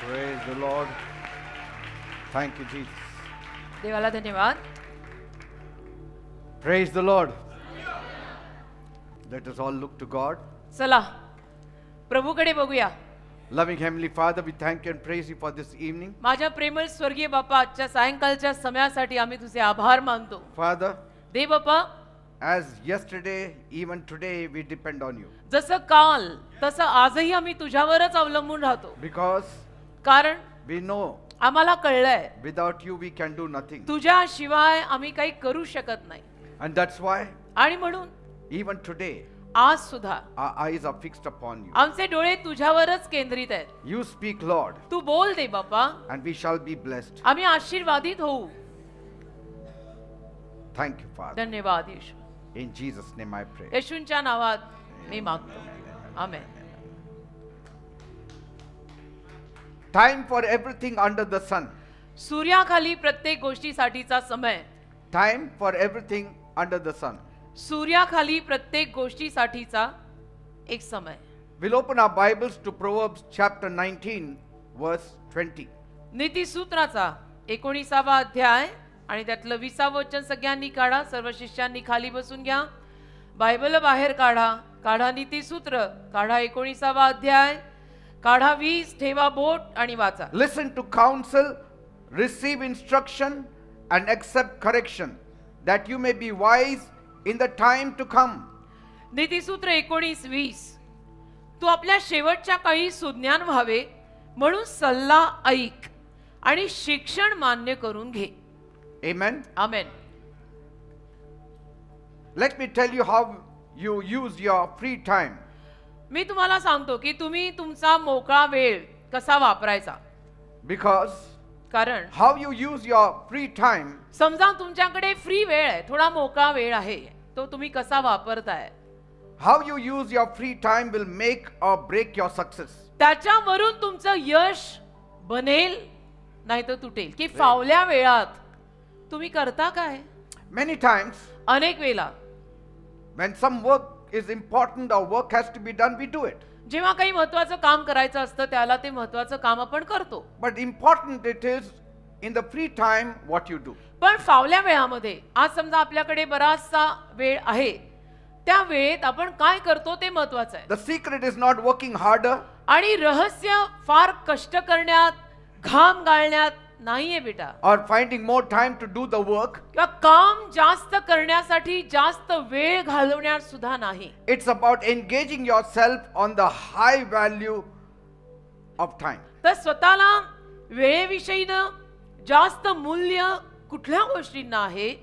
Praise the Lord. Thank you, Jesus. देवाला धन्यवाद. Praise the Lord. Let us all look to God. चला प्रभूकडे बघूया. Loving Heavenly Father, we thank you and praise you for this evening. माझ्या प्रेमळ स्वर्गीय बापा, आजच्या सायंकाळच्या समयासाठी आम्ही तुझे आभार मानतो. Father, देव बापा, as yesterday, even today, we depend on you. जसं काल तसं आजही आम्ही तुझ्यावरच अवलंबून राहतो. Because कारण we know आम्हाला कळलंय without you we can do nothing. तुझ्याशिवाय आम्ही काही करू शकत नाही. And that's why, आणि म्हणून even today, आज सुद्धा our eyes are fixed upon you. आमचे डोळे तुझ्यावरच केंद्रित आहेत. You speak, Lord, तू बोल दे बापा, and we shall be blessed. आम्ही आशीर्वादित होऊ. Thank you, Father. धन्यवाद येशू. In Jesus' name I pray. येशूंच्या नावात मी मागतो. आमेन. Time for everything under the sun. सूर्याखाली प्रत्येक गोष्टीसाठीचा समय. Time for everything under the sun. सूर्याखाली प्रत्येक गोष्टीसाठीचा एक समय. We'll open our Bibles to Proverbs chapter 19, verse 20. नीतिसूत्राचा 19वा अध्याय आणि त्यातलं 20व वचन सगळ्यांनी काढा. सर्व शिष्यांनी खाली बसून घ्या. बायबल बाहेर काढा. काढा नीतिसूत्र. काढा 19वा अध्याय. काढा 20. ठेवा बोट आणि वाचा. Listen to counsel, receive instruction, and accept correction, that you may be wise in the time to come. नीतिसूत्र 19:20. तू आपल्या शेवटच्या काळी सुज्ञान व्हावे म्हणून सल्ला ऐक आणि शिक्षण मान्य करून घे. Amen. Amen. Let me tell you how you use your free time. मी तुम्हाला सांगतो की तुम्ही तुमचा मोकळा वेळ कसा वापरायचा. Because कारण how you use your free time समजा तुमच्याकडे फ्री वेळ आहे, थोडा मोकळा वेळ आहे, तो तुम्ही कसा वापरताय, how you use your free time will make or break your success. त्याच्यावरून तुमचं यश बनेल नाही तर तुटेल. की फावल्या वेळात तुम्ही करता काय. Many times अनेक वेळा when some work is important or work has to be done, we do it. जेव्हा काही महत्त्वाचं काम करायचं असतं त्याला ते महत्त्वाचं काम आपण करतो. But important it is in the free time what you do. पण फावल्या वेळामध्ये आज समजा आपल्याकडे बराचसा वेळ आहे, त्या वेळेत आपण काय करतो ते महत्त्वाचं आहे. The secret is not working harder, आणि रहस्य फार कष्ट करण्यात, घाम गाळण्यात नाहीये बेटा. or finding more time to do the work. किंवा काम जास्त करण्यासाठी जास्त वेळ घालवण्यात सुद्धा नाही. It's about engaging yourself on the high value of time. तर स्वतःला वेळेविषयीनं जास्त मूल्य कुठल्या गोष्टींना आहे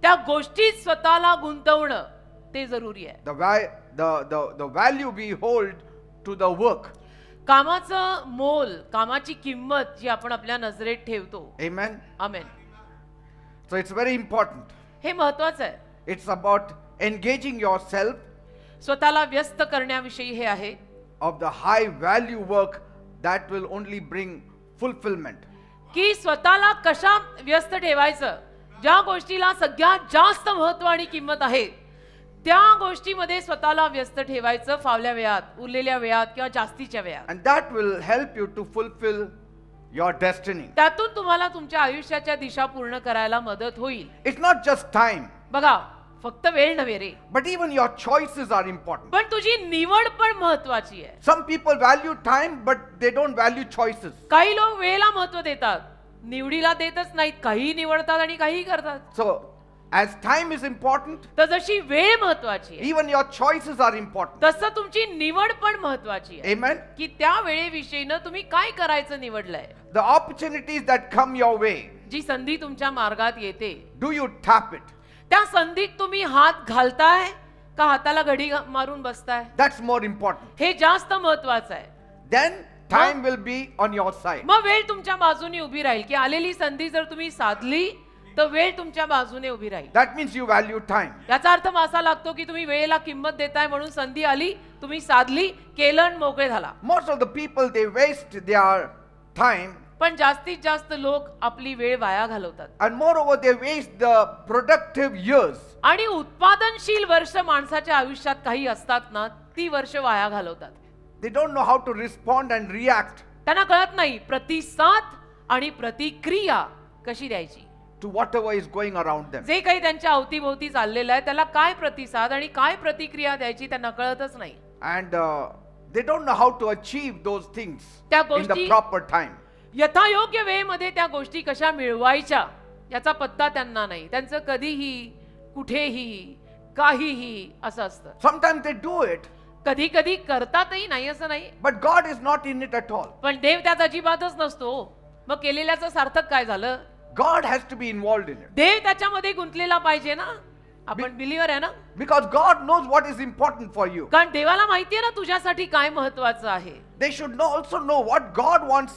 त्या गोष्टीत स्वतःला गुंतवणं ते जरुरी आहे. The value we hold to the work. कामाचं मोल, कामाची किंमत जी आपण आपल्या नजरेत ठेवतो. Amen. Amen. So it's very important. हे महत्वाचं आहे. It's about engaging yourself स्वतःला व्यस्त करण्याविषयी हे आहे. of the high value work that will only bring fulfillment. की स्वतःला कशा व्यस्त ठेवायचं, ज्या गोष्टीला सगळ्यात जास्त महत्व आणि किंमत आहे त्या गोष्टीमध्ये स्वतःला व्यस्त ठेवायचं फावल्या वेळात, उरलेल्या वेळात किंवा जास्तीच्या वेळात. And that will help you to fulfill your destiny. त्यातून तुम्हाला तुमच्या आयुष्याच्या दिशा पूर्ण करायला मदत होईल. It's not just time, बघा, फक्त वेळ नव्हे रे, but even your choices are important. पण तुझी निवड पण महत्वाची आहे. Some people value time, but they don't value choices. काही लोक वेळेला महत्व देतात, निवडीला देतच नाहीत, काही निवडतात आणि काही करतात. So, as time is important, तर जशी वेळ महत्वाची आहे even your choices are important. तसं तुमची निवड पण महत्वाची आहे. Amen. की त्या वेळेविषयीनं तुम्ही काय करायचं निवडलंय. The opportunities that come your way, जी संधी तुमच्या मार्गात येते, do you tap it? त्या संधीत तुम्ही हात घालताय का हाताला घडी मारून बसताय, That's more important. हे जास्त महत्वाचं आहे. Then time will be on your side. मग वेळ तुमच्या बाजूने उभी राहील. की आलेली संधी जर तुम्ही साधली तर वेळ तुमच्या बाजूने उभी राहील. That means you value time. याचा अर्थ असा लागतो की तुम्ही वेळेला किंमत देताय म्हणून संधी आली, तुम्ही साधली, केलं आणि मोकळे झाला. Most of the people, they waste their time, पण जास्तीत जास्त लोक आपली वेळ वाया घालवतात. and moreover they waste the productive years. आणि उत्पादनशील वर्ष माणसाच्या आयुष्यात काही असतात ना, ती वर्ष वाया घालवतात. They don't know how to respond and react त्यांना कळत नाही प्रतिसाद आणि प्रतिक्रिया कशी द्यायची. to whatever is going around them. जे काही त्यांच्या अवतीभोवती चाललेलं आहे त्याला काय प्रतिसाद आणि काय प्रतिक्रिया द्यायची त्यांना कळतच नाही. And they don't know how to achieve those things त्या in the गोष्टी proper time. यथायोग्य वेळेमध्ये त्या गोष्टी कशा मिळवायच्या याचा पत्ता त्यांना नाही. त्यांचं कधीही कुठेही काहीही असं असतं. Sometimes they do it, कधी कधी करतातही नाही असं नाही, but God is not in it at all. पण देव त्यात अजिबातच नसतो. मग केलेल्याचं सार्थक काय झालं? God has to be involved in it. देव त्याच्यामध्ये गुंतलेला पाहिजे ना. आपण बिलीव्हर आहे ना, Because God knows what is important for you. कारण देवाला माहितीये ना तुझ्यासाठी काय महत्वाचं आहे. They should also know what God wants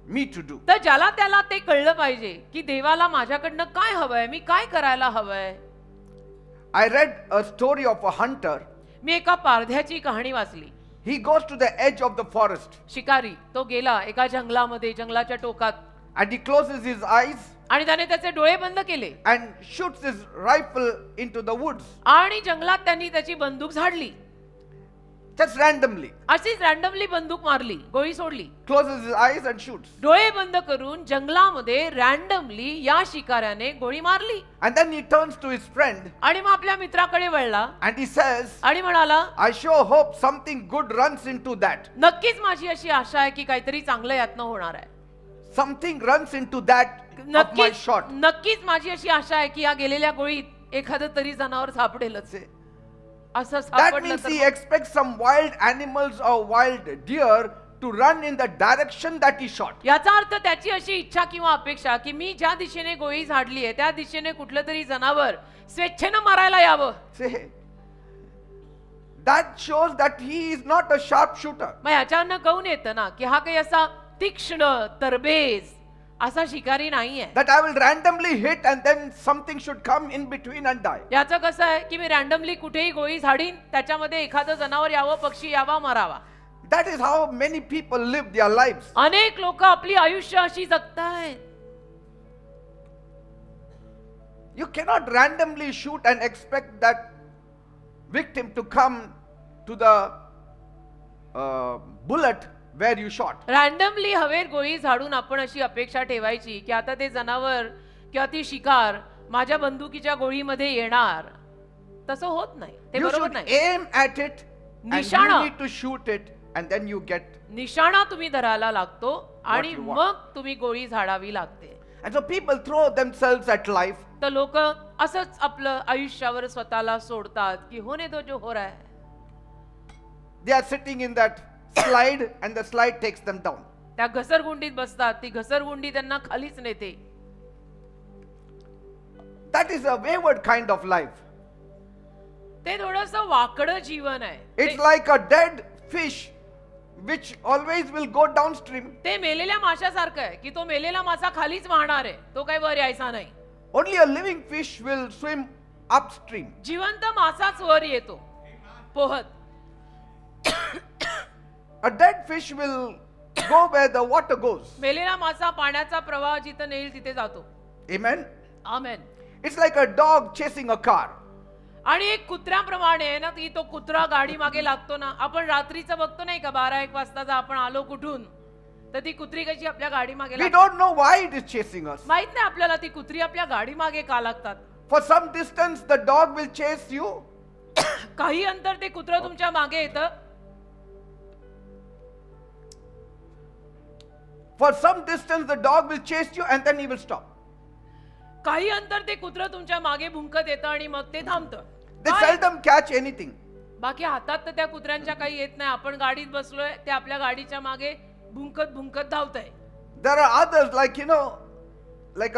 me to do. तर ज्याला त्याला ते कळलं पाहिजे की देवाला माझ्याकडनं काय हवंय, मी काय करायला हवंय. I read a story of a hunter. मी एका पारध्याची कहाणी वाचली. He goes to the edge of the forest शिकारी तो गेला एका जंगलामध्ये, जंगलाच्या टोकात, and he closes his eyes आणि त्याने त्याचे डोळे बंद केले and shoots his rifle into the woods आणि जंगलात त्यांनी त्याची बंदूक झाडली. just randomly. अशीच रॅन्डमली बंदूक मारली, गोळी सोडली. Closes his eyes and shoots. डोळे बंद करून जंगलामध्ये रॅन्डमली या शिकाऱ्याने गोळी मारली. And then he turns to his friend आणि मग आपल्या मित्राकडे वळला and he says, आणि म्हणाला, I sure hope something good runs into that. नक्कीच माझी अशी आशा आहे की काहीतरी चांगलं यातनं होणार आहे. Something runs into that of my नक्कीच shot. नक्कीच माझी अशी आशा आहे की या गेलेल्या गोळीत एखादं तरी जनावर सापडेलच. असं That सापडलं means तर he expects some wild animals or wild deer to run in the direction that he shot. याचा अर्थ त्याची अशी इच्छा किंवा अपेक्षा की मी ज्या दिशेने गोळी झाडली आहे त्या दिशेने कुठलं तरी जनावर स्वेच्छेनं मारायला यावं. See, that shows that he is not a sharpshooter. मग याच्यावरनं कळून येतं ना की हा काही असा तीक्ष्ण तरबेज असा शिकारी नाहीये. That I will randomly hit and then something should come in between and die. याचं कसं आहे की मी रॅन्डमली कुठेही गोळी झाडीन, त्याच्यामध्ये एखादं जनावर यावं, पक्षी यावा, मारावा. That is how many people live their lives. अनेक लोक आपली आयुष्य अशी जगतायत. You cannot randomly shoot and expect that victim to come to the bullet where you shot. Randomly हवेत गोळी झाडून आपण अशी अपेक्षा ठेवायची की आता ते जनावर किंवा ती शिकार माझ्या बंदुकीच्या गोळीमध्ये येणार. तसं होत नाही, ते You बरोबर should नाही. aim at it and you निशाणा. need to shoot it and then you get. निशाणा तुम्ही धरायला लागतो आणि you want. मग तुम्ही गोळी झाडावी लागते. And so people throw themselves at life. तर लोक असंच आपलं आयुष्यावर स्वतःला सोडतात की होने दो जो हो रहा है. They are sitting in that slide and the slide takes them down. त्या घसरगुंडीत बसतात, ती घसरगुंडी त्यांना खालीच नेते. That is a wayward kind of life. ते थोडंसं वाकडं जीवन आहे. It's like a dead fish which always will go downstream. ते मेलेल्या माशासारखं आहे की तो मेलेला मासा खालीच वाहणार आहे, तो काही वर यायचा नाही. Only a living fish will swim upstream. जिवंत मासाच वर येतो पोहत. A dead fish will go where the water goes. मेलेला मासा पाण्याचा प्रवाह जिथं नेईल तिथे जातो. Amen. Amen. It's like a dog chasing a car. आणि एक कुत्र्याप्रमाणे आहे ना की तो कुत्रा गाडी मागे लागतो ना. आपण रात्रीचं बघतो नाही का 12-1 वाजता आपण आलो कुठून तर ती कुत्री कशी आपल्या गाडी मागे We लागते. don't know why it is chasing us. माहित नाही आपल्याला ती कुत्री आपल्या गाडी मागे का लागतात. For some distance, the dog will chase you. काही अंतर ते कुत्रं तुमच्या मागे येतं. For some distance, the dog will chase you and then he will stop. काही अंतर ते कुत्रं तुमच्या मागे भुंकत येतं आणि मग ते थांबतं. They seldom catch anything. बाकी हातात तर त्या कुत्र्यांच्या काही येत नाही. आपण गाडीत बसलोय, ते आपल्या गाडीच्या मागे भुंकत भुंकत धावतंय. There are others like, like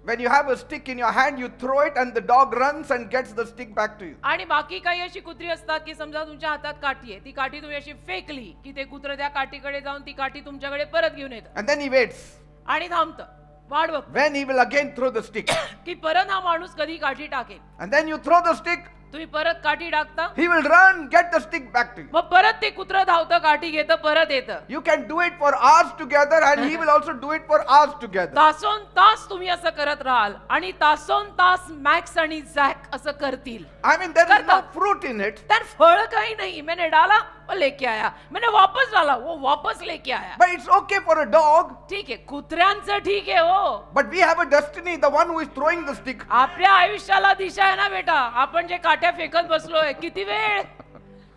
when you have a stick in your hand, you throw it and the dog runs and gets the stick back to you. आणि बाकी काही अशी कुत्री असतात की समजा तुमच्या हातात काठी आहे, ती काठी तुम्ही अशी फेकली की ते कुत्रं त्या काठीकडे जाऊन ती काठी तुमच्याकडे परत घेऊन येतं And then he waits. आणि थांबतं, वाट बघतं When he will again throw the stick. की परत हा माणूस कधी काठी टाकेल. And then you throw the stick, तुम्ही परत काठी टाकता, he will run, get the stick back to you. मग परत ते कुत्रं धावतं, काठी घेतं, परत येतं. You can do it for hours together and he will also do it for hours together. तासोन तास तुम्ही असं करत राहाल आणि तासोन तास मॅक्स आणि झॅक असं करतील. I mean, there is no करतात. fruit in it. त्यात फळ काही नाही. मैंने डाला वो लेके आया, मैंने वापस डाला, वो वापस लेके आया. But it's okay for a dog. ठीक आहे, कुत्र्यांचं ठीक आहे हो. But we have a destiny, the one who is throwing the stick. आपल्या आयुष्याला दिशा आहे ना बेटा. आपण जे काट्या फेकत बसलोय, किती वेळ,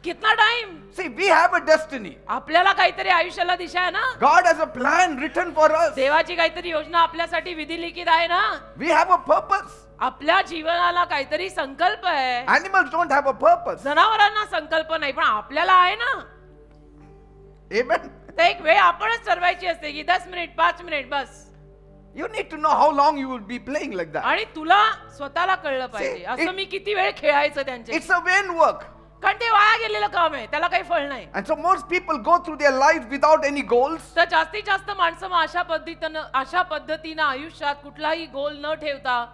कितना time. See, we have a destiny. आपल्याला काहीतरी आयुष्याला दिशा आहे ना. God has a plan written for us. देवाची काहीतरी योजना आपल्यासाठी विधिलिखित आहे ना. We have a purpose. आपल्या जीवनाला काहीतरी संकल्प आहे. Animals don't have a purpose. जनावरांना संकल्प नाही, पण आपल्याला आहे ना. Amen. तर एक वेळ आपणच ठरवायची असते की 10 minute 5 minute bus. You need to know how long you will be playing like that. आणि तुला स्वतःला कळलं पाहिजे See, असं मी किती वेळ खेळायचं त्यांचे. It's a vain work. कारण ते वाया गेलेलं काम आहे, त्याला काही फळ नाही. And so most people go through their lives without any goals. तर जास्तीत जास्त माणसं मग अशा पद्धतीनं आयुष्यात कुठलाही गोल न ठेवता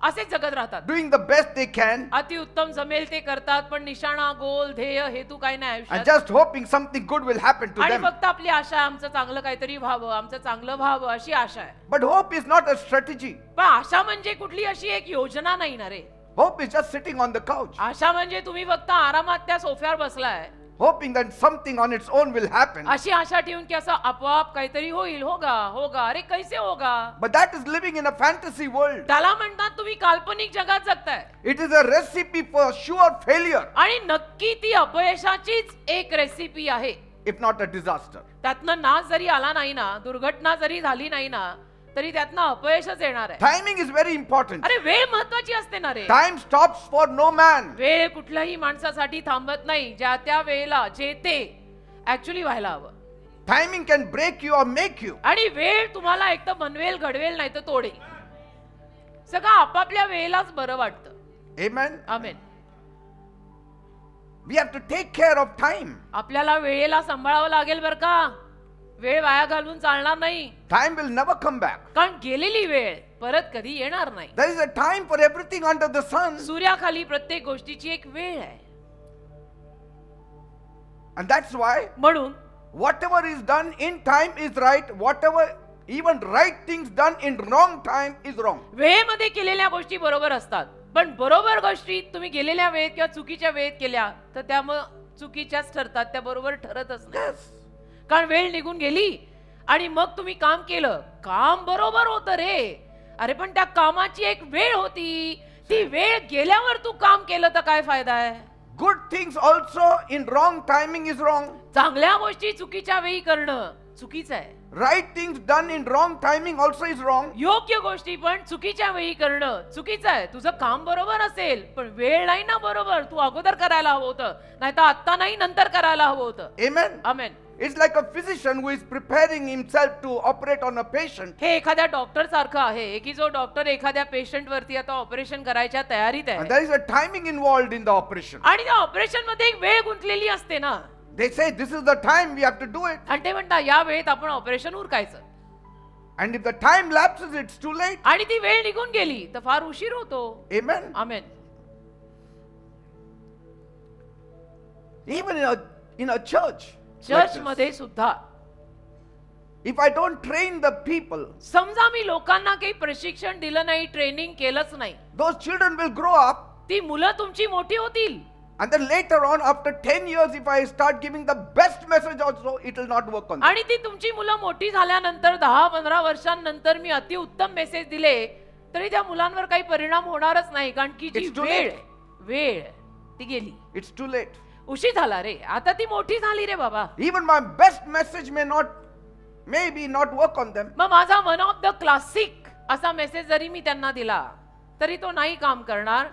असेच जगत राहतात. Doing the best they can. अति उत्तम जमेल ते करतात, पण निशाणा, गोल, ध्येय, हेतू काही नाही And आयुष्यात. just hoping something good will happen to आणि them. फक्त आपली आशा आहे आमचं चांगलं काहीतरी व्हावं, आमचं चांगलं व्हावं अशी आशा आहे. But hope is not a strategy. पण आशा म्हणजे कुठली अशी एक योजना नाही ना रे. Hope is just sitting on the couch, आशा म्हणजे तुम्ही फक्त आरामात त्या सोफ्यावर बसलाय, hoping that something on its own will happen. अशी आशा ठेवून की असं आपोआप काहीतरी होईल. होगा होगा, अरे कैसे होगा. But that is living in a fantasy world. त्याला म्हणतात तुम्ही काल्पनिक जगात जगताय. It is a recipe for sure failure, आणि नक्की ती अपयशाचीच एक रेसिपी आहे. if not a disaster. त्यातनं नाश जरी आला नाही ना, दुर्घटना जरी झाली नाही ना, तरी त्यातनं अपयशच येणार आहे. Timing is very important. अरे वेळ महत्वाची असते ना रे. Time stops for no man. वेळ कुठल्याही माणसासाठी थांबत नाही. ज्या त्या वेळेला जे ते ऍक्च्युली व्हायला हवं. Timing can break you or make you. आणि वेळ तुम्हाला एक तर बनवेल, घडवेल, नाही तर तोडेल. सगळं आपापल्या वेळेलाच बरं वाटतं. Amen. Amen. We have to take care of time. आपल्याला वेळेला सांभाळावं लागेल बरं का. वेळ वाया घालून चालणार नाही. Time will never come back. कारण गेलेली वेळ परत कधी येणार नाही. There is a time for everything under the sun. सूर्याखाली प्रत्येक गोष्टीची एक वेळ आहे. And that's why म्हणून whatever is done in time is right. Whatever, even right things done in wrong time is wrong. वेळेमध्ये केलेल्या गोष्टी बरोबर असतात, पण बरोबर गोष्टी तुम्ही गेलेल्या वेळेत किंवा चुकीच्या वेळेत केल्या तर त्या मग चुकीच्याच ठरतात, त्या बरोबर ठरतच नाही. Yes. कारण वेळ निघून गेली आणि मग तुम्ही काम केलं, काम बरोबर होतं रे. अरे पण त्या कामाची एक वेळ होती, ती वेळ गेल्यावर तू काम केलं तर काय फायदा आहे. Good things also in wrong timing is wrong. चांगल्या गोष्टी चुकीच्या वेळी करणं चुकीचं आहे. Right things done in wrong timing also is wrong. योग्य गोष्टी पण चुकीच्या वेळी करणं चुकीचं आहे. तुझं काम बरोबर असेल पण वेळ नाही ना बरोबर, तू अगोदर करायला हवं होतं, नाही तर आता नाही नंतर करायला हवं होतं. Amen. Amen. It's like a physician who is preparing himself to operate on a patient. हे एखाद्या डॉक्टर सारखं आहे की जो डॉक्टर एखाद्या पेशंट वरती आता ऑपरेशन करायच्या तयारीत And आहे. there is a timing involved in the operation. आणि त्या ऑपरेशन मध्ये एक वेळ गुंतलेली असते ना. They say this is the time we have to do it. आणि ते म्हणतात या वेळेत आपण operation उरकायचं. And if the time lapses, it's too late. आणि ती वेळ निघून गेली तर फार उशीर होतो. Amen. Amen. Even in a church. Church मध्ये सुद्धा If I don't train the people, समजा मी लोकांना काही प्रशिक्षण दिलं नाही, ट्रेनिंग केलंच नाही, those children will grow up. ती मुलं तुमची मोठी होतील. And then later on, after 10 years, if I start giving the best message also, it will not work on them. आणि ती तुमची मुलं मोठी झाल्यानंतर 10-15 वर्षांनंतर मी अति उत्तम मेसेज दिले तरी त्या मुलांवर काही परिणाम होणारच नाही. कारण की जी It's too वेळ late. वेळ ती गेली. It's too late. उशीर झाला रे. आता ती मोठी झाली रे बाबा. Even my best message maybe not work on them. मग माझा वन ऑफ द क्लासिक असा मेसेज जरी मी त्यांना दिला तरी तो नाही काम करणार.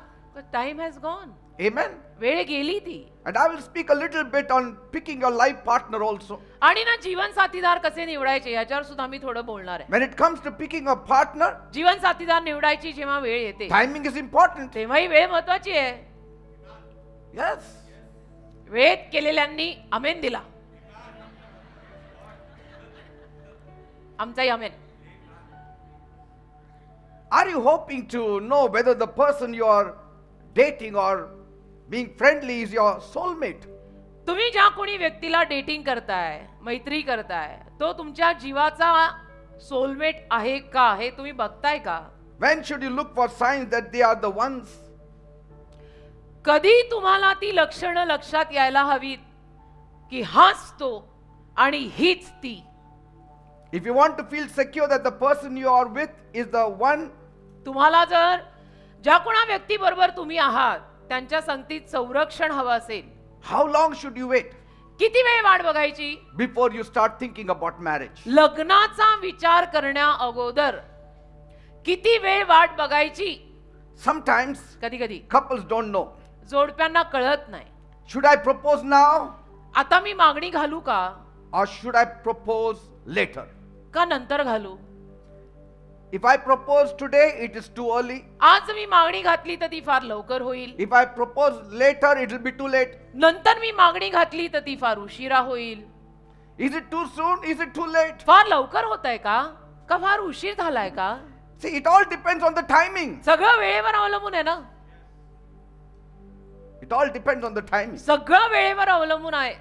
Time has gone. Amen. वेळ गेली ती. And I will speak a little bit on picking your life partner also. आणि ना जीवन साथीदार कसे निवडायचे याच्यावर सुद्धा मी थोडं बोलणार आहे. When it comes to picking a partner, जीवन साथीदार निवडायची जेव्हा वेळ येते timing is important. तेव्हाही वेळ महत्वाची आहे. Yes. वेळेत केलेल्यांनी आमेन दिला. आमचाही आमेन. Are you hoping to know whether the person you are dating or being friendly is your soulmate? तुम्ही ज्या कोणी व्यक्तीला डेटिंग करताय, मैत्री करताय, तो तुमच्या जीवाचा सोलमेट आहे का हे तुम्ही बघताय का? When should you look for signs that they are the ones? कधी तुम्हाला ती लक्षणं लक्षात यायला हवीत की हाच तो आणि हीच ती. If you want to feel secure that the person you are with is the one, तुम्हाला जर ज्या कोणा व्यक्तीबरोबर तुम्ही आहात त्यांच्या संगतीत संरक्षण हवं असेल, how long should you wait किती वेळ वाट बघायची? before you start thinking about marriage? लग्नाचा विचार करण्या अगोदर किती वेळ वाट बघायची? Sometimes कधी कधी couples don't know. जोडप्यांना कळत नाही. Should I propose now आता मी मागणी घालू का or should I propose later? का नंतर घालू? If I propose today, it is too early. आज मी मागणी घातली तर ती फार लवकर होईल. If I propose later, it will be too late. नंतर मी मागणी घातली तर ती फार उशिरा होईल. Is it too soon? Is it too late? फार लवकर होतंय का फार उशीर झालाय का? See, it all depends on the timing. सगळं वेळेवर अवलंबून आहे ना. It all depends on the timing. सगळं वेळेवर अवलंबून आहे.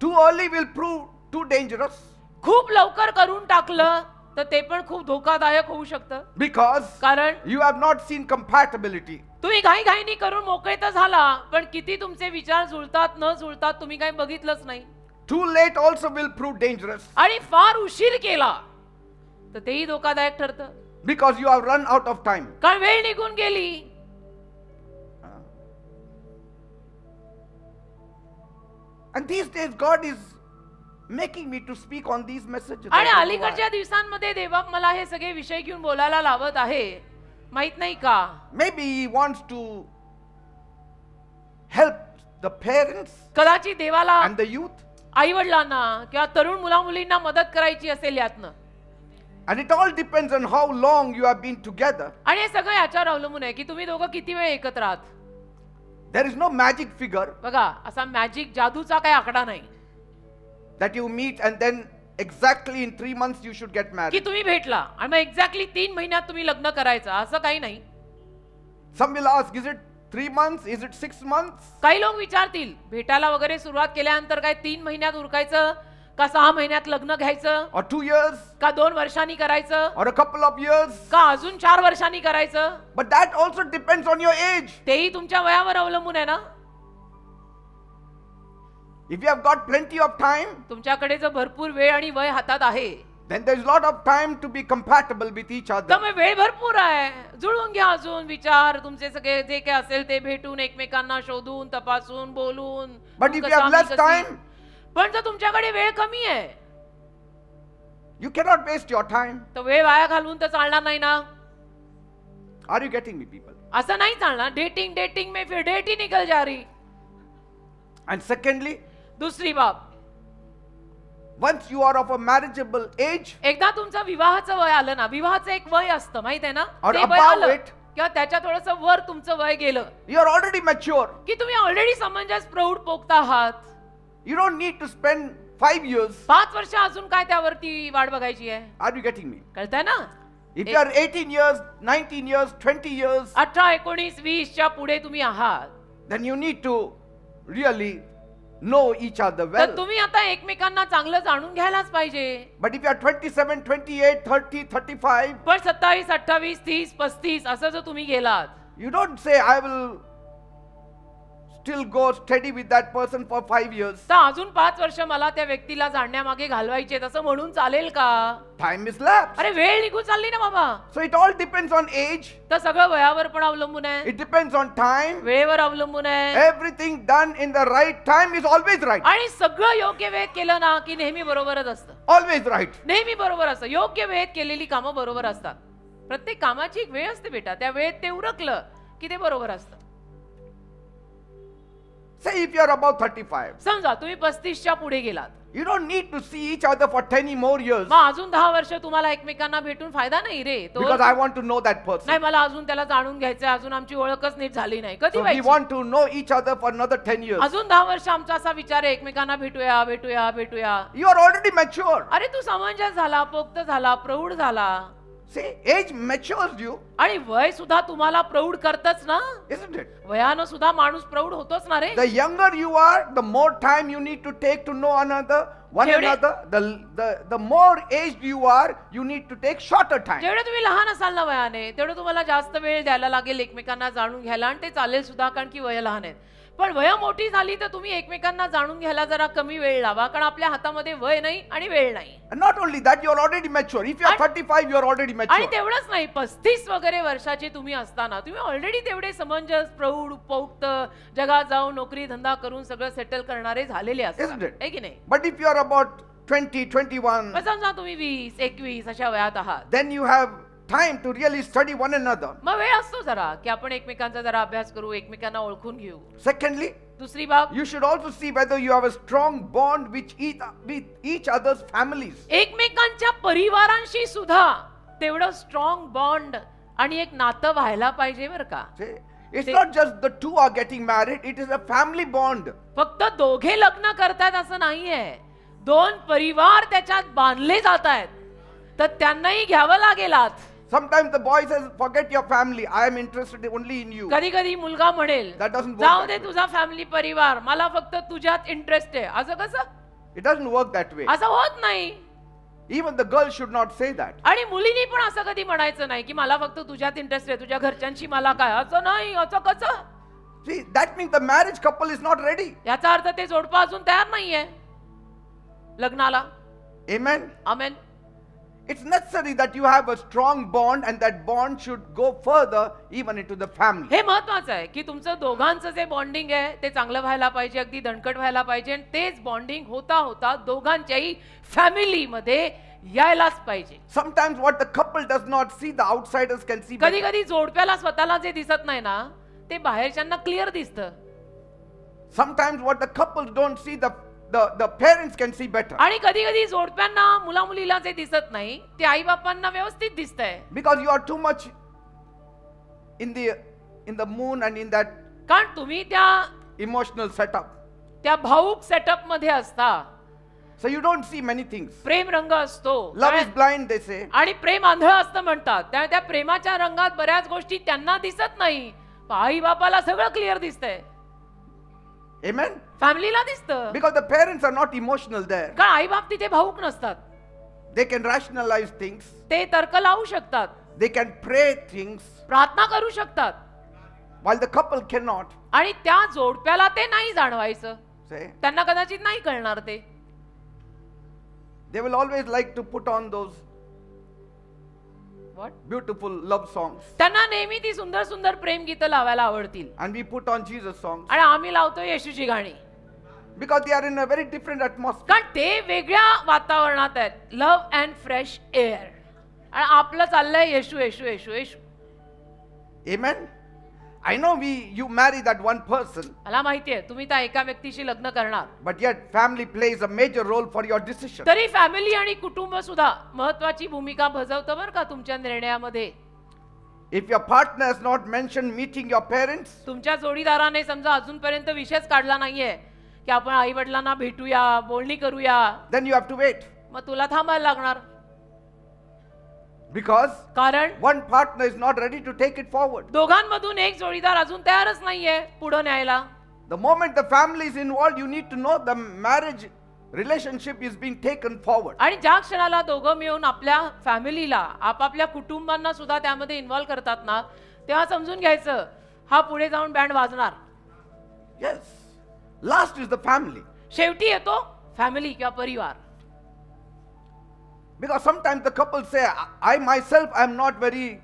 Too early will prove too dangerous खूप लवकर करून टाकलं तर ते पण खूप धोकादायक होऊ शकतं. because कारण you have not seen compatibility. तुम्ही घाई घाईनी करून मोकळे तर झाला, पण किती तुमचे विचार जुळतात न जुळतात तुम्ही काही बघितलंच नाही. Too late also will prove dangerous आणि फार उशीर केला तर तेही धोकादायक ठरतं. because you have run out of time. कारण वेळ निघून गेली. And these days God is making me to speak on these messages. आणि I don't know अलीकडच्या why. दिवसांमध्ये देवा मला हे सगळे विषय घेऊन बोलायला लावत आहे. माहित नाही का? Maybe He wants to help the parents कदाचित देवाला and the youth. आई वडिलांना किंवा तरुण मुला मुलींना मदत करायची असेल यातनं. And it all depends on how long you have been together. आणि हे सगळं याच्यावर अवलंबून आहे की तुम्ही दोघं किती वेळ एकत्र आहात. There is no magic figure बघा, असा मॅजिक जादूचा काही आकडा नाही that you meet and then exactly in 3 months you should get की married. तुम्ही भेटला आणि मग एक्झॅक्टली 3 महिन्यात तुम्ही लग्न करायचं, असं काही नाही. Some will ask, is it 3 months? Is it 6 months? काही लोक विचारतील भेटायला वगैरे सुरुवात केल्यानंतर काय 3 महिन्यात उरकायचं का 6 महिन्यात लग्न घ्यायचं Or 2 years? का 2 वर्षांनी करायचं Or a couple of years? का अजून 4 वर्षांनी करायचं? But that also depends on your age. तेही तुमच्या वयावर अवलंबून आहे ना. If you have got plenty of time, तुमच्याकडे जर भरपूर वेळ आणि वय हातात आहे then there is lot of time to be compatible with each तर other. मग वेळ भरपूर आहे. जुळवून घ्या अजून विचार तुमचे सगळे जे काही असेल ते भेटून एकमेकांना शोधून तपासून बोलून. But तू if you कसा, have मी less कशी. time, पण जर तुमच्याकडे वेळ कमी आहे you cannot waste your time. तर वेळ वाया घालवून तर चालणार नाही ना. Are you getting me, people? असं नाही चालणार. डेटिंग डेटिंग में फिर डेट ही निकल जा रही. And secondly, दुसरी बाब, once you are of a marriageable age एकदा तुमचं विवाहाचं वय आलं ना, विवाहाचं एक वय असतं माहित आहे ना, Or ते वय above आलं it. किंवा त्याच्या थोडंसं वर तुमचं वय गेलं you are already mature. की तुम्ही ऑलरेडी समंजस प्रौढ पोक्त आहात. You don't need to spend 5 years. 5 वर्ष अजून काय त्यावरती वाट बघायची आहे. Are you getting me? कळतंय ना. If you are 18 years, 19 years, 20 years, 18, 19, 20 च्या पुढे तुम्ही आहात then you need to really know each other तर well. तुम्ही आता एकमेकांना चांगलं जाणून घ्यायलाच पाहिजे. But if you are 27, 28, 30, 35, पण 27, 28, 30, 35 असं जर तुम्ही गेलात you don't say, I will still go steady with that person for 5 years. तर अजून 5 वर्ष मला त्या व्यक्तीला जाणण्यामागे घालवायचे असं म्हणून चालेल का? Time is lapsed. अरे वेळ निघून चालली ना बाबा. So it all depends on age. तर सगळं वयावर पण अवलंबून आहे, It depends on time. वेळेवर अवलंबून आहे. Everything done in the right time is always right. आणि सगळं योग्य वेळेत केलं ना की नेहमी बरोबरच असतं. Always right. नेहमी बरोबर असतं. योग्य वेळेत केलेली कामं बरोबर असतात. प्रत्येक कामाची एक वेळ असते बेटा. त्या वेळेत ते उरकलं की ते बरोबर असतं. Say if you are about 35, समजा तुम्ही 35च्या पुढे गेलात, you don't need to see each other for 10 more years मग अजून 10 वर्ष तुम्हाला एकमेकांना भेटून फायदा नाही रे. तो because I want to know that person. नाही, मला अजून त्याला जाणून घ्यायचंय, अजून आमची ओळखच नीट झाली नाही. कधी So we व्हायची? want to know each other for another 10 years. अजून 10 वर्ष आमचा असा विचार आहे एकमेकांना भेटूया भेटूया भेटूया. You are already mature. अरे तू समंजस झाला, पोक्त झाला, प्रौढ झाला. See, age matures you, आणि वय सुद्धा तुम्हाला प्रौढ करतच ना. isn't it? वयानं सुद्धा माणूस प्रौढ होतोच ना रे. The younger you are, the more time you need to take to know one जेवढे- another. The more aged you are, you need to take shorter time. जेवढे तुम्ही लहान असाल ना वयाने तेवढं तुम्हाला जास्त वेळ द्यायला लागेल एकमेकांना जाणून घ्यायला आणि ते चालेल सुद्धा कारण की वय लहान आहेत. पण वय मोठी झाली तर तुम्ही एकमेकांना जाणून घ्यायला जरा कमी वेळ लावा, कारण आपल्या हातामध्ये वय नाही आणि वेळ नाही. And not only that, you are already mature. If you are 35, you are already आणि mature. तेवढंच नाही, 35 वगैरे वर्षाचे तुम्ही असताना तुम्ही ऑलरेडी तेवढे समंजस, प्रौढ, उपयुक्त, जगात जाऊन नोकरी धंदा करून सगळं सेटल करणारे झालेले Isn't असतात, it? आहे की नाही? But if you are about 20, 21, मग समजा तुम्ही 20, 21 अशा वयात आहात, then you have time to really study one another. मग वेळ असतो जरा की आपण एकमेकांचा जरा अभ्यास करू, एकमेकांना ओळखून घेऊ. Secondly, दुसरी बाब, you should also see whether you have a strong bond with each other's families. एकमेकांच्या परिवारांशी सुद्धा तेवढं स्ट्रॉंग बॉन्ड आणि एक नातं व्हायला पाहिजे बरं का. See, it's not just the two are getting married, it is a family bond. फक्त दोघे लग्न करतायत असं नाहीये, दोन परिवार त्याच्यात बांधले जात आहेत, तर त्यांनाही घ्यावं लागेल आत. Sometimes the boy says, forget your family, I am interested only in you. कधी कधी मुलगा म्हणेल, That doesn't work जाऊ that दे way. तुझा फॅमिली परिवार, मला फक्त तुझ्यात इंटरेस्ट आहे. असं कसं? It doesn't work that way. असं होत नाही. Even the girl should not say that. आणि मुलीनी पण असं कधी म्हणायचं नाही की मला फक्त तुझ्यात इंटरेस्ट आहे, तुझ्या घरच्यांशी मला काय. असं नाही, असं कसं? See, that means the marriage couple is not ready. याचा अर्थ ते जोडपं अजून तयार नाहीये लग्नाला. Amen. Amen. It's necessary that you have a strong bond, and that bond should go further even into the family. हे महत्वाचं आहे की तुमचं दोघांचं जे बॉन्डिंग आहे ते चांगलं व्हायला पाहिजे, अगदी दणकट व्हायला पाहिजे, आणि तेच बॉन्डिंग होता होता दोघांच्याही फॅमिलीमध्ये यायलाच पाहिजे. Sometimes what the couple does not see, the outsiders can see कधी better. कधी जोडप्याला स्वतःला जे दिसत नाही ना ते बाहेरच्यांना क्लिअर दिसतं, Sometimes what the couples don't see, the parents can see better. आणि कधी कधी जोडप्यांना मुला मुलीला जे दिसत नाही ते आई बापांना व्यवस्थित दिसतंय, Because you are too much in the moon and in that कारण तुम्ही त्या emotional setup. भावुक सेटअप मध्ये असता. So you don't see many things. प्रेम रंग असतो, Love is blind, they say. आणि प्रेम आंधळ असतं म्हणतात. त्या प्रेमाच्या रंगात बऱ्याच गोष्टी त्यांना दिसत नाही, आई बापाला सगळं क्लिअर दिसतंय, Amen. फॅमिलीला दिसतं. Because the parents are not emotional there. कारण आई बाप तिथे भावुक नसतात, They can rationalize things. ते तर्क लावू शकतात, They can pray things, प्रार्थना करू शकतात, while the couple cannot. आणि त्या जोडप्याला ते नाही जाणवायचं, Say, त्यांना कदाचित नाही कळणार ते. they will always like to put on those What? beautiful love songs. त्यांना नेहमी ती सुंदर सुंदर प्रेम गीतं लावायला आवडतील, And we put on Jesus songs. आणि आम्ही लावतो येशूची गाणी, Because they are in a very different atmosphere. कारण ते वेगळ्या वातावरणात आहेत. लव्ह अँड फ्रेश एअर, आणि आपलं चाललंय येशू येशू येशू येशू. Amen. I know you marry that one person, मला माहितीये तुम्ही त्या एका व्यक्तीशी लग्न करणार, but yet family plays a major role for your decision. तरी फॅमिली आणि कुटुंब सुद्धा महत्वाची भूमिका बजावतं बरं का तुमच्या निर्णयामध्ये. If your partner has not mentioned meeting your parents, तुमच्या जोडीदाराने समजा अजूनपर्यंत विषयच काढला नाहीये की आपण आई वडिलांना भेटूया, बोलणी करूया, then you have to wait. मग तुला थांबायला लागणार, Because कारण one partner is not ready to take it forward. दोघांमधून एक जोडीदार अजून तयारच नाहीये पुढे न्यायला. The moment the family is involved, you need to know the marriage relationship is being taken forward. आणि ज्या क्षणाला दोघं मिळून आपल्या फॅमिलीला, आपापल्या कुटुंबांना सुद्धा त्यामध्ये इन्व्हॉल्व करतात ना, तेव्हा समजून घ्यायचं हा पुढे जाऊन बँड वाजणार. Yes. Last is the family. शेवटी येतो फॅमिली किंवा परिवार. Because sometimes the couple say, I myself am not very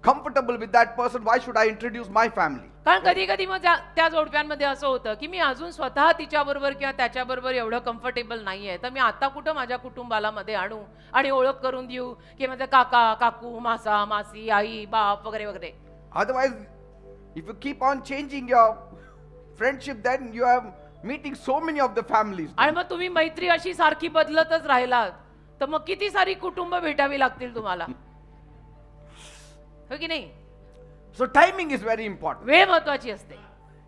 comfortable with that person. Why should I introduce my family? कारण कधी कधी मग त्या जोडप्यांमध्ये असं होतं की मी अजून स्वतः तिच्याबरोबर किंवा त्याच्याबरोबर एवढं कम्फर्टेबल नाहीये, तर मी आता कुठं माझ्या कुटुंबाला मध्ये आणू आणि ओळख करून देऊ की माझे काका काकू, मासा मासी, आई बाप वगैरे वगैरे. Otherwise, if you keep on changing your friendship, then you are meeting so many of the families. आणि मग तुम्ही मैत्री अशी सारखी बदलतच राहिलात तर मग किती सारी कुटुंब भेटावी लागतील तुम्हाला, हो की नाही? So timing is very important. वेळ महत्वाची असते.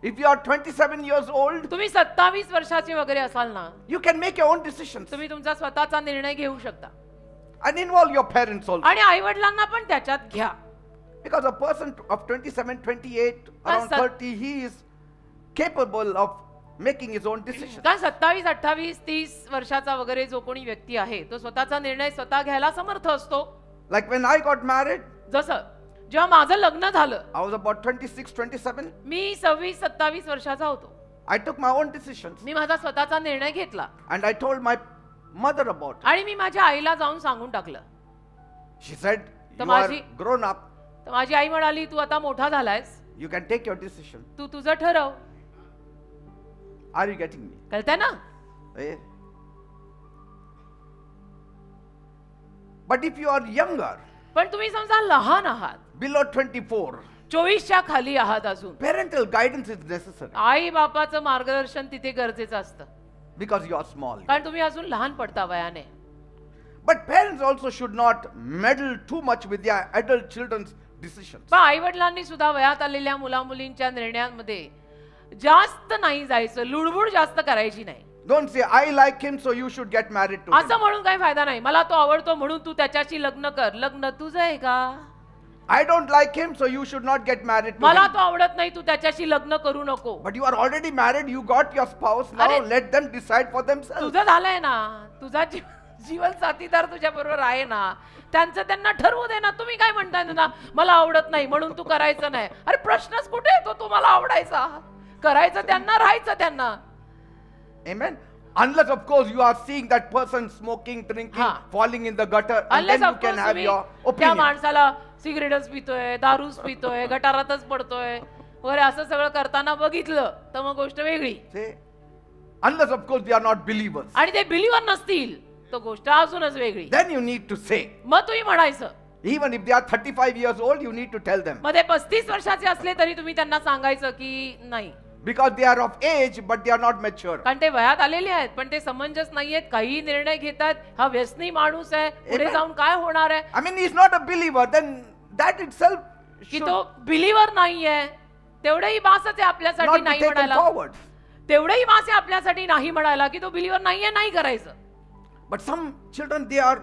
If you are 27 years old, तुम्ही 27 वर्षाचे वगैरे असाल ना, you can make your own decisions तुम्ही तुमचा स्वतःचा निर्णय घेऊ शकता, and involve your parents also. आणि आई वडिलांना पण त्याच्यात घ्या. Because a person of 27, 28, around Sir. 30, he is capable of making his own decisions. कारण 27, 28, 30 वर्षाचा वगैरे जो कोणी व्यक्ती आहे तो स्वतःचा निर्णय स्वतः घ्यायला समर्थ असतो. Like when I got married, जसं जेव्हा माझं लग्न झालं, I was about 26, 27. मी 26, 27 वर्षाचा होतो. I took my own decisions. मी माझा स्वतःचा निर्णय घेतला And I told my mother about it. आणि मी माझ्या आईला जाऊन सांगून टाकलं. She said, तर you are माझी- grown up. तर माझी आई म्हणाली, तू आता मोठा झालायस, You can take your decision. तू तुझं ठरव. Are you getting me? कळतंय ना? Eh? But if you are younger, पण तुम्ही समजा लहान आहात, below 24, 24च्या खाली आहात अजून, parental guidance is necessary आई बापाचं मार्गदर्शन तिथे गरजेचं असतं, because you are small. कारण तुम्ही अजून लहान पडता वयाने. But parents also should not meddle too much with their adult children's decisions. पण आई वडिलांनी सुद्धा वयात आलेल्या मुला मुलींच्या निर्णयांमध्ये जास्त नाही जायचं, लुडबुड जास्त करायची नाही. Don't say, I like him, so you should get married to him. असं म्हणून काही फायदा नाही. मला तो आवडतो म्हणून तू त्याच्याशी लग्न कर. लग्न तुझं आहे का? I don't like him, so you should not get married to मला him. तो आवडत नाही, तू त्याच्याशी लग्न करू नको. But you are already married, you got your spouse, now अरे- let them decide for themselves. तुझं झालंय ना, तुझा जीवन साथीदार तुझ्या बरोबर आहे ना, त्यांचं त्यांना ठरवू दे ना. तुम्ही काय म्हणताय ना, मला आवडत नाही म्हणून तू करायचं नाही. अरे प्रश्नच कुठे येतो तुम्हाला आवडायचा? करायचं त्यांना, राहायचं त्यांना. Amen. Unless of course you are seeing that person smoking, drinking, Ha. falling in the gutter, and Unless then you of can course have तुम्ही your त्या opinion. माणसाला सिगरेटच पितोय, दारूच पितोय, गटारातच पडतोय वगैरे असं सगळं करताना बघितलं तर मग गोष्ट वेगळी. See? Unless of course they are not believers. आणि ते बिलीवर नसतील तर गोष्ट अजूनच वेगळी. Then you need to say, मग तुम्ही म्हणायचं, even if they are 35 years old, you need to tell them. मग ते 35 वर्षाचे असले तरी तुम्ही त्यांना सांगायचं की नाही, Because they are of age, but they are not mature. कारण ते वयात आलेले आहेत पण ते समंजस नाहीयेत, काही निर्णय घेतात. हा व्यसनी माणूस आहे, पुढे Amen. जाऊन काय होणार आहे? I mean, he's not a believer, then that itself की should तो बिलीवर नाहीये, तेवढंही बासच आहे आपल्यासाठी not be नाही taken म्हणायला. forward. तेवढंही बास आहे आपल्यासाठी नाही म्हणायला की तो बिलीवर नाहीये, नाही करायचं. But some children, they are,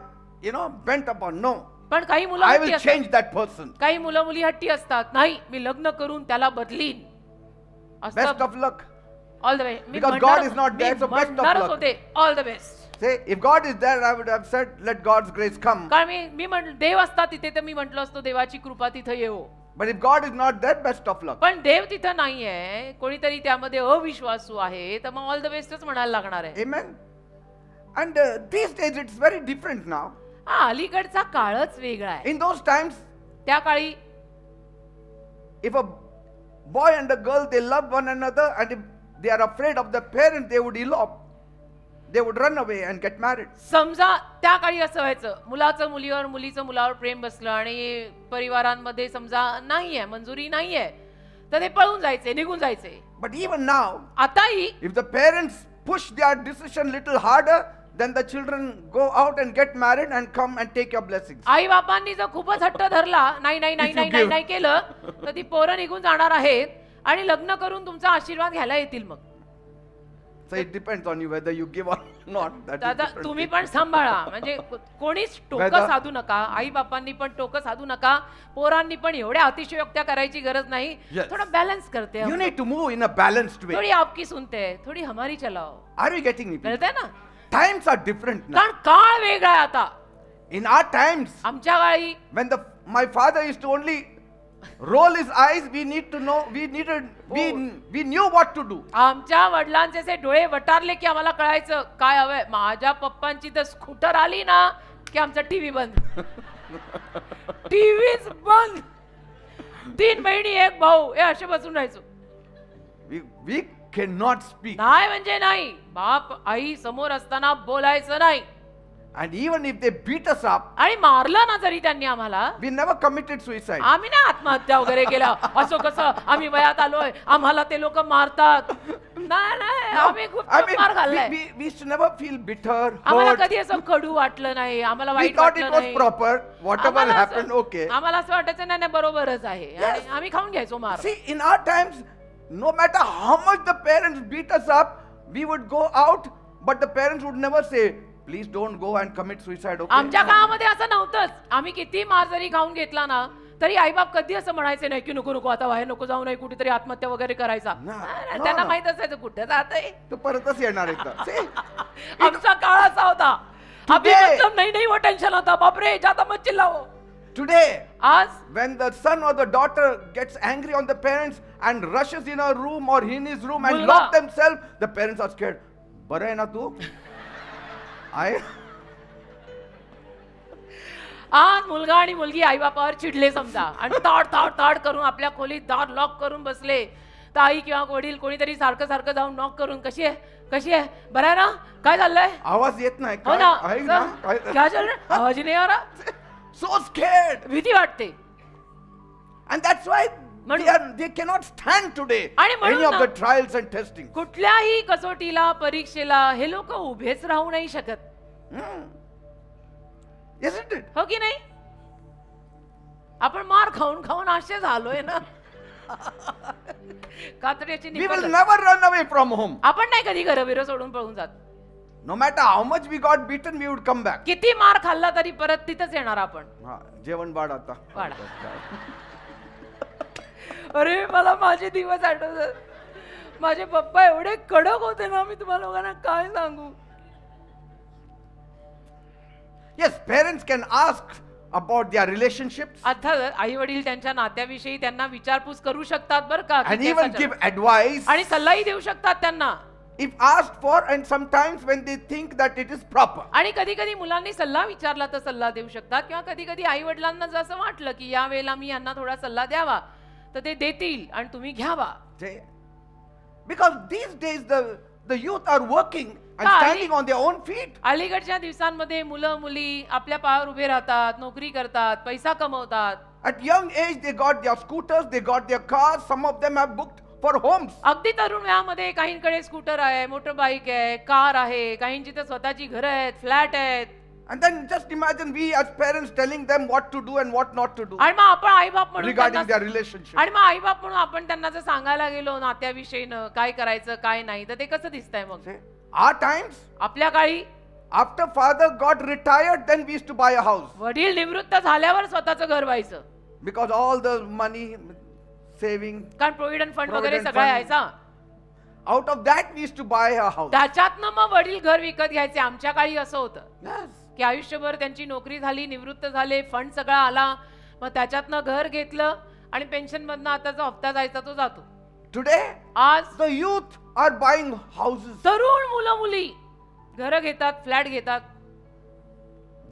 bent upon, no, पण काही मुलं I हट्टी will असतात. change that person. काही मुलं मुली हट्टी असतात, नाही मी लग्न करून त्याला बदलीन. Best of luck. All the way. Because God is not there, so best of luck. होते all the best. Say, if God is there, I would have said, let God's grace come. कारण मी म्हटलं देव असतात तिथे तर मी म्हटलं असतो देवाची कृपा तिथे येवो. But if God is not there, best of luck. पण देव तिथं नाहीये, कोणीतरी त्यामध्ये अविश्वासू आहे, तर मग ऑल द बेस्टच म्हणायला लागणार आहे. Amen. And these days it's very different now. हा अलीकडचा काळच वेगळा आहे. In those times, त्या काळी if a boy and a girl, they love one another, and if they are afraid of the parents, they would elope. They would run away and get married. समजा त्या काळी असं व्हायचं, मुलाचं मुलीवर, मुलीचं मुलावर प्रेम बसलं आणि परिवारांमध्ये समजा नाहीये, मंजुरी नाहीये, तर ते पळून जायचे, निघून जायचे. But even now, आताही if the parents push their decision little harder, then the children go out and get married and come and take your blessings. आई बापांनी जर खूपच हट्ट धरला, नाही नाही नाही If you नाही नाही give. नाही केलं, तर ती पोरं निघून जाणार आहेत आणि लग्न करून तुमचा आशीर्वाद घ्यायला येतील. मग So it depends on you whether you give or not. That is दादा different तुम्ही thing. पण सांभाळा, म्हणजे कोणीच टोकं Whether- साधू नका, आई बापांनी पण टोकं साधू नका, पोरांनी पण एवढ्या अतिशयोक्त्या करायची गरज नाही. Yes. थोडा बॅलन्स करते, You need to move in a balanced way. थोडी आपकी सुनते, थोडी हमारी चलाओ. Are you getting me? people? कळतंय ना? Times are different now. कारण काळ वेगळा आहे आता. In our times, आमच्या काळी when my father used to only roll his eyes, we knew what to do. आमच्या वडिलांचे असे डोळे वटारले की आम्हाला कळायचं काय हवंय. माझ्या पप्पांची तर स्कूटर आली ना की आमचा टीव्ही बंद. टीव्हीच बंद. 3 बहिणी 1 भाऊ हे असे बसून राहायचो. We cannot speak. नाही म्हणजे नाही. बाप आई समोर असताना बोलायचं नाही. And even if they beat us up, आणि मारलं ना जरी त्यांनी आम्हाला, we never committed suicide. आम्ही ना आत्महत्या वगैरे केल्या. असं कसं आम्ही वयात आलोय आम्हाला ते लोक मारतात. नाही नाही आम्ही खूप I mean, मार खाल्लाय. we used to never feel bitter, आम्हाला hurt. कधी असं कडू वाटलं नाही, आम्हाला We वाईट thought it वाटलं was नाही. proper. Whatever आम्हाला happened, असं- okay. आम्हाला असं वाटायचं नाही नाही बरोबरच आहे आणि आम्ही खाऊन घ्यायचो मार. See, in our times, no matter how much the parents beat us up, we would go out, but the parents would never say, please don't go and commit suicide. Okay? आमच्या काळामध्ये असं नव्हतंच. आम्ही किती मार जरी खाऊन घेतला ना तरी आईबाप कधी असं म्हणायचे नाही की नको नको आता बाहेर नको जाऊ नये, कुठेतरी आत्महत्या वगैरे करायचा. no, त्यांना no. माहित असायचं कुठे जात आहे. तो परतच येणार एकदा. See, आमचा काळ असा होता. अभी Today- मतलब नहीं नहीं वो टेंशन आता बापरे जाता मत चिल्लाओ. Today, आज when the son or the daughter gets angry on the parents and rushes in her room or in his room and Mulga. lock themselves, the parents are scared. Bara hai na tu? आज मुलगा आणि मुलगी आई बापावर चिडले समजा आणि ताड ताड ताड करून आपल्या खोलीत दार लॉक करून बसले, तर आई किंवा वडील कोणीतरी सारखं सारखं जाऊन नॉक करून कशी आहे बरं आहे ना, काय चाललंय, आवाज येत नाही. हो ना, आहे ना? काय चाललंय, आवाज नाही आ रहा. So scared. भीती वाटते. And that's why they cannot stand today आणि म्हणून any of ना, the trials and testing. कुठल्याही कसोटीला परीक्षेला हे लोक उभेच राहू नाही शकत. Isn't it? हो की नाही? आपण मार खाऊन खाऊन असे झालोय ना. कातड्याची We will निपट. never run away from home. आपण नाही कधी घरबिर सोडून पळून जात. No matter how much we got beaten, we would come back. किती मार खाल्ला तरी परत तिथंच येणार आपण. हा, जेवण वाढ आता. वाढा. अरे मला माझे दिवस आठवतात. माझे पप्पा एवढे कडक होते ना, मी तुम्हाला लोकांना काय सांगू. Yes, parents can ask about their relationships अर्थात आई वडील त्यांच्या नात्याविषयी त्यांना विचारपूस करू शकतात बरं का. and even give advice आणि सल्लाही देऊ शकतात त्यांना. if asked for, and sometimes when they think that it is proper. आणि कधी कधी मुलांनी सल्ला विचारला तर सल्ला देऊ शकतात, किंवा कधी कधी आई वडिलांना जसं वाटलं की या वेळेला मी यांना थोडा सल्ला द्यावा तर ते देतील आणि तुम्ही घ्यावा. Because these days the youth are working and हा, standing on their own feet. अलीकडच्या दिवसांमध्ये मुलं मुली आपल्या पायावर उभे राहतात, नोकरी करतात, पैसा कमवतात. At young age they got their scooters, they got their cars, some of them have booked for homes. अगदी तरुण वयामध्ये काहींकडे स्कूटर आहे, मोटर बाईक आहे, कार आहे, काहींची तर स्वतःची घरं आहेत, फ्लॅट आहेत. And then just imagine we as parents telling them what to do and what not to do आणि मग आपण आईबाप म्हणून regarding त्यांना- their relationship. आणि मग आईबाप म्हणून आपण त्यांना जर सांगायला गेलो नात्याविषयीनं काय करायचं काय नाही, तर ते कसं दिसतंय मग. Our times, आपल्या काळी after father got retired, then we used to buy a house. वडील निवृत्त झाल्यावर स्वतःचं घर व्हायचं, Because all the money saving, कारण प्रोव्हिडंट फंड वगैरे Provident सगळं fund. यायचा. out of that we used to buy a house. त्याच्यातनं मग वडील घर विकत घ्यायचे. आमच्या काळी असं होतं Yes. की आयुष्यभर त्यांची नोकरी झाली, निवृत्त झाले, फंड सगळा आला, मग त्याच्यातनं घर घेतलं आणि पेन्शन मधनं आता जो हप्ता जायचा तो जातो. Today, आज the youth are buying houses. तरुण मुलं मुली घरं घेतात, फ्लॅट घेतात.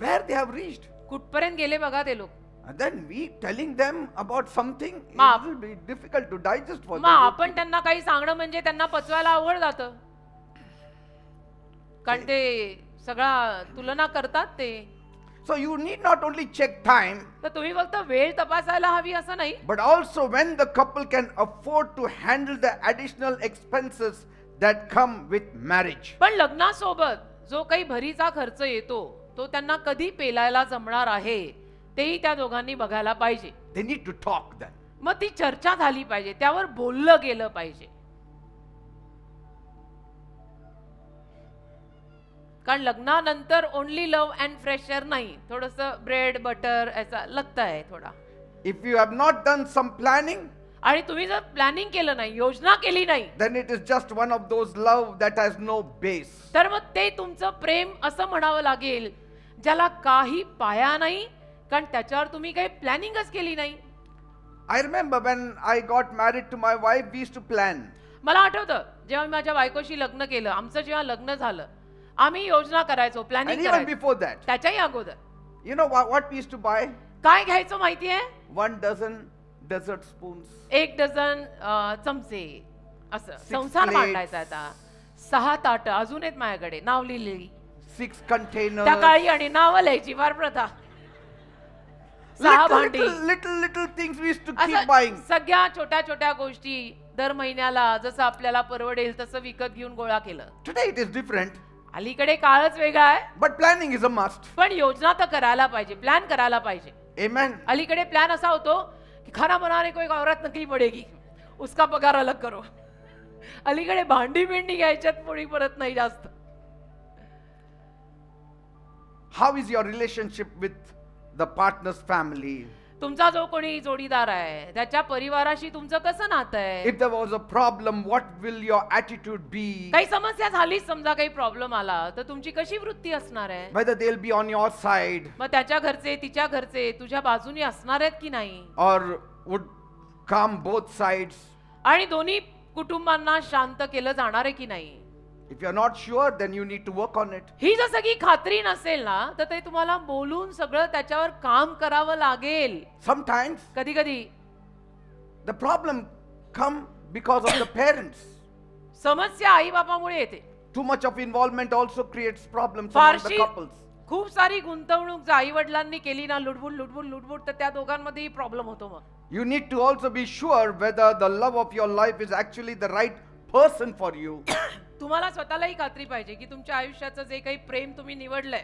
Where they have reached. कुठपर्यंत गेले बघा ते लोक. And then we telling them about something, Ma- it will be difficult to digest for मग them. आपण त्यांना काही सांगणं म्हणजे त्यांना पचवायला अवघड जातं, कारण ते सगळा तुलना करतात ते. So you need not only check time, तर तुम्ही फक्त वेळ तपासायला हवी असं नाही, but also when the couple can afford to handle the additional expenses that come with marriage. पण लग्नासोबत जो काही भरीचा खर्च येतो तो त्यांना कधी पेलायला जमणार आहे तेही त्या दोघांनी बघायला पाहिजे. They need to talk then. मग ती चर्चा झाली पाहिजे, त्यावर बोललं गेलं पाहिजे. कारण लग्नानंतर only love and fresh air नाही, थोडस ब्रेड बटर ऐसा लगता है थोडा. If you have not done some planning, आणि तुम्ही जर प्लॅनिंग केलं नाही, योजना केली नाही, then it is just one of those love that has no base. तर मग ते तुमचं प्रेम असं म्हणावं लागेल ज्याला काही पाया नाही, कारण त्याच्यावर तुम्ही काही प्लॅनिंगच केली नाही. I remember when I got married to my wife, we used to plan. मला आठवतं जेव्हा मी माझ्या बायकोशी लग्न केलं, आमचं जेव्हा लग्न झालं, आम्ही योजना करायचो, And प्लॅनिंग even करायचो. before that, त्याच्याही अगोदर you know what we used to buy? काय घ्यायचं माहितीये? 1 dozen dessert spoons. 1 डझन चमचे, असं 6 संसार plates. मांडायचा. आता 6 ताटं अजून आहेत माझ्याकडे, नाव लिहिलेली. 6 containers. त्या काळी आणि नावं लिहायची फार प्रथा. 6 भांडी, little things we used to असं keep buying. सगळ्या छोट्या छोट्या गोष्टी दर महिन्याला जसं आपल्याला परवडेल तसं विकत घेऊन गोळा केलं. Today it is different, अलीकडे काळच वेगळा आहे, but planning is a must. पण योजना तर करायला पाहिजे, प्लॅन करायला पाहिजे. Amen. अलीकडे प्लान असा होतो कि खाना बनाने को एक औरत नकली पडेगी, उसका पगार अलग करो. अलीकडे भांडी बिंडी घ्यायच्यात पोळी परत नाही जास्त. How is your relationship with the partner's family? तुमचा जो कोणी जोडीदार आहे त्याच्या परिवाराशी तुमचं कसं नातं आहे? If there was a problem, what will your attitude be? काही समस्या झाली, समजा काही प्रॉब्लेम आला तर तुमची कशी वृत्ती असणार आहे? Whether they'll be on your side मग त्याच्या घरचे तिच्या घरचे तुझ्या बाजूने असणार आहेत की नाही? or would calm both sides. आणि दोन्ही कुटुंबांना शांत केलं जाणार आहे की नाही? If you're not sure, then you need to work on it. ही जर सगळी खात्री नसेल ना तर ते तुम्हाला बोलून सगळं त्याच्यावर काम करावं लागेल. Sometimes कधी कधी the problem come because of the parents. समस्या आई बापामुळे येते. Too much of involvement also creates problems among the फारशी couples. खूप सारी गुंतवणूक जर आई वडिलांनी केली ना, लुडबुड तर त्या दोघांमध्येही प्रॉब्लेम होतो. मग You need to also be sure whether the love of your life is actually the right person for you. तुम्हाला स्वतःलाही खात्री पाहिजे की तुमच्या आयुष्याचं जे काही प्रेम तुम्ही निवडलंय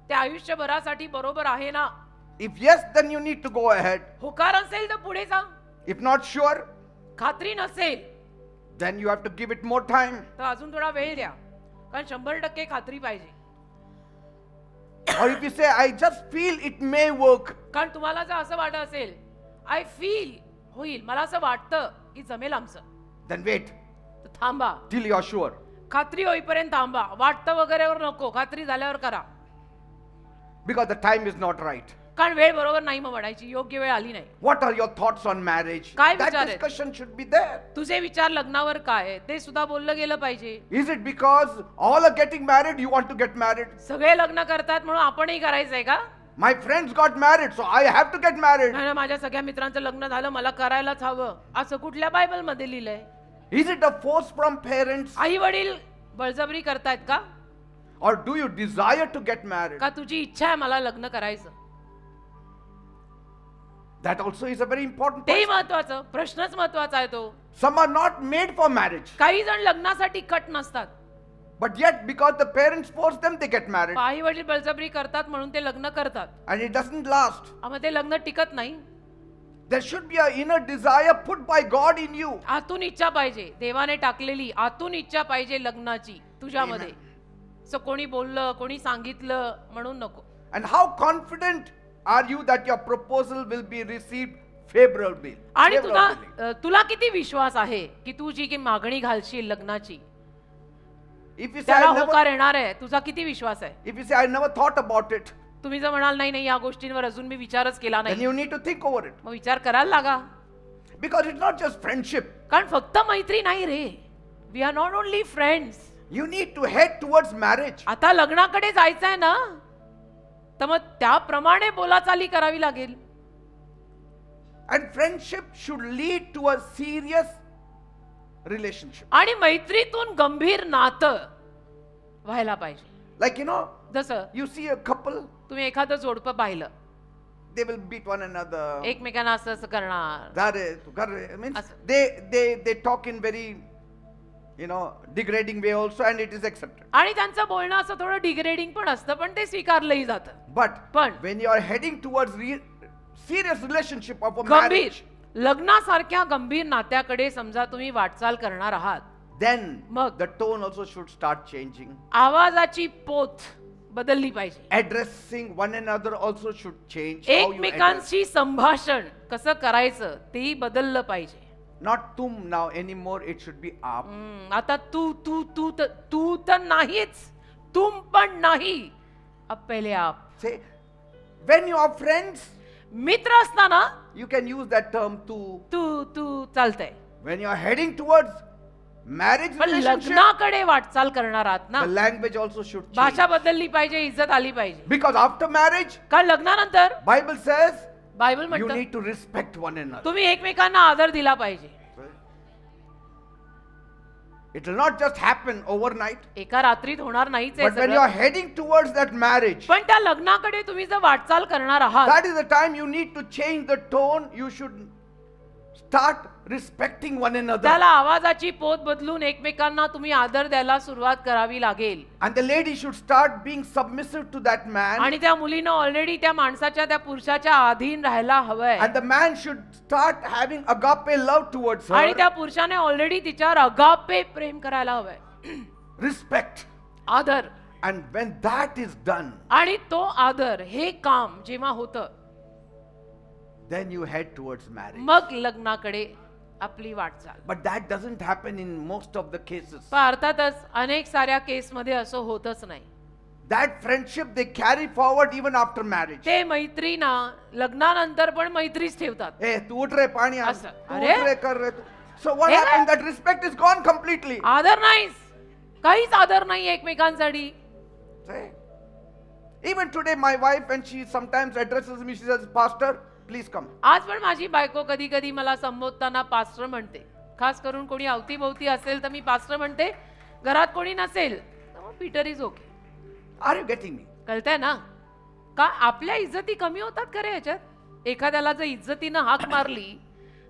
ते आयुष्यभरासाठी बरोबर आहे ना. If yes, then you need to go ahead. होकार असेल तर पुढे जा. If not sure, खात्री नसेल then you have to give it more time. तर अजून थोडा वेळ द्या, कारण 100% खात्री पाहिजे. Or if you say, I just feel it may work, कारण तुम्हाला जर असं वाटत असेल आय फील होईल, मला असं वाटतं की जमेल आमचं, then wait तर थांबा. till you are sure. खात्री होईपर्यंत थांबा. वाटतं वगैरेवर नको, खात्री झाल्यावर करा. Because the time is not right. कारण वेळ बरोबर नाही मग म्हणायची, योग्य वेळ आली नाही. What are your thoughts on marriage? काय That विचार आहेत? discussion should be there. तुझे विचार लग्नावर काय आहे ते सुद्धा बोललं गेलं पाहिजे. Is it because all are getting married, you want to get married? सगळे लग्न करतात म्हणून आपणही करायचंय का? My friends got married, so I have to get married. नाही, माझ्या सगळ्या मित्रांचं लग्न झालं, मला करायलाच हवं, असं कुठल्या बायबल मध्ये लिहिलंय? Is it a force from parents? आई वडील बळजबरी करतायत का? Or do you desire to get married? का तुझी इच्छा आहे मला लग्न करायचं? That also is a very important तेही question. महत्वाचं, प्रश्नच महत्वाचा आहे तो. Some are not made for marriage, काही जण लग्नासाठी कट नसतात, but yet because the parents force them, they get married. आई वडील बळजबरी करतात म्हणून ते लग्न करतात. And it doesn't last. मग ते लग्न टिकत नाही. There should be an inner desire put by God in you. आतून इच्छा पाहिजे, देवाने टाकलेली आतून इच्छा पाहिजे लग्नाची तुझ्यामध्ये. सो कोणी बोललं, कोणी सांगितलं म्हणून नको. And how confident are you that your proposal will be received favorably? आणि Favorably. तुला किती विश्वास आहे की तू जी की मागणी घालशील लग्नाची If you say त्याला I होकार never, येणार आहे, तुझा किती विश्वास आहे? if you say I never thought about it, तुम्ही जर म्हणाल नाही या गोष्टींवर अजून मी विचारच केला then नाही, you need to think over it. मग विचार करायला लागा. Because it's not just friendship. कारण फक्त मैत्री नाही रे, we are not only friends. You need to head towards marriage. आता लग्नाकडे जायचंय ना, तर मग त्याप्रमाणे बोलाचाली करावी लागेल. And friendship should lead to a serious relationship. आणि मैत्रीतून गंभीर नातं व्हायला पाहिजे. Like, जसं you see a couple, तुम्ही एखादं जोडपं पाहिलं, they will beat one another. एकमेकांना असं असं करणार, Means As- they talk in very, degrading way also, and it is accepted. आणि त्यांचं बोलणं असं थोडं डिग्रेडिंग पण असतं, पण ते स्वीकारलंही जातं. But पण when you are heading towards serious relationship of a गंभीर marriage, लग्नासारख्या गंभीर नात्याकडे समजा तुम्ही वाटचाल करणार आहात, then मग the tone also should start changing. आवाजाची पोत बदलली पाहिजे. Addressing one another also should change. How you address. एकमेकांशी संभाषण कसं करायचं तेही बदललं पाहिजे. Not tum now anymore, it should be aap. आता तू तर नाहीच, तुम पण नाही, अब पहिले आप. Say, when you are friends, मित्र असताना you can use that term tu. तू चालतंय, When you are heading towards marriage पण relationship, लग्नाकडे वाटचाल करणार आहात ना, the language also should change. भाषा बदलली पाहिजे, इज्जत आली पाहिजे. Because after marriage, कारण लग्नानंतर Bible says बायबल you म्हणतं need to respect one another. तुम्ही एकमेकांना आदर दिला पाहिजे. It will not just happen overnight. एका रात्रीत होणार नाहीच हे But when you are सगळं. heading towards that marriage, पण त्या लग्नाकडे तुम्ही जर वाटचाल करणार आहात, that is the time you need to change the tone. You should start respecting one another. त्याला आवाजाची पोत बदलून एकमेकांना तुम्ही आदर द्यायला सुरुवात करावी लागेल. And the lady should start being submissive to that man. आणि त्या मुलीनं ऑलरेडी त्या माणसाच्या त्या पुरुषाच्या अधीन राहायला हवंय. And the man should start having agape love towards आणि her. त्या पुरुषाने ऑलरेडी तिच्यावर अगापे प्रेम करायला हवंय, Respect. आदर. And when that is done, आणि तो आदर हे काम जेव्हा होतं, then you head towards marriage. मग लग्नाकडे आपली वाटचाल. But that doesn't happen in most of the cases. पण अर्थातच अनेक साऱ्या केसमध्ये असं होतच नाही. That friendship they carry forward even after marriage. ते मैत्री ना लग्नानंतर पण मैत्रीच ठेवतात. Hey, तू उठ रे पाणी आण. असं. तू अरे? उठ रे कर रे. So what हे happened? काय? That respect is gone completely. आदर नाहीच, काहीच आदर नाही एकमेकांसाठी. See? Even today my wife, when she sometimes addresses me, she says, Pastor, please come. आज पण माझी बायको कधी कधी मला संबोधताना पास्टर म्हणते. खास करून कोणी अवतीभोवती असेल तर मी पास्टर म्हणते, घरात कोणी नसेल तर मग Peter is okay. Are you getting me? कळतंय ना? का आपल्या इज्जती कमी होतात का रे ह्याच्यात? एखाद्याला जर इज्जतीनं हाक मारली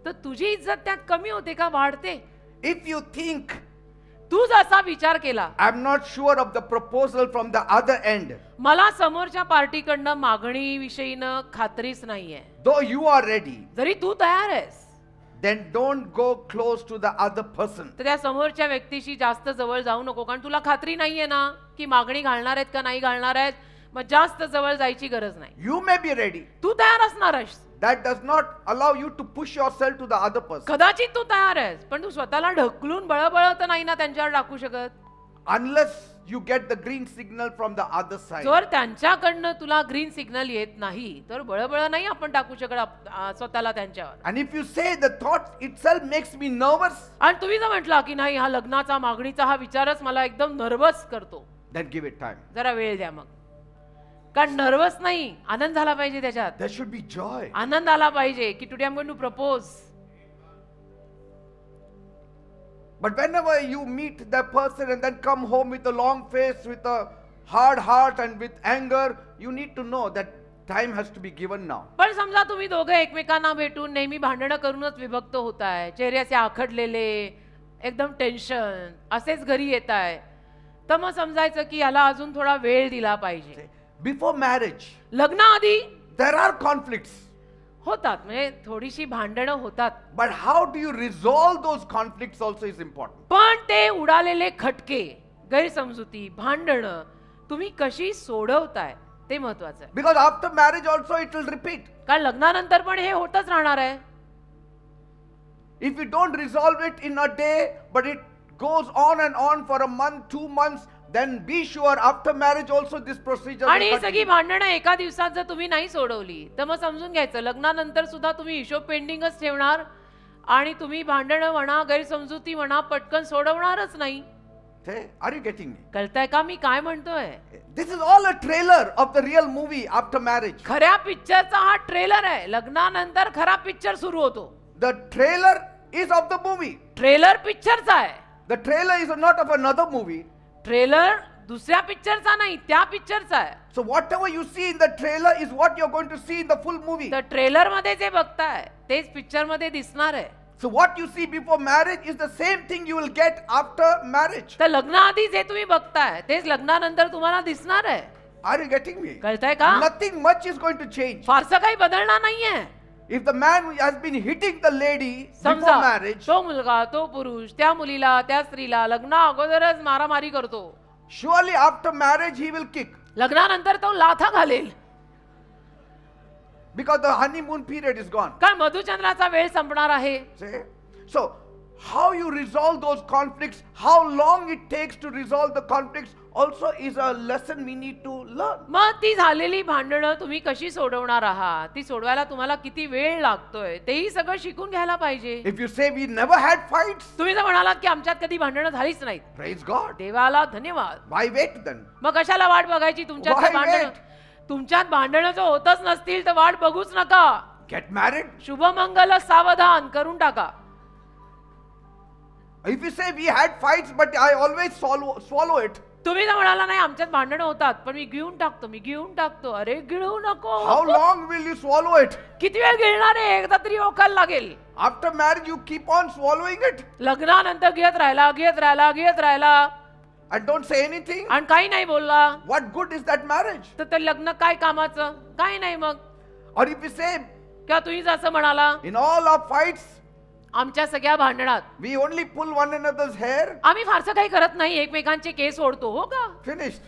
तर तुझी इज्जत त्यात कमी होते का वाढते? If you think, तू जसा विचार केला, I'm not sure of the proposal from the other end, मला समोरच्या पार्टीकडनं मागणी विषयीनं खात्रीच नाहीये, though you are ready, जरी तू तयार आहेस then don't go close to the other person. तर त्या समोरच्या व्यक्तीशी जास्त जवळ जाऊ नको, कारण तुला खात्री नाहीये ना की मागणी घालणार आहेत का नाही घालणार आहेत. मग जास्त जवळ जायची गरज नाही. You may be ready. तू तयार असणार आहेस, That does not allow you to push yourself to the other person. कदाचित तू तयार आहेस, पण तू स्वतःला ढकलून बळबळ तर नाही ना त्यांच्यावर टाकू शकत. Unless you get the green signal from the other side. जर त्यांच्याकडनं तुला ग्रीन सिग्नल येत नाही तर बळबळ नाही आपण टाकू शकत स्वतःला त्यांच्यावर. And if you say the thought itself makes me nervous, आणि तुम्ही जर म्हटला की नाही हा लग्नाचा मागणीचा हा विचारच मला एकदम नर्वस करतो, then give it time. जरा वेळ द्या मग. कारण नर्वस नाही, आनंद झाला पाहिजे त्याच्यात. There should be joy. आनंद आला पाहिजे की today I am going to propose. But whenever you meet that person and then come home with a long face, with a hard heart and with anger, you need to know that time has to be given now. पण समजा तुम्ही दोघं एकमेकांना भेटून नेहमी भांडणं करूनच विभक्त होताय, चेहरे असे आखडलेले, एकदम टेन्शन, असेच घरी येताय, तर मग समजायचं की याला अजून थोडा वेळ दिला पाहिजे. Before marriage, लग्नाआधी there are conflicts. होतात, म्हणजे थोडीशी भांडणं होतात, But how do you resolve those conflicts also is important. पण ते उडालेले खटके, गैरसमजुती, भांडणं तुम्ही कशी सोडवताय ते महत्वाचं आहे. Because after marriage also it will repeat. कारण लग्नानंतर पण हे होतच राहणार आहे. If you don't resolve it in a day, but it goes on and on for a month, 2 months, then be sure after marriage also this procedure will आणि ही सगळी continue. भांडणं एका दिवसात जर तुम्ही नाही सोडवली तर मग समजून घ्यायचं लग्नानंतर सुद्धा तुम्ही हिशोब पेंडिंगच ठेवणार आणि तुम्ही भांडणं म्हणा, गैरसमजुती म्हणा, पटकन सोडवणारच नाही. Say, are you getting me? कळतंय का मी काय म्हणतोय? This is all a trailer of the real movie after marriage. खऱ्या पिक्चरचा हा ट्रेलर आहे. लग्नानंतर खरा पिक्चर सुरू होतो. The trailer is of the movie. Trailer पिक्चरचा आहे. The trailer is not of another movie. Trailer दुसऱ्या पिक्चरचा नाही, त्या पिक्चरचा आहे. So whatever you see in the trailer is what you're going to see in the full movie. तर trailer मध्ये जे बघताय तेच पिक्चर मध्ये दिसणार आहे. So what you see before marriage is the same thing you will get after marriage. तर लग्नाआधी जे तुम्ही बघताय तेच लग्नानंतर तुम्हाला दिसणार आहे. Are you getting me? कळतंय का? Nothing much is going to change. फारसं काही बदलणार नाहीये. If the man has been hitting the lady before समजा marriage, तो मुलगा, तो पुरुष त्या मुलीला, त्या स्त्रीला लग्ना अगोदरच मारामारी करतो, surely after marriage he will kick. लग्नानंतर तो लाथा घालेल. Because the honeymoon period is gone. कारण मधुचंद्राचा वेळ संपणार आहे. See? So, how you resolve those conflicts, how long it takes to resolve the conflicts also is a lesson we need to learn. मग ती झालेली भांडणं तुम्ही कशी सोडवणार आहात, ती सोडवायला तुम्हाला किती वेळ लागतोय तेही सगळं शिकून घ्यायला पाहिजे. If you say we never had fights, तुम्ही जर म्हणालात की आमच्यात कधी भांडणं झालीच नाहीत, praise God. देवाला धन्यवाद. Why wait then? मग कशाला वाट बघायची? तुमच्यात Why भांडणं wait? तुमच्यात भांडणं जर होतच नसतील तर वाट बघूच नका. Get married. शुभमंगल सावधान करून टाका. If you say we had fights but I always swallow it, तुम्ही जर म्हणाला नाही आमच्यात भांडणं होतात पण मी घेऊन टाकतो, अरे गिळू नको. how long will you swallow it? किती वेळ गिळणार आहे? एकदा तरी ओकायला लागेल. After marriage you keep on swallowing it लग्नानंतर घेत राहिला and don't say anything. आणि काही नाही बोलला What good is that marriage? तर ते लग्न काय कामाचं? काही नाही. मग Or if you say किंवा तुम्ही जर असं म्हणाला in all our fights आमच्या सगळ्या भांडणात we only pull one another's hair, आम्ही फारसं काही करत नाही, एकमेकांचे केस ओढतो, हो का? finished.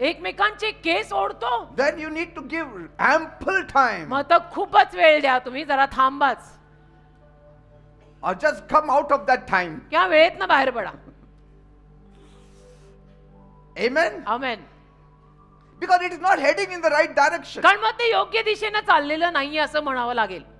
एकमेकांचे केस ओढतो, then you need to give ample time. मग तर खूपच वेळ द्या, तुम्ही जरा थांबाच Or just come out of that time. किंवा वेळेतनं बाहेर पडा. Amen? Amen. Because it is not heading in the right direction. कारण मग ते योग्य दिशेनं चाललेलं नाहीये असं म्हणावं लागेल.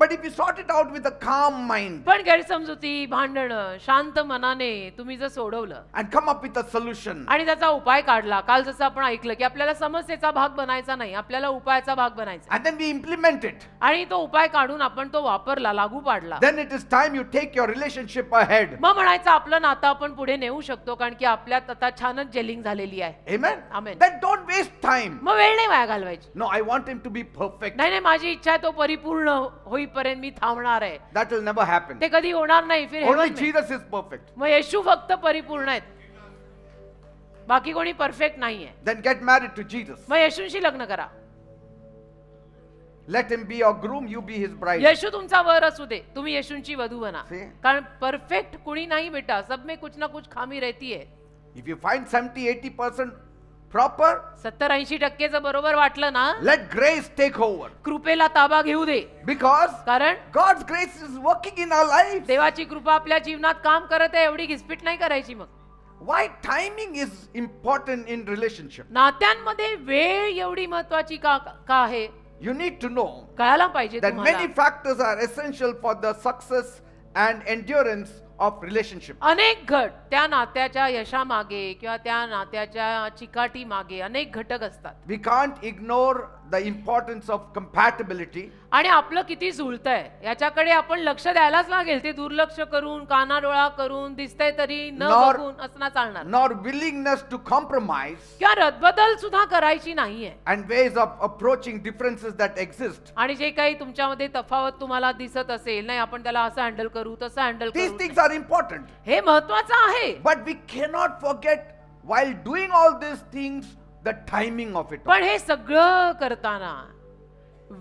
But if you sort it out with a calm mind पण गैरसमजुती, भांडणं शांत मनाने तुम्ही जर सोडवलं and come up with a solution, आणि त्याचा उपाय काढला, काल जसं आपण ऐकलं की आपल्याला समस्येचा भाग बनायचा नाही, आपल्याला उपायाचा भाग बनायचा, and then we implement it, आणि तो उपाय काढून आपण तो वापरला, लागू पाडला, then it is time you take your relationship ahead. मग म्हणायचं आपलं नातं आपण पुढे नेऊ शकतो, कारण की आपल्यात आता छानच जेलिंग झालेली आहे. Amen? Amen. Then don't waste time. मग वेळ नाही वाया घालवायची. No, I want him to be perfect. नाही नाही, माझी इच्छा आहे तो परिपूर्ण होईपर्यंत मी थांबणार आहे. That will never happen. ते कधी होणार नाही. फिर Only heaven में. Jesus is perfect. मग येशू फक्त परिपूर्ण आहेत, बाकी कोणी परफेक्ट नाहीये. Then get married to Jesus. मग येशूंशी लग्न करा. Let him be your groom, you be his bride. येशू तुमचा वर असू दे, तुम्ही येशूंची वधू बना. See? कारण परफेक्ट कुणी नाही बेटा, सब में कुछ ना कुछ खामी रहती है. If you find 70-80% proper, 70-80% जर बरोबर वाटलं ना, let grace take over. कृपेला ताबा घेऊ दे. Because कारण God's grace is working in our lives. देवाची कृपा आपल्या जीवनात काम करत आहे, एवढी घिसपिट नाही करायची. मग Why timing is important in relationship? नात्यांमध्ये वेळ एवढी महत्वाची का आहे? You need to know कळायला पाहिजे that तुम्हाला. many factors are essential for the success and endurance of relationship. अनेक घट त्या नात्याच्या यशामागे किंवा त्या नात्याच्या चिकाटी मागे अनेक घटक असतात. We can't ignore the importance of compatibility. आणि आपलं किती जुळतंय याच्याकडे आपण लक्ष द्यायलाच लागेल. ते दुर्लक्ष करून, कानाडोळा करून, दिसतंय तरी न बघून असणं चालणार, nor willingness to compromise किंवा रदबदल सुद्धा करायची नाहीये. and ways of approaching differences that exist. आणि जे काही तुमच्यामध्ये तफावत तुम्हाला दिसत असेल, नाही आपण त्याला असं हँडल करू, तसं हँडल These करू, things are important. हे महत्वाचं आहे. But we cannot forget while doing all these things the timing of it all. पण हे सगळं करताना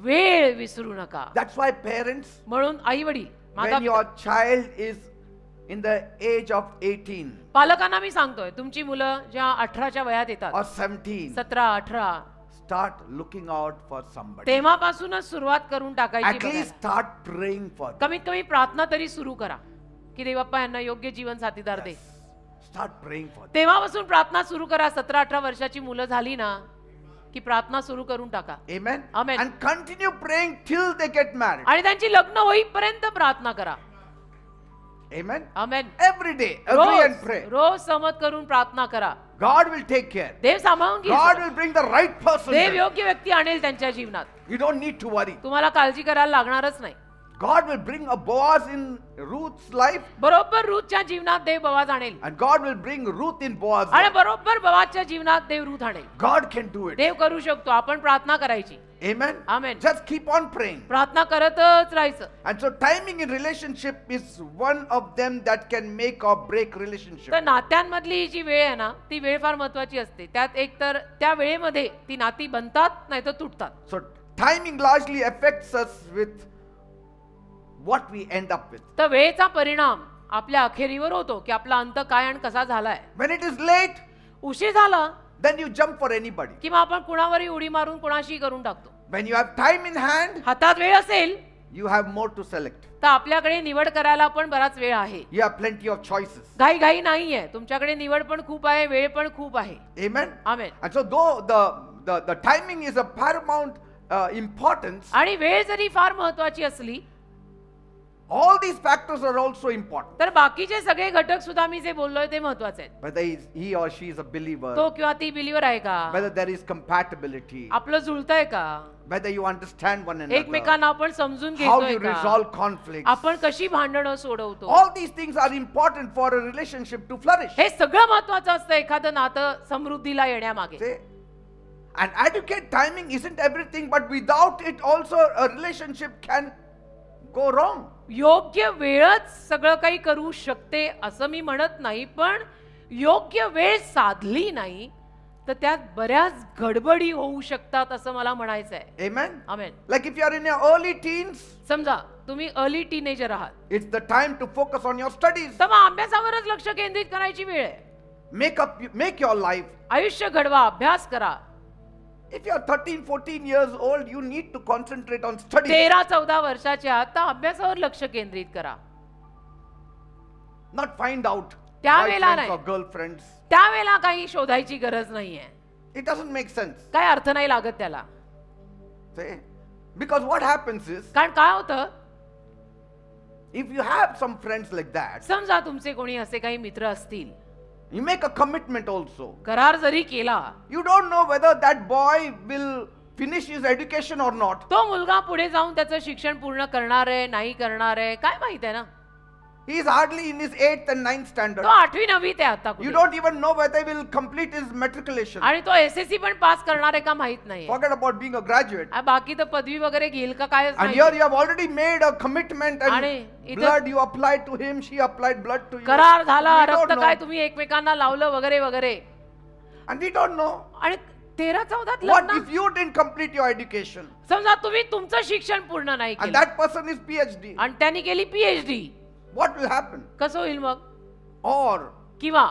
वेळ विसरू नका. That's why parents, म्हणून आई वडील, when your child is in the age of 18 पालकांना मी सांगतोय, तुमची मुलं ज्या 18च्या वयात येतात, or 17, 17-18, start looking out for somebody. तेव्हापासूनच सुरुवात करून टाकायची. At least बघायला. start praying for them. कमीत कमी प्रार्थना तरी सुरू करा की देवप्पा यांना योग्य जीवन साथीदार दे. Start praying for them. तेव्हापासून प्रार्थना सुरू करा. 17-18 वर्षाची मुलं झाली ना की प्रार्थना सुरू करून टाका. Amen. Amen. And continue praying till they get married. आणि त्यांची लग्न होईपर्यंत प्रार्थना करा. Amen. Amen. Every day, agree and pray. रोज सहमत करून प्रार्थना करा. God will take care. देव सांभाळून God घेईल. will bring the right person. Dev there. योग्य व्यक्ती आणेल त्यांच्या जीवनात. You don't need to worry. तुम्हाला काळजी करायला लागणारच नाही. God will bring a Boaz in Ruth's life, बरोबर रूथच्या जीवनात देव बोआज आणेल, and God will bring Ruth in Boaz's आणि life. बरोबर बोआजच्या जीवनात देव रूथ आणेल. God can do it. देव करू शकतो. आपण प्रार्थना करायची. Amen. Amen. Just keep on praying. प्रार्थना करतच राहायचं. And so timing in relationship is one of them that can make or break relationship. तर नात्यांमधली जी वेळ आहे ना, ती वेळ फार महत्वाची असते. त्यात एक तर त्या वेळेमध्ये ती नाती बनतात नाही तर तुटतात. So timing largely affects us with what we end up with. तर वेळेचा परिणाम आपल्या अखेरीवर होतो की आपला अंत काय आणि कसा झालाय. When it is late, उशीर झाला then you jump for anybody. किंवा आपण कुणावरही उडी मारून कुणाशी करून टाकतो. When you have time in hand, हातात वेळ असेल you have more to select. तर आपल्याकडे निवड करायला पण बराच वेळ आहे. You have plenty of choices. घाई घाई नाहीये. तुमच्याकडे निवड पण खूप आहे, वेळ पण खूप आहे. Amen. Amen. And so though the timing is a paramount importance, आणि वेळ जरी फार महत्वाची असली all these factors are also important. तर बाकीचे सगळे घटक सुद्धा मी जे बोललोय ते महत्वाचे आहेत. Whether he or she is a believer, तो किंवा ती बिलीवर आहे का, whether there is compatibility, आपलं जुळतंय का, whether you understand one another, एकमेकांना आपण समजून how घेतोय you का, resolve conflicts. आपण कशी भांडणं सोडवतो. All these things are important for a relationship to flourish. हे सगळं महत्वाचं असतं एखादं नातं समृद्धीला येण्यामागे. See? And adequate timing isn't everything, but without it also a relationship can go wrong. योग्य वेळच सगळं काही करू शकते असं मी म्हणत नाही, पण योग्य वेळ साधली नाही तर त्यात बऱ्याच गडबडी होऊ शकतात असं मला म्हणायचं आहे. Amen. Amen. Like if you are in your early teens, समजा तुम्ही अर्ली टीनेजर आहात, it's the time to focus on your studies. तर मग अभ्यासावरच लक्ष केंद्रित करायची वेळ आहे. make your life. आयुष्य घडवा, अभ्यास करा. If you are 13, 14 years old, you need to concentrate on study. 13-14 वर्षाचे आहात तर अभ्यासावर लक्ष केंद्रित करा. Not find out त्यावेळेला boyfriends or नाही. girlfriends. त्यावेळेला काही शोधायची गरज नाहीये. It doesn't make sense. काय अर्थ नाही लागत त्याला. See? Because what happens is, कारण काय होतं, if you have some friends like that, समजा तुमचे कोणी असे काही मित्र असतील, you make a commitment also. करार जरी केला, You don't know whether that boy will finish his education or not. तो मुलगा पुढे जाऊन त्याचं शिक्षण पूर्ण करणार आहे नाही करणार आहे काय माहित आहे ना. He is hardly in his 8th and 9th standard. तो 8वी 9वीत आहे आता You कुठे. don't even know whether he will complete his matriculation. आणि तो एसएससी पण पास करणार आहे का माहित नाही. Forget about being a graduate. बाकी तर पदवी वगैरे घेईल का काय And here you have already made a commitment आणि and इथं- blood you applied to him, she applied blood to you. करार झाला, We don't रक्त काय know. तुम्ही एकमेकांना लावलं वगैरे वगैरे. And we don't know. आणि 13-14 What लग्न. if you didn't complete your education? समजा तुम्ही तुमचं शिक्षण पूर्ण नाही And केलं that person is PhD. आणि त्यांनी केली पीएचडी, What will happen? कसं होईल मग. Or किंवा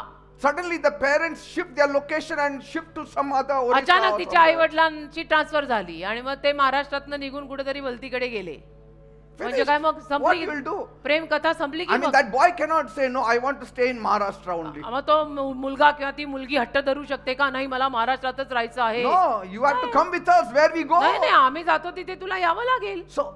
suddenly the parents shift their location and shift to some other Orissa अचानक or तिच्या आई somewhere. वडिलांची ट्रान्सफर झाली आणि मग ते महाराष्ट्रातनं निघून कुठेतरी वलतीकडे गेले. म्हणजे Finished. काय मग What संपली you will do? प्रेम कथा संपली I की mean, मग. that boy cannot say, no, I want to stay in Maharashtra only. मग तो मुलगा किंवा ती मुलगी हट्ट धरू शकते का नाही मला महाराष्ट्रातच राहायचं आहे. No, you have to come with us where we go. नाही नाही आम्ही जातो तिथे तुला यावं लागेल. So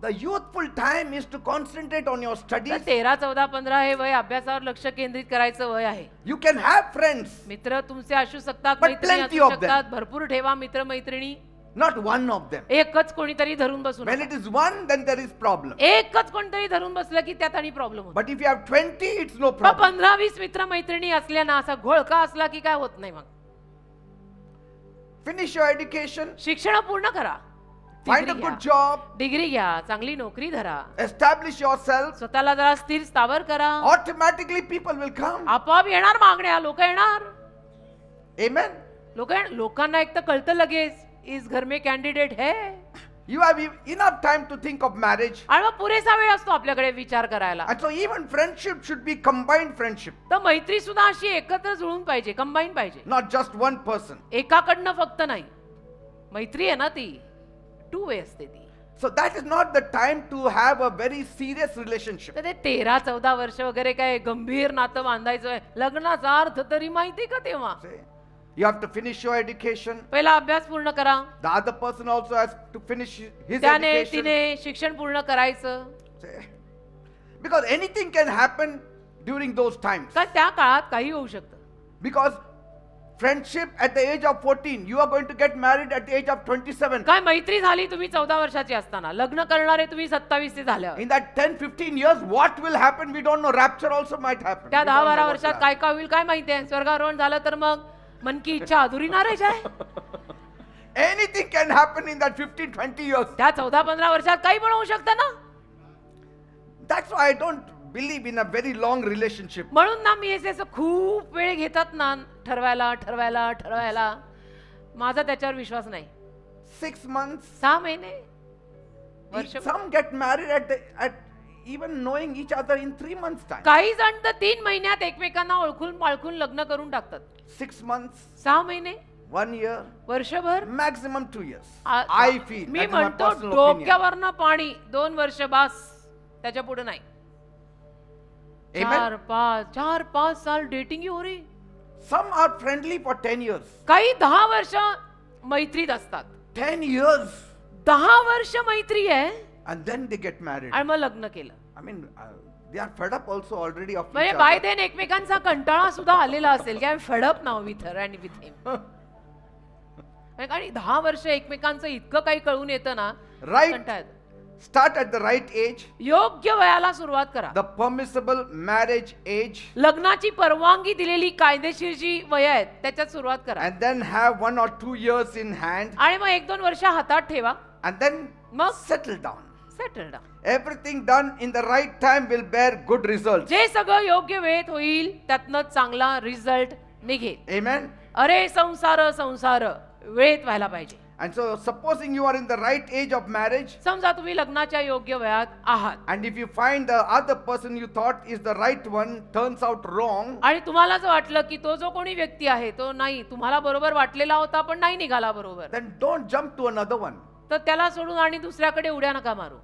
the youthful time is to concentrate on your studies. 13, 14, 15 हे वय अभ्यासावर लक्ष केंद्रित करायचं वय आहे. You can have friends, मित्र तुमचे असू शकतात, But मैत्रिणी plenty असू of them. शकतात, भरपूर ठेवा मित्र मैत्रिणी. not one of them. एकच कोणीतरी धरून बसून When it is one, then there is problem. एकच कोणतरी धरून बसलं की त्यात आणि प्रॉब्लेम होतो. But if you have 20, it's no मग problem. 15-20 मित्र मैत्रिणी असल्या ना असा घोळका असला की काय होत नाही. मग Finish your education, शिक्षण पूर्ण करा, find a good job, degree घ्या, चांगली नोकरी धरा, establish yourself. स्वतःला जरा स्थिर स्थावर करा. Automatically people will come. आपोआप येणार मागण्या, लोक येणार. Amen. लोकांना एक तर कळतं लगेच इस घर में कॅन्डिडेट है. You have enough time to think of marriage. आणि मग पुरेसा वेळ असतो आपल्याकडे विचार करायला. And so even friendship should be combined friendship, तर मैत्री सुद्धा अशी एकत्र जुळून पाहिजे, कंबाईन पाहिजे. not just one person. एकाकडनं फक्त नाही. मैत्री आहे ना ती 2 वे असते ती. So that is not the time to have a very serious relationship. तर ते 13-14 वर्ष वगैरे काय गंभीर नातं बांधायचं आहे. लग्नाचा अर्थ तरी माहिती का तेव्हा. See? You have to finish your education. पहिला अभ्यास पूर्ण करा, The other person also has to finish his त्याने education. तिने शिक्षण पूर्ण करायचं. See? Because anything can happen during those times. का त्या काळात काही होऊ शकतं. Because friendship at the age of 14, you are going to get married at the age of 27. काय मैत्री झाली तुम्ही 14 वर्षाची असताना, लग्न करणारे तुम्ही 27 चे झाल्यावर. In that 10-15 years, what will happen? We don't know. Rapture also might happen. त्या We don't know 10-12 what will वर्षात happen. काय काय होईल काय माहिती आहे. स्वर्गारोहण झालं तर मग मन की इच्छा अधुरी ना रह जाए. Anything can happen in that 15-20 years. त्या 14-15 वर्षात काही पण होऊ शकतं ना. That's why I don't believe in a very long relationship. म्हणून ना मी हे असं खूप वेळ घेतात ना ठरवायला. माझा त्याच्यावर विश्वास नाही. 6 months. 6 महिने वर्ष. Some get married at even knowing each other in 3 months time. काही जण तर 3 महिन्यात एकमेकांना ओळखून पाळखून लग्न करून टाकतात. 6 months, 6 महिने, 1 year, वर्षभर. maximum 2 years. I feel. Me That is my म्हणतो personal opinion. डोक्यावरनं पाणी 2 वर्ष बास, त्याच्या पुढे नाही. Amen. 4-5 साल डेटिंग हो रही. Some are friendly for 10 years. काही 10 वर्ष मैत्रीत असतात. 10 years. 10 वर्ष मैत्री आहे And then they get married. आणि मग लग्न केलं. I mean, they are fed up also already of म्हणजे each बाय other. देन एकमेकांचा कंटाळा सुद्धा आलेला असेल की I am fed up now with her and with him. आणि 10 वर्ष एकमेकांचं इतकं काही कळून येतं ना. Right. कंटाळा येतो. Start at the right age, योग्य वयाला सुरुवात करा. the permissible marriage age, लग्नाची परवानगी दिलेली कायदेशीर जी वय आहेत त्याच्यात सुरुवात करा. and then have 1 or 2 years in hand, आणि मग 1-2 वर्ष हातात ठेवा. and then मग settle down. Settle down. Everything done in the right time will bear good results. जे सगळं योग्य वेळेत होईल त्यातनं चांगला रिझल्ट निघेल. Amen. अरे संसार वेळेत व्हायला पाहिजे. And so supposing you are in the right age of marriage, समजा तुम्ही लग्नाच्या योग्य वयात आहात and if you find the other person you thought is the right one turns out wrong, आणि तुम्हाला जर वाटलं की तो जो कोणी व्यक्ती आहे तो नाही तुम्हाला बरोबर वाटलेला होता पण नाही निघाला बरोबर, then don't jump to another one. तर त्याला सोडून आणि दुसऱ्याकडे उड्या नका मारू.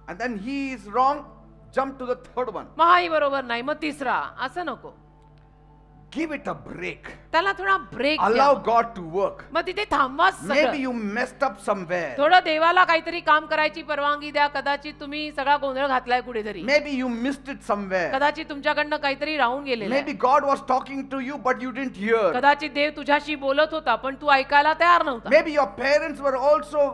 And then he is wrong, jump to the third one. मग हाही बरोबर नाही मग तिसरा, असं नको. Give it a break. त्याला थोडा break Allow God to work. मग तिथे थांबवाच Maybe सगळं. you messed up somewhere. थोडं देवाला काहीतरी काम करायची परवानगी द्या. कदाचित तुम्ही सगळा गोंधळ घातलाय कुठेतरी, Maybe you missed it somewhere. कदाचित तुमच्याकडनं काहीतरी राहून गेलेलं Maybe आहे. God was talking to you but you didn't hear. कदाचित देव तुझ्याशी बोलत होता पण तू ऐकायला तयार नव्हता. Maybe your parents were also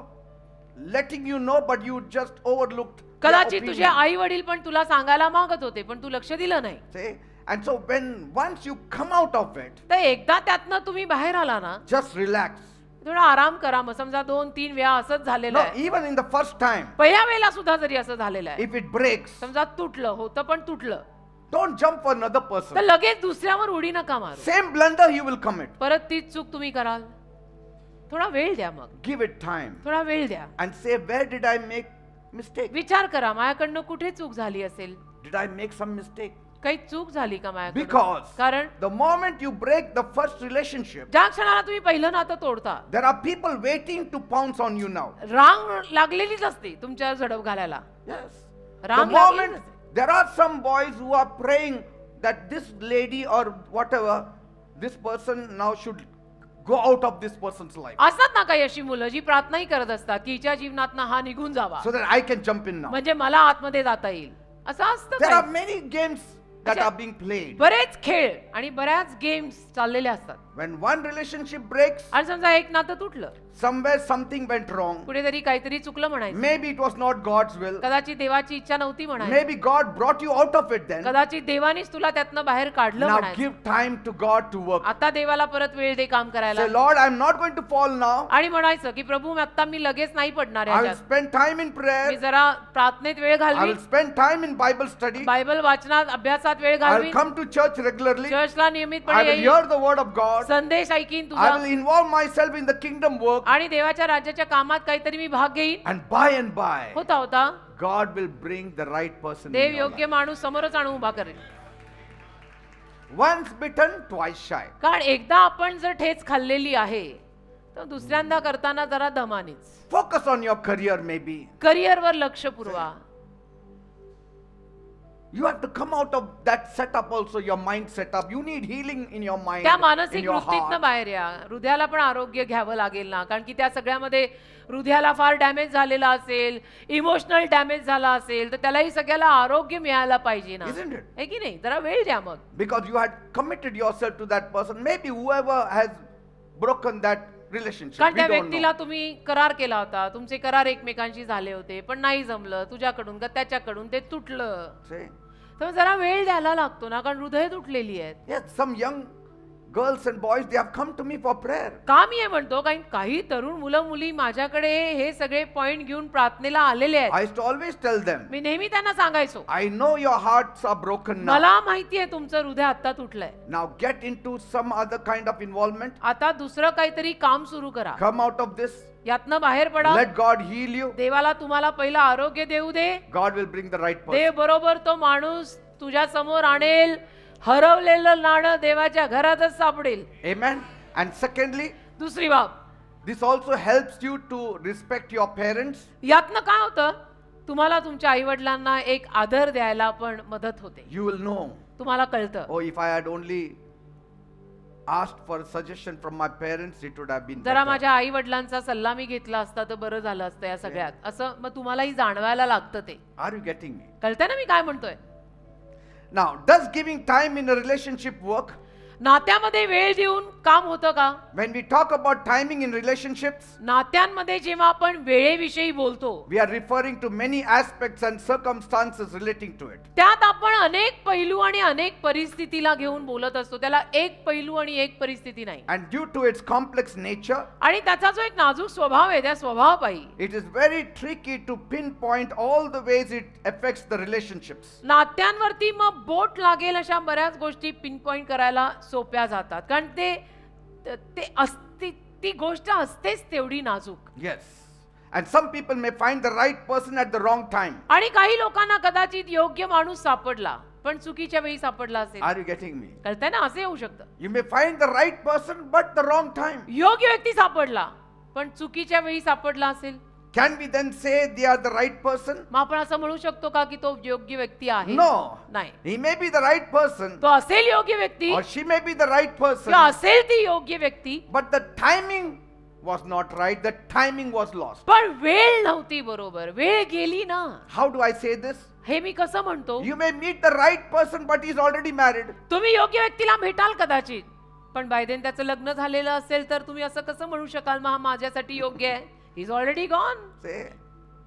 letting you know but you just overlooked. their कदाचित तुझे opinion. आई वडील पण तुला सांगायला मागत होते पण तू लक्ष दिलं नाही. See? And so when once you come out of it, तर एकदा त्यातनं तुम्ही बाहेर आला ना, just relax. थोडा आराम करा. मग समजा 2-3 वेळा असंच झालेलं No, आहे, even in the first time, पहिल्या वेळेला सुद्धा जरी असं झालेलं आहे, if it breaks, समजा तुटलं होतं पण तुटलं, don't jump for another तर person. लगेच दुसऱ्यावर उडी नका मारू. Same blunder you will commit. परत तीच चूक तुम्ही कराल. थोडा वेळ द्या, मग Give it time थोडा वेळ द्या. and say, where did I make mistake? विचार करा माझ्याकडनं कुठे चूक झाली असेल. Did I make some mistake? काही चूक झाली का माझ्याकडून? Because कारण the moment you break the first relationship, ज्या क्षणाला तुम्ही पहिलं नातं तोडता, there are people waiting to pounce on you now. रांग लागलेलीच असते तुमच्या झडप घालायला. Yes. The रांग moment लागलेलीच असते. there are some boys who are praying that this lady or whatever, this person now should go out of this person's life असतात ना काही अशी मुलं जी प्रार्थनाही करत असतात की हिच्या जीवनातनं हा निघून जावा so that I can jump in now. म्हणजे मला आतमध्ये जाता येईल. असं असतं There are काही. many games that अच्छा. are being played. बरेच खेळ आणि बऱ्याच गेम्स चाललेले असतात. When one relationship breaks, आणि समजा एक नातं तुटलं, somewhere something went wrong. कुठेतरी काहीतरी चुकलं म्हणायचं, Maybe it was not God's will. कदाचित देवाची इच्छा नव्हती म्हणायचं, Maybe God brought you out of it then. कदाचित देवानीच तुला त्यातनं बाहेर काढलं Now म्हणायचं. give time to God to work. आता देवाला परत वेळ दे काम करायला. Say, Lord, I'm not going to fall now. आणि म्हणायचं की प्रभू आता मी लगेच नाही पडणार I will याच्यात. spend time in me prayer. जरा प्रार्थनेत वेळ I घालवी, will spend time in Bible study. Bible वाचनात अभ्यासात वेळ I घालवी, will come to church regularly. चर्चला I नियमितपणे will येईन, hear the word of God. संदेश ऐकीन I तुझा, will involve myself in the kingdom work. आणि देवाच्या राज्याच्या कामात काहीतरी मी भाग घेईन. And by, होता होता God will bring the right person Dev in your योग्य life. माणूस समोरच आणून उभा करेल. Once bitten, twice shy. कारण एकदा आपण जर ठेच खाल्लेली आहे तर दुसऱ्यांदा करताना जरा दमानेच. Focus on your career maybe. करिअरवर लक्ष पुरवा. You have to come out of that setup also, your mind setup. You need healing in your mind, त्या in मानसिक your वृत्तीतनं heart. बाहेर या. हृदयाला पण आरोग्य घ्यावं लागेल ना, कारण की त्या सगळ्यामध्ये हृदयाला फार डॅमेज झालेला असेल, इमोशनल डॅमेज झाला असेल तर त्यालाही सगळ्याला आरोग्य मिळायला पाहिजे ना, Isn't it? है की नाही? जरा वेळ द्या मग. Because you had committed yourself to that person. Maybe whoever has broken that relationship. कारण We त्या don't know. व्यक्तीला तुम्ही करार केला होता, तुमचे करार एकमेकांशी झाले होते पण नाही जमलं, तुझ्याकडून का त्याच्याकडून ते तुटलं. See? तर जरा वेळ द्यायला लागतो ना, कारण हृदय तुटलेली आहेत. Yes, some young girls and boys, they have come to me for prayer. का मी हे म्हणतो, कारण काही तरुण मुलं मुली माझ्याकडे हे सगळे पॉइंट घेऊन प्रार्थनेला आलेले आहेत. I used to always tell them, मी नेहमी त्यांना सांगायचो, I know your hearts are broken now. मला माहितीये तुमचं हृदय आता तुटलंय, Now get into some other kind of involvement. आता दुसरं काहीतरी काम सुरू करा, Come out of this. यातनं बाहेर पडा. Let God heal you. देवाला तुम्हाला पहिलं आरोग्य देऊ दे. God will bring the right person. देव बरोबर तो माणूस तुझ्या समोर आणेल. हरवलेलं नाणं देवाच्या घरातच सापडेल. Amen. And secondly, दुसरी बाब, this also helps you to respect your parents. यातनं काय होतं, तुम्हाला तुमच्या आई वडिलांना एक आदर द्यायला पण मदत होते. You will know, तुम्हाला कळतं, oh, if I had only asked for suggestion from my parents, it would have been जरा better. माझ्या आई वडिलांचा सल्ला मी घेतला असता तर बरं झालं असतं या सगळ्यात. असं मग तुम्हालाही जाणवायला लागतं. ते Are you getting me? कळतंय ना मी काय म्हणतोय? Now, does giving time in a relationship work? नात्यामध्ये वेळ देऊन काम होतं का? When we talk about timing in relationships, नात्यांमध्ये जेव्हा आपण वेळेविषयी बोलतो we are referring to many aspects and circumstances relating to it. त्यात आपण अनेक पैलू आणि अनेक परिस्थितीला घेऊन बोलत असतो. त्याला एक पैलू आणि एक परिस्थिती नाही. And due to its complex nature, आणि त्याचा जो एक नाजूक स्वभाव आहे त्या स्वभावापायी it is very tricky to pinpoint all the ways it affects the relationships. नात्यांवरती मग बोट लागेल अशा बऱ्याच गोष्टी पिनपॉइंट करायला सोप्या जातात, कारण ते ती गोष्ट असतेच तेवढी नाजूक. Yes. And some people may find the right person at the wrong time. आणि काही लोकांना कदाचित योग्य माणूस सापडला पण चुकीच्या वेळी सापडला असेल. Are you getting me? कळतंय ना, असे येऊ शकतं. You may find the right person but the wrong time. योग्य व्यक्ती सापडला पण चुकीच्या वेळी सापडला असेल. Can we then say they are the right person? मग आपण असं म्हणू शकतो का की तो योग्य व्यक्ती आहे? No. नाही. He may be the right person तो असेल योग्य व्यक्ती or she may be the right person, किंवा असेल ती योग्य व्यक्ती, but the timing was not right. The timing was lost. पण वेळ नव्हती बरोबर. वेळ गेली ना. How do I say this? हे मी कसं म्हणतो? You may meet the right person but he's already married. तुम्ही योग्य व्यक्तीला भेटाल कदाचित पण बाय देन त्याचं लग्न झालेलं असेल तर तुम्ही असं कसं म्हणू शकाल मग हा माझ्यासाठी योग्य आहे? He is already gone. Say,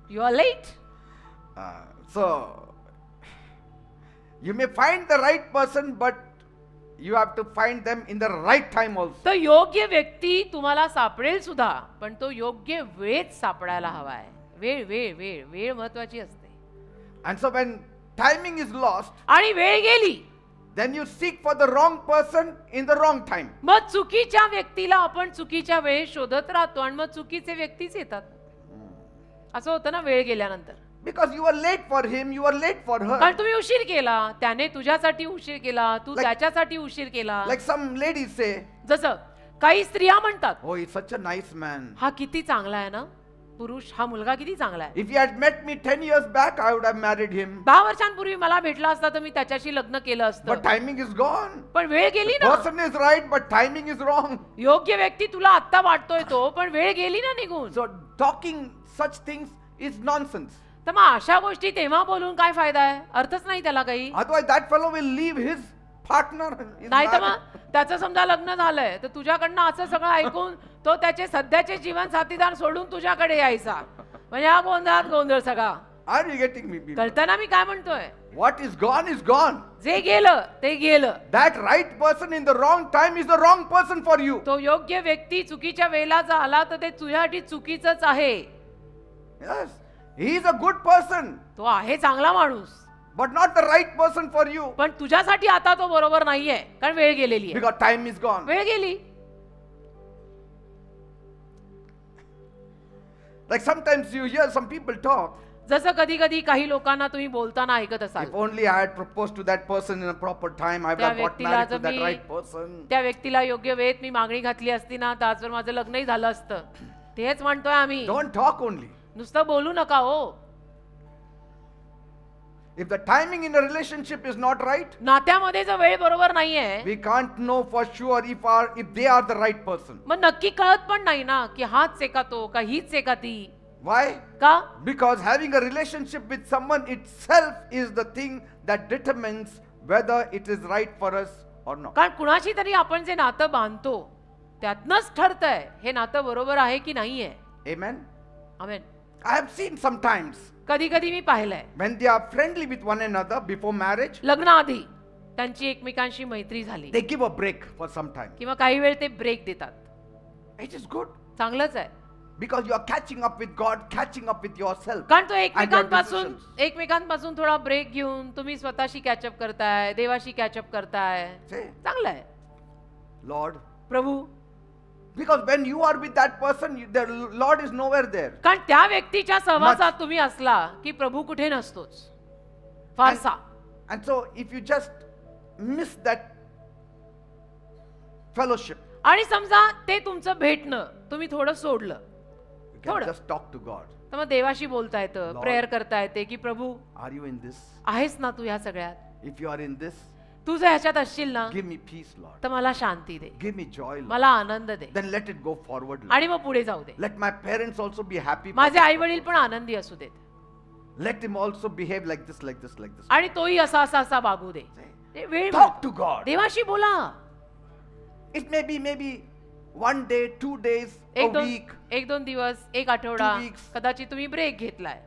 you are late. so you may find the right person but you have to find them in the right time also. तर योग्य व्यक्ती तुम्हाला सापडेल सुद्धा पण तो योग्य वेळेत सापडायला हवाय. वेळ वेळ वेळ वेळ महत्वाची असते. And so when timing is lost, आणि वेळ गेली then you seek for the wrong person in the wrong time. मग चुकीच्या व्यक्तीला आपण चुकीच्या वेळेत शोधत राहतो आणि मग चुकीचे व्यक्तीच येतात. असं होतं ना वेळ गेल्यानंतर. Because you were late for him, you were late for her. कारण तुम्ही उशीर केला, त्याने तुझ्यासाठी उशीर केला, तू Like- त्याच्यासाठी उशीर केला. Like some ladies say, जसं काही स्त्रिया म्हणतात, oh, he's such a nice man. हा किती चांगला आहे ना पुरुष, हा मुलगा किती चांगला आहे. If he had met me 10 years back, I would have married him. 10 वर्षांपूर्वी मला भेटला असता तर मी त्याच्याशी लग्न केलं But असतं. timing is gone. पण वेळ गेली ना. Person is right, but timing is wrong. योग्य व्यक्ती तुला आत्ता वाटतोय तो, पण वेळ गेली ना निघून. So talking such things is nonsense. तर मग अशा गोष्टी तेव्हा बोलून काय फायदा आहे? अर्थच नाही त्याला काही. Otherwise, that fellow will leave his partner. His नाही तर marriage. मग त्याचं समजा लग्न झालंय तर तुझ्याकडनं असं सगळं ऐकून तो त्याचे सध्याचे जीवन साथीदार सोडून तुझ्याकडे यायचा. म्हणजे हा गोंधळात गोंधळ सगळा. Are you getting me, people? कळताना मी काय म्हणतोय? What is gone is gone. जे गेलं ते गेलं. That right person in the wrong time is the wrong person for you. तो योग्य व्यक्ती चुकीच्या वेळेला जर आला तर ते तुझ्यासाठी चुकीचंच आहे. Yes. He is a good person, तो आहे चांगला माणूस but not the right person for you. पण तुझ्यासाठी आता तो बरोबर नाहीये कारण वेळ गेलेली आहे. Because time is gone. वेळ गेली. Like sometimes you hear some people talk. जसं कधी कधी काही लोकांना तुम्ही बोलताना ऐकत असाल, If only I had proposed to that person in a proper time, I would त्या have got व्यक्तीला married to जर that मी right person. त्या व्यक्तीला योग्य वेळेत मी मागणी घातली असती ना तर आजवर माझं लग्नही झालं असतं. तेच म्हणतोय आम्ही. Don't talk only. नुसतं बोलू नका हो. If the timing in a relationship is not right, नात्यामध्ये जर वेळ बरोबर नाहीये we can't know for sure if they are the right person. मग नक्की कळत पण नाही ना की हाच आहे का तो का हीच आहे का ती. Why? का? Because having a relationship with someone itself is the thing that determines whether it is right for us or not. कारण कुणाशी तरी आपण जे नातं बांधतो त्यातनंच ठरतंय हे नातं बरोबर आहे की नाहीये. Amen? Amen. I have seen sometimes कधी कधी मी पाहिलंय when they are friendly with one another before marriage, लग्नाआधी त्यांची एकमेकांशी मैत्री झाली they give a break for some time. किंवा काही वेळ ते ब्रेक देतात. It is good चांगलंच आहे because you are catching up with God, catching up with yourself. कारण तो and your एकमेकांपासून decisions. एकमेकांपासून थोडा ब्रेक घेऊन तुम्ही स्वतःशी कॅचअप करताय, देवाशी कॅचअप करताय. Say, चांगलं आहे. Lord, Prabhu, because when you are with that person, the Lord is nowhere there. कारण त्या व्यक्तीच्या सहवासात तुम्ही असला की प्रभू कुठे नसतोच फारसा. And so if you just miss that fellowship, आणि समजा ते तुमचं भेटणं तुम्ही थोडं सोडलं you can थोडं, just talk to God. तर मग देवाशी बोलता येतं, Lord. प्रेयर करता येते की प्रभू Are you in this? आहेस ना तू ह्या सगळ्यात. If you are in this, तू जर ह्याच्यात असशील ना give me peace, Lord. तर मला शांती दे, Give me joy, Lord. मला आनंद दे Then let it go forward, Lord. आणि मग पुढे जाऊ दे. Let my parents also be happy. for माझे this आई वडील पण आनंदी असू देत Let him also behave like this, like this, like this. आणि तोही असा असा असा वागू दे. ते वेळ Talk to God. देवाशी बोला. It may be maybe 1 day, 2 days, a week, एक दोन दिवस, एक आठवडा, 2 weeks. कदाचित तुम्ही ब्रेक घेतलाय.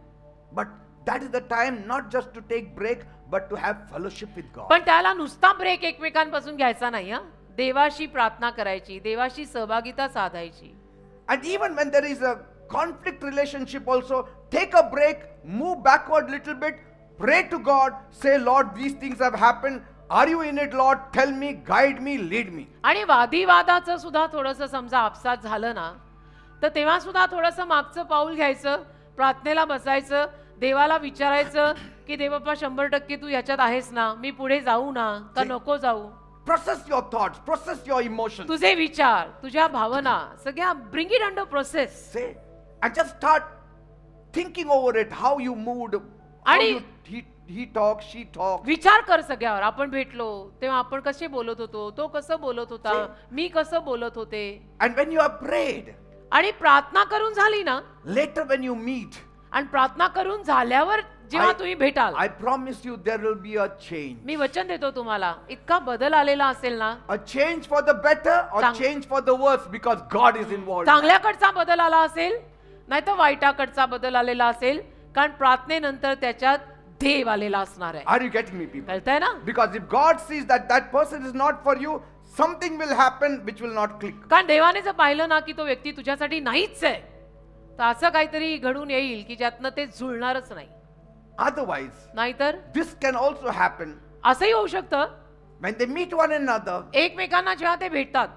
but that is the time not just to take break, but to have fellowship with God. पण त्याला नुसता ब्रेक एकमेकांपासून घ्यायचा नाही हा. देवाशी प्रार्थना करायची, देवाशी सहभागिता साधायची. And even when there is a conflict relationship also, take a break, move backward little bit, pray to God, say, Lord, these things have happened. Are you in it, Lord? Tell me, guide me, lead me. आणि वादीवादाचं सुद्धा थोडंसं समजा आपसात झालं ना, तर तेव्हा सुद्धा थोडंसं मागचं पाऊल घ्यायचं, प्रार्थनेला बसायचं, देवाला विचारायचं की देवबाप्पा 100% तू ह्याच्यात आहेस ना, मी पुढे जाऊ ना का नको जाऊ. Process your thoughts, process your emotions. तुझे विचार, तुझ्या भावना सगळ्या bring it under process. Say, and just start thinking over it, how you moved, how आणि he talks, she talks. विचार कर सगळ्यावर. आपण भेटलो तेव्हा आपण कसे बोलत होतो, तो कसं बोलत होता, मी कसं बोलत होते. And when you have prayed, आणि प्रार्थना करून झाली ना, later when you meet, आणि प्रार्थना करून झाल्यावर जेव्हा तुम्ही भेटाल, I promise you there will be a change. मी वचन देतो तुम्हाला, इतका बदल आलेला असेल ना, A change for the better or change for the worse, because God is involved. चांगल्याकडचा बदल आला असेल नाही तर वाईटाकडचा बदल आलेला असेल, कारण प्रार्थनेनंतर त्याच्यात देव आलेला असणार आहे. Are you getting me, people? कळतंय ना? Because if God sees that that person is not for you, something will happen which will not click. कारण देवाने जर पाहिलं ना की तो व्यक्ती तुझ्यासाठी नाहीच आहे, तर असं काहीतरी घडून येईल की ज्यातनं ते जुळणारच नाही. Otherwise, नाहीतर this can also happen असंही होऊ शकतं, when they meet one another, एकमेकांना जेव्हा ते भेटतात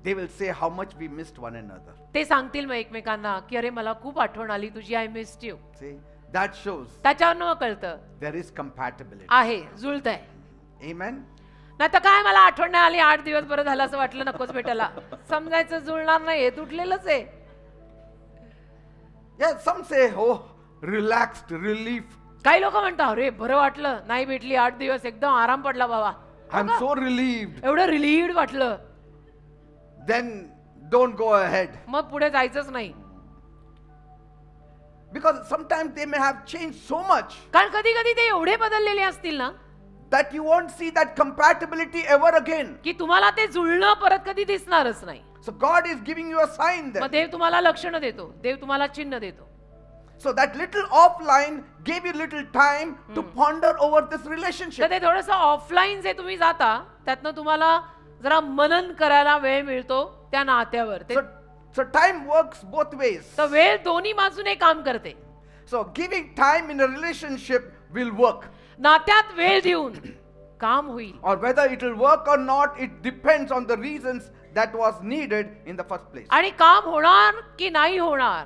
they will say how much we missed one another. ते सांगतील मग एकमेकांना की अरे मला खूप आठवण आली तुझी, I missed you. See, that shows त्याच्यावरनं कळतं there is compatibility. आहे, जुळतंय. Amen. नाही तर काय मला आठवण नाही आली, 8 दिवस बरं झालं असं वाटलं नकोच भेटायला, समजायचं जुळणार नाही, तुटलेलंच आहे. Yeah, some say, oh, relaxed, relief. काही लोक म्हणतात अरे बरं वाटलं, नाही भेटली 8 दिवस, एकदम आराम पडला बाबा, I'm so relieved. एवढं रिलीव्ड वाटलं. Then don't go ahead. मग पुढे जायचंच नाही. Because sometimes they may have changed so much कारण कधी कधी ते एवढे बदललेले असतील ना that you won't see that compatibility ever again. की तुम्हाला ते जुळणं परत कधी दिसणारच नाही. So God is giving you a sign मग there. देव तुम्हाला लक्षण देतो, देव तुम्हाला चिन्ह देतो. So that little offline gave you little time to ponder over this तर relationship. ते थोडंसं ऑफलाईन जे तुम्ही जाता त्यातनं तुम्हाला जरा मनन करायला वेळ मिळतो त्या नात्यावर. ते So time works both ways. तर वेळ दोन्ही बाजूने काम करते. So giving time in a relationship will work. नात्यात वेळ देऊन काम होईल. Or whether it will work or not, it depends on the reasons that was needed in the first place. आणि काम होणार की नाही होणार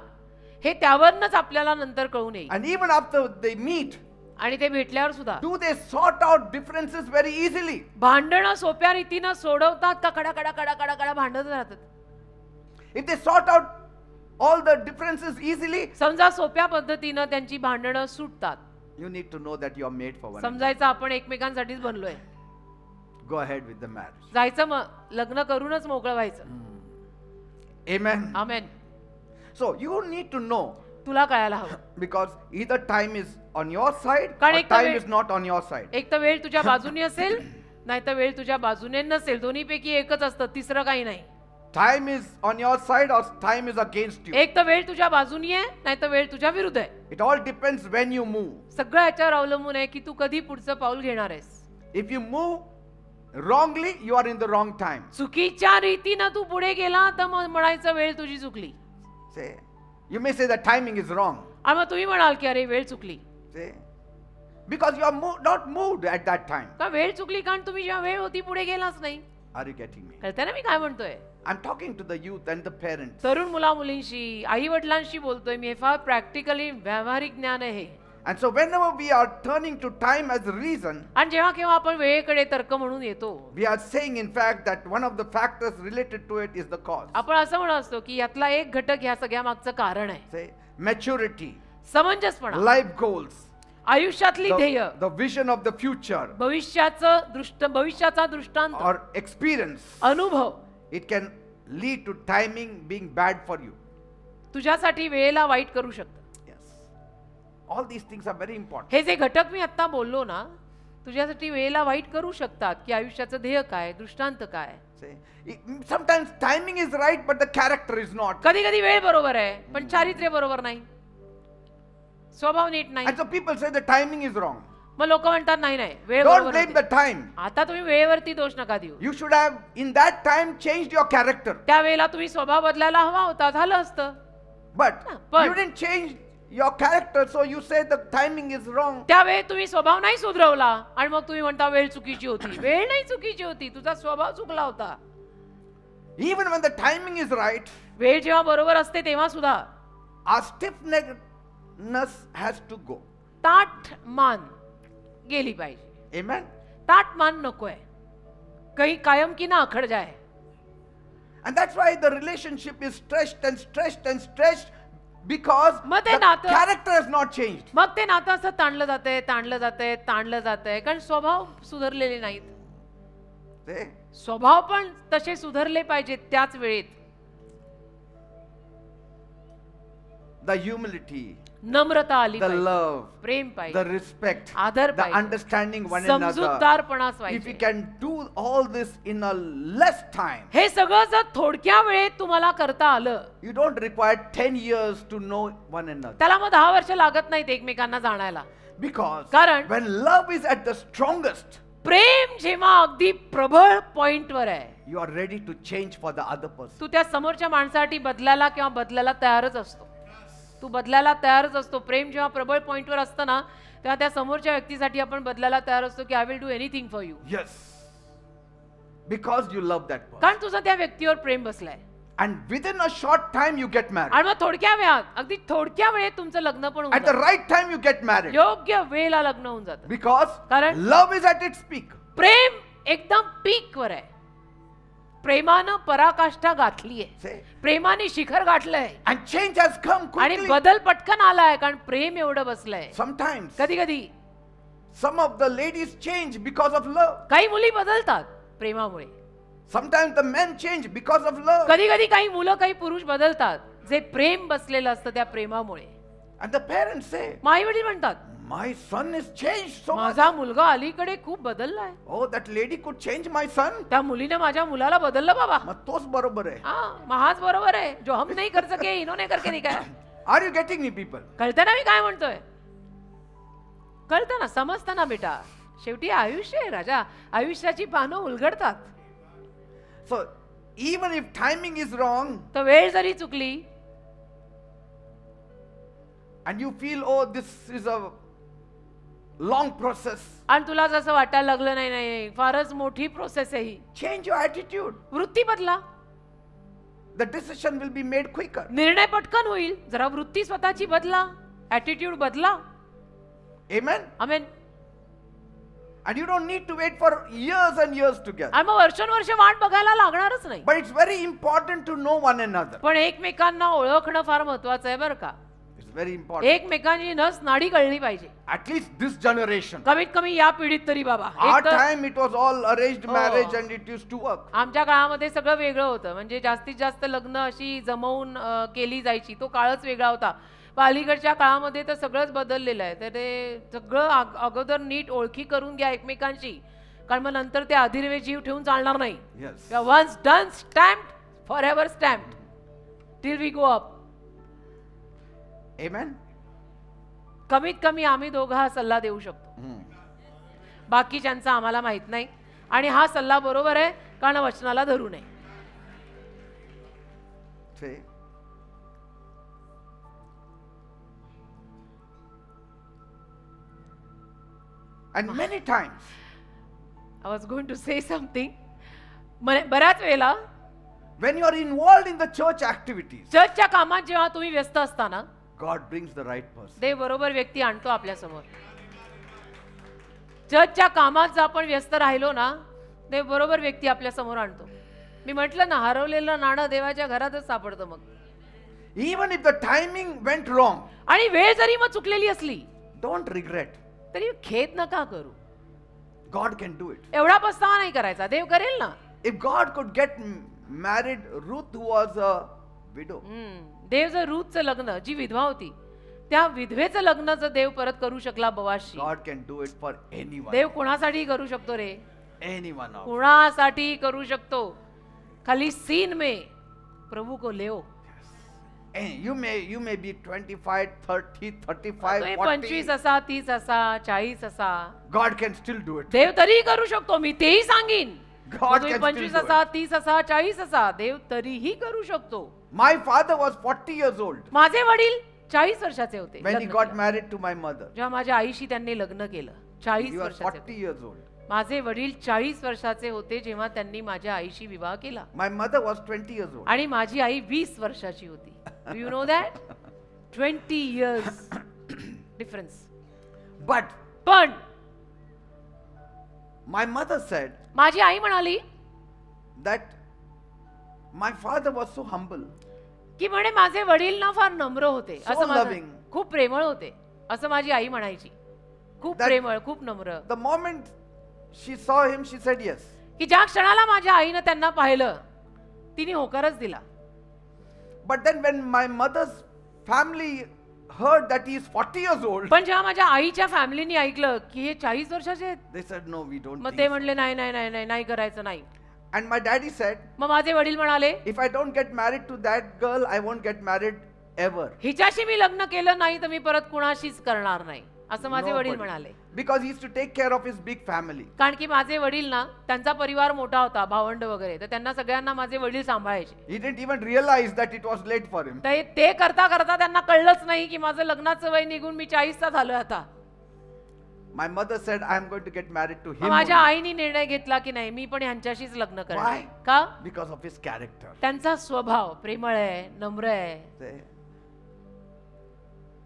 हे त्यावरनच आपल्याला नंतर कळून येईल. And even after they meet, आणि ते भेटल्यावर सुद्धा do they sort out differences very easily? भांडणं सोप्या रीतीनं सोडवतात का कडा कडा कडा कडा कडा भांडत राहतात? If they sort out all the differences easily, समजा सोप्या पद्धतीनं त्यांची भांडणं सुटतात, you need to know that you are made for one another. समजायचं आपण एकमेकांसाठीच बनलोय, Go ahead with the marriage. जायचं मग लग्न करूनच मोकळं व्हायचं. Amen. Amen. So you need to know, तुला कळायला हवं, because either time is on your side कारण or एक तर time वेळ- is not on your side. एक तर वेळ तुझ्या बाजूने असेल नाही तर वेळ तुझ्या बाजूने नसेल, दोन्हीपैकी एकच असतं, तिसरं काही नाही. Time is on your side or time is against you. एक तर वेळ तुझ्या बाजूनी आहे नाही तर वेळ तुझ्या विरुद्ध आहे. It all depends when you move. सगळं याच्यावर अवलंबून आहे की तू कधी पुढचं पाऊल घेणार आहेस. If you move wrongly, you are in the wrong time. चुकीच्या रीतीनं तू पुढे गेला तर मग म्हणायचं वेळ तुझी चुकली. Say, you may say the timing is wrong. आणि मग तुम्ही म्हणाल की अरे वेळ चुकली. Say, because you are not moved at that time. का वेळ चुकली कारण तुम्ही जेव्हा वेळ होती पुढे गेलाच नाही. Are you getting me? कळतंय ना मी काय म्हणतोय? I'm talking to the youth and the parents. तरुण मुला मुलींशी, आई वडिलांशी बोलतोय मी. हे फार प्रॅक्टिकली व्यावहारिक ज्ञान आहे. And so whenever we are turning to time as a reason, आणि जेव्हा केव्हा आपण वेळेकडे तर्क म्हणून येतो, we are saying in fact that one of the factors related to it is the cause. आपण असं म्हणत असतो की यातला एक घटक ह्या सगळ्या मागचं कारण आहे. Say maturity, समंजसपणा, life goals, आयुष्यातली ध्येय, the vision of the future भविष्याचा दृष्टांत, or experience. अनुभव, It can lead to timing being bad for you. तुझ्यासाठी वेळेला वाईट करू शकतं. Yes. All these things are very important. हे जे घटक मी आता बोललो ना, तुझ्यासाठी वेळेला वाईट करू शकतात की आयुष्याचं ध्येय काय, दृष्टांत काय. Say, sometimes timing is right but the character is not. कधी कधी वेळ बरोबर आहे पण चारित्र्य बरोबर नाही, स्वभाव नीट नाही. And so people say the timing is wrong. मग लोक म्हणतात नाही नाही वेळ Don't बरोबर blame नव्हती. the time. आता तुम्ही वेळेवरती दोष नका देऊ. You should have in that time changed your character. त्यावेळेला तुम्ही स्वभाव बदलायला हवा होता, झालं असतं. But but- you didn't change your character, so you say the timing is wrong. त्यावेळी तुम्ही स्वभाव नाही सुधरवला आणि मग तुम्ही म्हणता वेळ चुकीची होती. वेळ नाही चुकीची होती, तुझा स्वभाव चुकला होता. Even when the timing is right, वेळ जेव्हा बरोबर असते तेव्हा सुद्धा our stiff-neckedness has to go. ताठ मान गेली पाहिजे. Amen. ताठ मान नकोय, कहीं कायम की ना अखड़ जाए. And that's why the relationship is stretched and stretched and stretched, because मग ते the नातं- character has not changed. मग ते नातं असं ताणलं जातंय, ताणलं जातंय, ताणलं जातंय, कारण स्वभाव सुधारलेले नाहीत. See? स्वभाव पण तसे सुधारले पाहिजेत त्याच वेळेत. The humility, नम्रता आली the पाहिजे, love, प्रेम the पाहिजे, respect, आदर the पाहिजे, understanding one another. समजूतदारपणा If we पाहिजे. can do all this in a less time, हे सगळं जर थोडक्या वेळेत तुम्हाला करता आलं, you don't require 10 years to know one another. त्याला मग 10 वर्ष लागत नाहीत एकमेकांना जाणायला. Because कारण- when love is at the strongest, प्रेम जेव्हा अगदी प्रबळ पॉइंटवर आहे, you are ready to change for the other person. तू त्या समोरच्या माणसासाठी बदलायला किंवा बदलायला तयारच असतो. तू बदलायला तयारच असतो. प्रेम जेव्हा प्रबळ पॉइंटवर असतं ना, तेव्हा त्या समोरच्या व्यक्तीसाठी आपण बदलायला तयार असतो की I will do anything for you. Yes. Because you love that person. कारण तुझं त्या व्यक्तीवर प्रेम बसलंय. And within a short time you get married. आणि मग थोडक्या वेळात, अगदी थोडक्या वेळेत तुमचं लग्न पण होऊन At the जातं. right time you get married. योग्य वेळेला लग्न होऊन जातं. Because कारण- love is at its peak. प्रेम एकदम पीक वर आहे. प्रेमानं पराकाष्ठा गाठली आहे. See? प्रेमाने शिखर गाठलंय And change has come आणि quickly. बदल पटकन आलाय, कारण प्रेम एवढं बसलंय. Sometimes कधी कधी some of the ladies change because of love. काही मुली बदलतात प्रेमामुळे. Sometimes the men change because of love. कधी कधी काही मुलं, काही पुरुष बदलतात जे प्रेम बसलेलं असतं त्या प्रेमामुळे. And the parents say, मग आई वडील म्हणतात, my son is changed so much. माझा मुलगा अलीकडे खूप बदललाय. Oh, that lady could change my son. त्या मुलीने माझ्या मुलाला बदललं बाबा. मग तोच बरोबर आहे. हा, मग हाच बरोबर आहे. जो हम नहीं कर सके इन्होंने करके नहीं काय. Are you getting me, people? कळतं ना मी काय म्हणतोय? कळतं ना, समजतं ना बेटा. शेवटी आयुष्य आहे राजा, आयुष्याची पानं उलगडतात. So, even if timing is wrong तर वेळ जरी चुकली and you feel, oh, this is a long process, आणि तुला जसं वाटायला लागलं नाही नाही फारच मोठी प्रोसेस आहे ही, change your attitude. वृत्ती बदला. The decision will be made quicker. निर्णय पटकन होईल. जरा वृत्ती स्वतःची बदला, ऍटिट्यूड बदला. Amen? Amen. And you don't need to wait for years and years together. आणि मग वर्षानुवर्ष वाट बघायला लागणारच नाही. But it's very important to know one another. पण एकमेकांना ओळखणं फार महत्वाचं आहे बरं का. It's very important. एकमेकांची नस नाडी कळली पाहिजे. At least this generation. कमीत कमी या पिढीत तरी बाबा. Our एक तर time it was all arranged Oh. marriage and it used to work. आमच्या काळामध्ये सगळं वेगळं होतं. म्हणजे जास्तीत जास्त लग्न अशी जमवून केली जायची. तो काळच वेगळा होता. पण अलीकडच्या काळामध्ये तर सगळंच बदललेलं आहे. तर ते सगळं अगोदर नीट ओळखी करून घ्या एकमेकांची, कारण मग नंतर ते अधीरवे जीव ठेवून चालणार नाही. Yes. Once done stamped forever stamped till we go up. Amen? कमीत कमी आम्ही दोघं हा सल्ला देऊ शकतो. बाकीच्यांचा आम्हाला माहित नाही. आणि हा सल्ला बरोबर आहे, कारण वचनाला धरू नये. See? And many times, I was going to say something. बऱ्याच वेळेला when you are involved in the church activities, चर्चच्या कामात जेव्हा तुम्ही व्यस्त असताना God brings the right person. देव बरोबर व्यक्ती आणतो आपल्या समोर. चर्चच्या कामात जर आपण व्यस्त राहिलो ना, देव बरोबर व्यक्ती आपल्या समोर आणतो. मी म्हटलं ना, हरवलेलं नाणं देवाच्या घरातच सापडतं. मग Even if the timing went wrong, आणि वेळ जरी मग चुकलेली असली don't regret. तरी खेद नका करू. God can do it. एवढा पस्तावा नाही करायचा, देव करेल ना. If God could get married Ruth, who was a widow, देव जर रूथचं लग्न, जी विधवा होती, त्या विधवेचं लग्न जर देव परत करू शकला बोआजशी, God can do it for anyone. देव कोणासाठी करू शकतो रे? Anyone of कोणासाठी करू शकतो. खाली सीन में प्रभु को ले. And you may be 25, 30, 35, 40. 25 असा, 30 असा, 40 असा, God can still do it. देव तरी करू शकतो. मी तेही सांगीन. God तुम्ही can 25 still do असा, it. 30 असा, 40 असा, देव तरीही करू शकतो. My father was 40 years old. माझे वडील 40 वर्षाचे होते when he लग्न got केलं. married to my mother. जेव्हा माझ्या आईशी त्यांनी लग्न केलं 40 He was वर्षाचे 40 years old. माझे वडील 40 वर्षाचे होते जेव्हा त्यांनी माझ्या आईशी विवाह केला My mother was 20 years old. आणि माझी आई 20 वर्षाची होती. Do you know that 20 years difference. But पण my mother said माझी आई म्हणाली that my father was so humble. की म्हणे माझे वडील ना फार नम्र होते, So असं माझं- loving. खूप प्रेमळ होते असं माझी आई म्हणायची. खूप That- प्रेमळ, खूप नम्र. The moment she saw him, she said yes. की ज्या क्षणाला माझ्या आईनं त्यांना पाहिलं तिने होकारच दिला. But then when my mother's family heard that he is 40 years old, पण जेव्हा माझ्या आईच्या फॅमिलीने ऐकलं की हे 40 वर्षाचे आहेत, they said no, we don't मग think ते so. म्हणले नाही नाही नाही नाही नाही करायचं नाही. And my daddy said, मग माझे वडील म्हणाले if I don't get married to that girl, I won't get married ever. हिच्याशी मी लग्न केलं नाही तर मी परत कुणाशीच करणार नाही असं माझे वडील Nobody. म्हणाले. Because he used to take care of his big family. कारण की माझे वडील ना त्यांचा परिवार मोठा होता, भावंड वगैरे, तर त्यांना सगळ्यांना माझे वडील सांभाळायचे. He didn't even realize that it was late for him. तर ते करता करता त्यांना कळलंच नाही की माझं लग्नाचं वय निघून मी 40चा झालो आता. My mother said, I am going to get married to मग him माझ्या only आईने निर्णय घेतला की नाही मी पण ह्यांच्याशीच लग्न करणार. Why? का? because of his character. त्यांचा स्वभाव प्रेमळ आहे, नम्र आहे. See?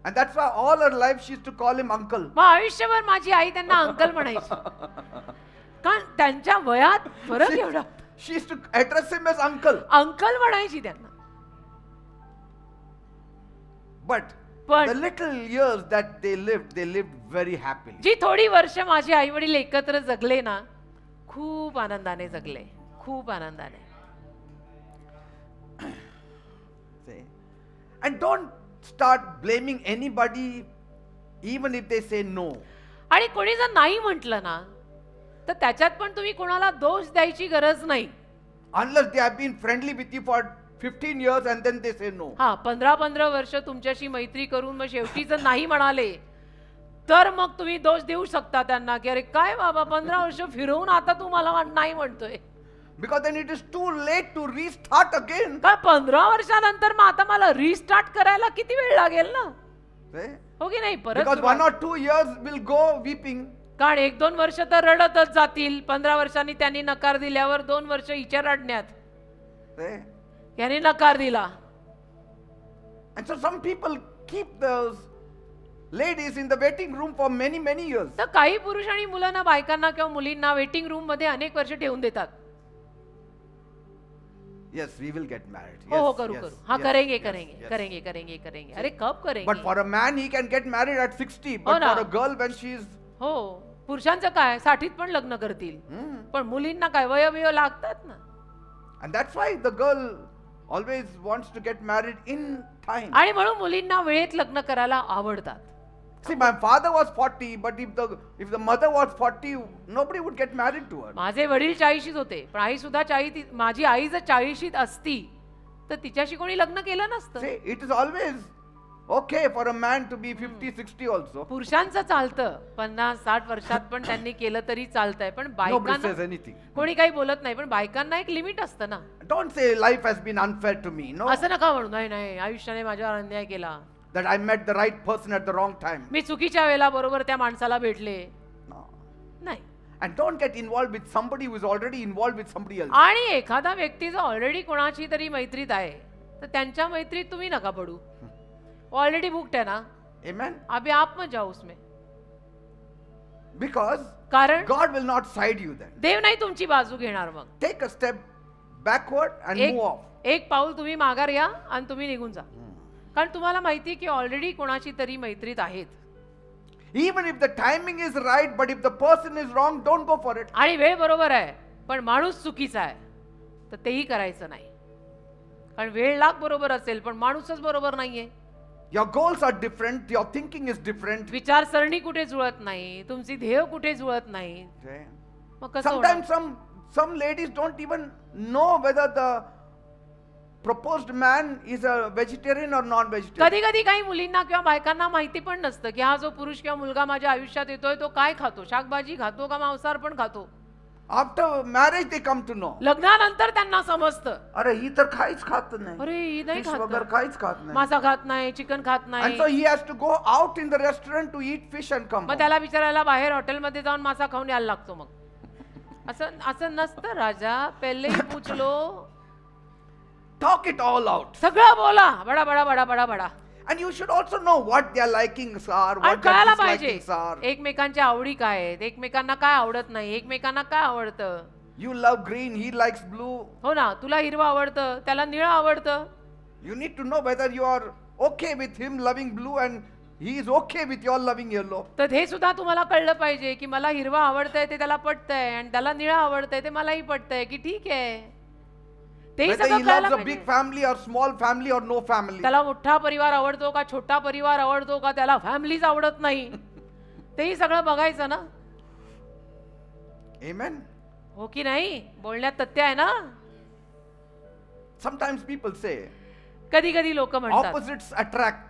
And that's why all her life she used to call him uncle. मग आयुष्यभर माझी आई त्यांना अंकल म्हणायची. कारण त्यांच्या वयात फरक एवढा. She used to address him as uncle. Uncle म्हणायची त्यांना. But पण the little years that they lived very happily. जी थोडी वर्ष माझे आई वडील एकत्र जगले ना, खूप आनंदाने जगले, खूप आनंदाने. See? And don't start blaming anybody even if they say no. आणि कोणी जर नाही म्हटलं ना तर त्याच्यात पण तुम्ही कोणाला दोष द्यायची गरज नाही. Unless they have been friendly with you for 15 years and then they say no. हा 15 वर्ष तुमच्याशी मैत्री करून मग शेवटी जर नाही म्हणाले तर मग तुम्ही दोष देऊ शकता त्यांना की अरे काय बाबा 15 वर्ष फिरवून आता तू मला नाही म्हणतोय. Because then it is too late to restart again. का 15 वर्षानंतर मग आता मला रिस्टार्ट करायला किती वेळ लागेल ना. See? हो की नाही. परत Because सुरुवात. 1 or 2 years will go weeping. कारण 1-2 वर्ष तर रडतच जातील. 15 वर्षांनी त्यांनी नकार दिल्यावर 2 वर्ष हिच्या रडण्यात. See? याने नकार दिला. And so some people keep those ladies in the waiting room for many years. तर काही पुरुष आणि मुलांना, बायकांना किंवा मुलींना वेटिंग रूम मध्ये अनेक वर्ष ठेवून देतात. Yes, we will get married. हो Yes, हो करू yes, करू. हाँ yes, करेंगे yes, करेंगे yes. करेंगे करेंगे करेंगे. अरे कब करेंगे. But for a man, he can get married at 60. हो But ना. for a girl, when she is हो पुरुषांचं काय 60त पण लग्न करतील. पण मुलींना काय वयोवय लागतात ना. and that's why the girl always wants to get married in time. आणि म्हणून मुलींना वेळेत लग्न करायला आवडतात. See, my father was 40, but if the mother was 40, nobody would get married to her. माझे वडील 40शीत होते पण आई सुद्धा 40. माझी आई जर 40शीत असती तर तिच्याशी कोणी लग्न केलं नसतं. See, it is always okay for a man to be 50, 60 also. पुरुषांचं चालतं 50-60 वर्षात पण त्यांनी केलं तरी चालतंय. पण Nobody says बायकांना anything. कोणी काही बोलत नाही. पण बायकांना एक लिमिट असतं ना. Don't say life has been unfair to me. No, असं नका म्हणू. नाही नाही आयुष्याने माझ्यावर अन्याय केला. that I met the right person at the wrong time. मी चुकीच्या वेळेला बरोबर त्या माणसाला भेटले. No. नाही. And don't get involved with somebody who is already involved with somebody else. आणि एखादा व्यक्ती जर ऑलरेडी कोणाची तरी मैत्रीत आहे तर त्यांच्या मैत्रीत तुम्ही नका पडू. ऑलरेडी बुक्ड है ना. Amen. अभी आप मत जाओ उसमें. Because कारण God will not side you then. देव नाही तुमची बाजू घेणार. मग Take a step backward and move off. एक पाऊल तुम्ही माघार या आणि तुम्ही निघून जा. कारण तुम्हाला माहिती की ऑलरेडी कोणाची तरी मैत्रीत आहेत. Even if the timing is right, but if the person is wrong, don't go for it. आणि वेळ बरोबर आहे पण माणूस चुकीचा आहे तर तेही करायचं नाही. कारण वेळ लाख बरोबर असेल पण माणूसच बरोबर नाहीये. Your goals are different, your thinking is different. विचारसरणी कुठे जुळत नाही, तुमची ध्येय कुठे जुळत नाही. Okay. मग कसं होणार? Sometimes some ladies don't even know whether the proposed man is a vegetarian or non-vegetarian. कधी कधी काही मुलींना किंवा बायकांना माहिती पण नसतं की हा जो पुरुष किंवा मुलगा माझ्या आयुष्यात येतोय तो काय खातो, शाकभाजी खातो का मांसाहार पण खातो. After marriage they come to know. लग्नानंतर त्यांना समजतं, अरे ही तर काहीच खात नाही. अरे ही नाही Fish खात वगैरे ना. काहीच खात नाही. मासा खात नाही, चिकन खात And नाही. so he has to go out in the restaurant to eat fish and come मग home. त्याला विचारायला बाहेर हॉटेलमध्ये जाऊन मासा खाऊन यायला लागतो. मग असं असं नसतं राजा. पहिले ही पूछ low. Talk it all out. सगळं बोला, बडा बडा बडा बडा बडा. And you should also know what their likings are, आणि what their कळायला पाहिजे dislikings are. एकमेकांच्या आवडी काय आहेत, एकमेकांना काय आवडत नाही, एकमेकांना काय आवडतं. You love green, he likes blue. हो ना, तुला हिरवं आवडतं, त्याला निळं आवडतं. You need to know whether you are okay with him loving blue and he is okay with your loving yellow. तर हे सुद्धा तुम्हाला कळलं पाहिजे की मला हिरवं आवडतंय ते त्याला पटतंय आणि त्याला निळं आवडतंय ते मलाही पटतंय, की ठीक आहे. तेही Whether सगळं he कळायला loves a पाहिजे. big family or small family or no family. त्याला मोठा परिवार आवडतो का छोटा परिवार आवडतो का त्याला फॅमिलीज आवडत नाही, तेही सगळं बघायचं ना. Amen. हो की नाही? बोलण्यात तथ्य आहे ना. Sometimes people say कधी कधी लोक म्हणतात opposites attract.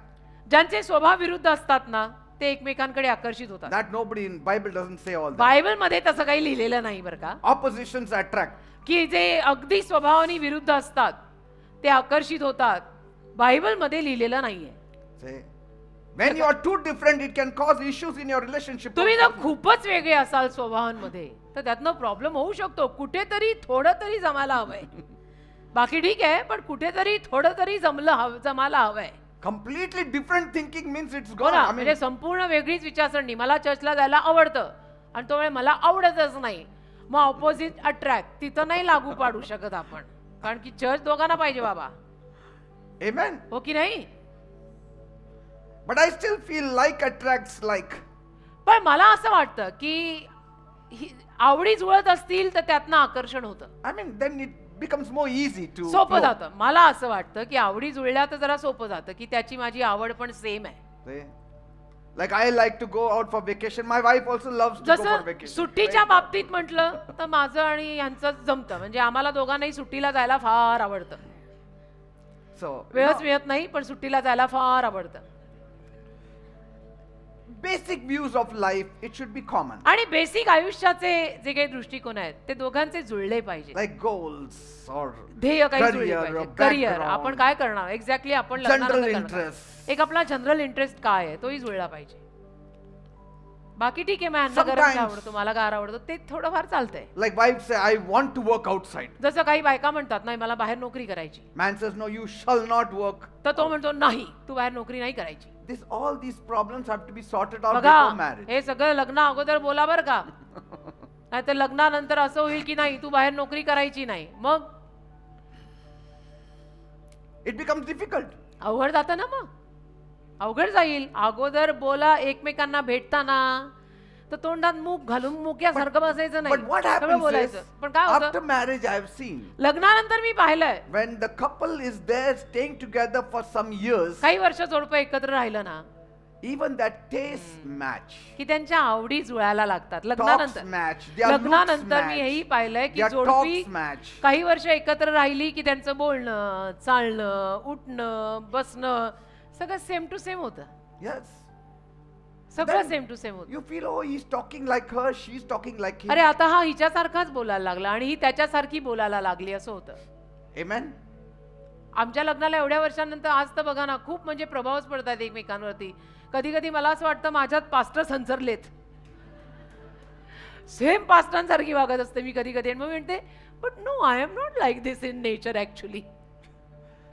ज्यांचे स्वभाव विरुद्ध असतात ना ते एकमेकांकडे आकर्षित होतात. That nobody in Bible doesn't say all that. Bible मध्ये तसं काही लिहिलेलं नाही बरं का, Oppositions attract. की जे अगदी स्वभावाने विरुद्ध असतात ते आकर्षित होतात. बायबल मध्ये लिहिलेलं नाहीये. Say, when you are too different, it can cause issues in your relationship. तुम्ही जर खूपच वेगळे असाल स्वभावांमध्ये तर त्यातनं प्रॉब्लेम होऊ शकतो. कुठेतरी थोडं तरी जमायला हवंय. बाकी ठीक आहे, पण कुठेतरी थोडं तरी जमायला हवंय. Completely different thinking means it's हो gone. ना, I mean, म्हणजे संपूर्ण वेगळीच विचारसरणी. मला चर्चला जायला आवडतं आणि तो वेळ मला आवडतच नाही, मग ऑपोजिट अट्रॅक्ट तिथं नाही लागू पाडू शकत आपण, कारण की चर्च दोघांना पाहिजे बाबा. amen. हो की नाही? But I still feel like attracts like. पण मला असं वाटतं की आवडी जुळत असतील तर त्यातनं आकर्षण होतं, I mean, then it becomes more easy to. सोपं flow. जातं. मला असं वाटतं की आवडी जुळल्या तर जरा सोपं जातं, की त्याची माझी आवड पण सेम आहे. See? Like I like to go out for vacation. My wife also loves to go for जसं vacation. सुट्टीच्या बाबतीत म्हटलं तर माझं आणि यांचं जमतं. म्हणजे आम्हाला दोघांनाही सुट्टीला जायला फार आवडतं. So, वेळच मिळत नाही पण सुट्टीला जायला फार आवडतं. basic views of life, it should be common. आणि बेसिक आयुष्याचे जे काही दृष्टिकोन आहेत ते दोघांचे जुळले पाहिजे. Like goals or ध्येय काही जुळले career पाहिजे. or career background. आपण काय करणार एक्झॅक्टली, आपण General लग्नानंतर करणार. interests. एक आपला जनरल इंटरेस्ट काय आहे तोही जुळला पाहिजे. बाकी ठीक आहे, मला गरम Sometimes- आवडतो, मला गार आवडतो, ते थोडंफार चालतंय. Like wives say, I want to work outside. जसं काही बायका म्हणतात नाही मला बाहेर नोकरी करायची, Man says, no, you shall not work. तर तो म्हणतो नाही तू बाहेर नोकरी नाही करायची. All these problems have to be sorted out बघा before marriage. हे सगळं लग्ना अगोदर बोला बर का, नाहीतर लग्नानंतर असं होईल की नाही तू बाहेर नोकरी करायची नाही, मग It becomes difficult. अवघड जातं ना. मग अवघड जाईल. अगोदर बोला, एकमेकांना भेटताना तर तोंडात मूग घालून मुक्यासारखं बसायचं नाही, But what सगळं happens is, बोलायचं. पण काय after होतं marriage, I have seen, लग्नानंतर मी पाहिलंय when the couple is there staying together for some years, काही वर्ष जोडपं एकत्र राहिलं ना even that taste match, की त्यांच्या आवडी जुळायला लागतात. talks लग्नानंतर match, their looks लग्नानंतर मी हेही match, पाहिलंय की their जोडपी talks match. काही वर्ष एकत्र राहिली की त्यांचं बोलणं, चालणं, उठणं, बसणं सगळं सेम टू सेम होतं. Yes. सगळं Then सेम टू सेम होतं. You feel, oh, he's talking like her, she's talking like him. अरे आता हा हिच्यासारखाच बोलायला लागला आणि ही त्याच्यासारखी बोलायला लागली, असं होतं. Amen. आमच्या लग्नाला एवढ्या वर्षांनंतर आज तर बघा ना खूप म्हणजे प्रभावच पडतात एकमेकांवरती. कधी कधी मला असं वाटतं माझ्यात पास्टर संचरलेत, सेम पास्टरांसारखी वागत असते मी कधी कधी. मग म्हणते but no I am not like this in nature actually.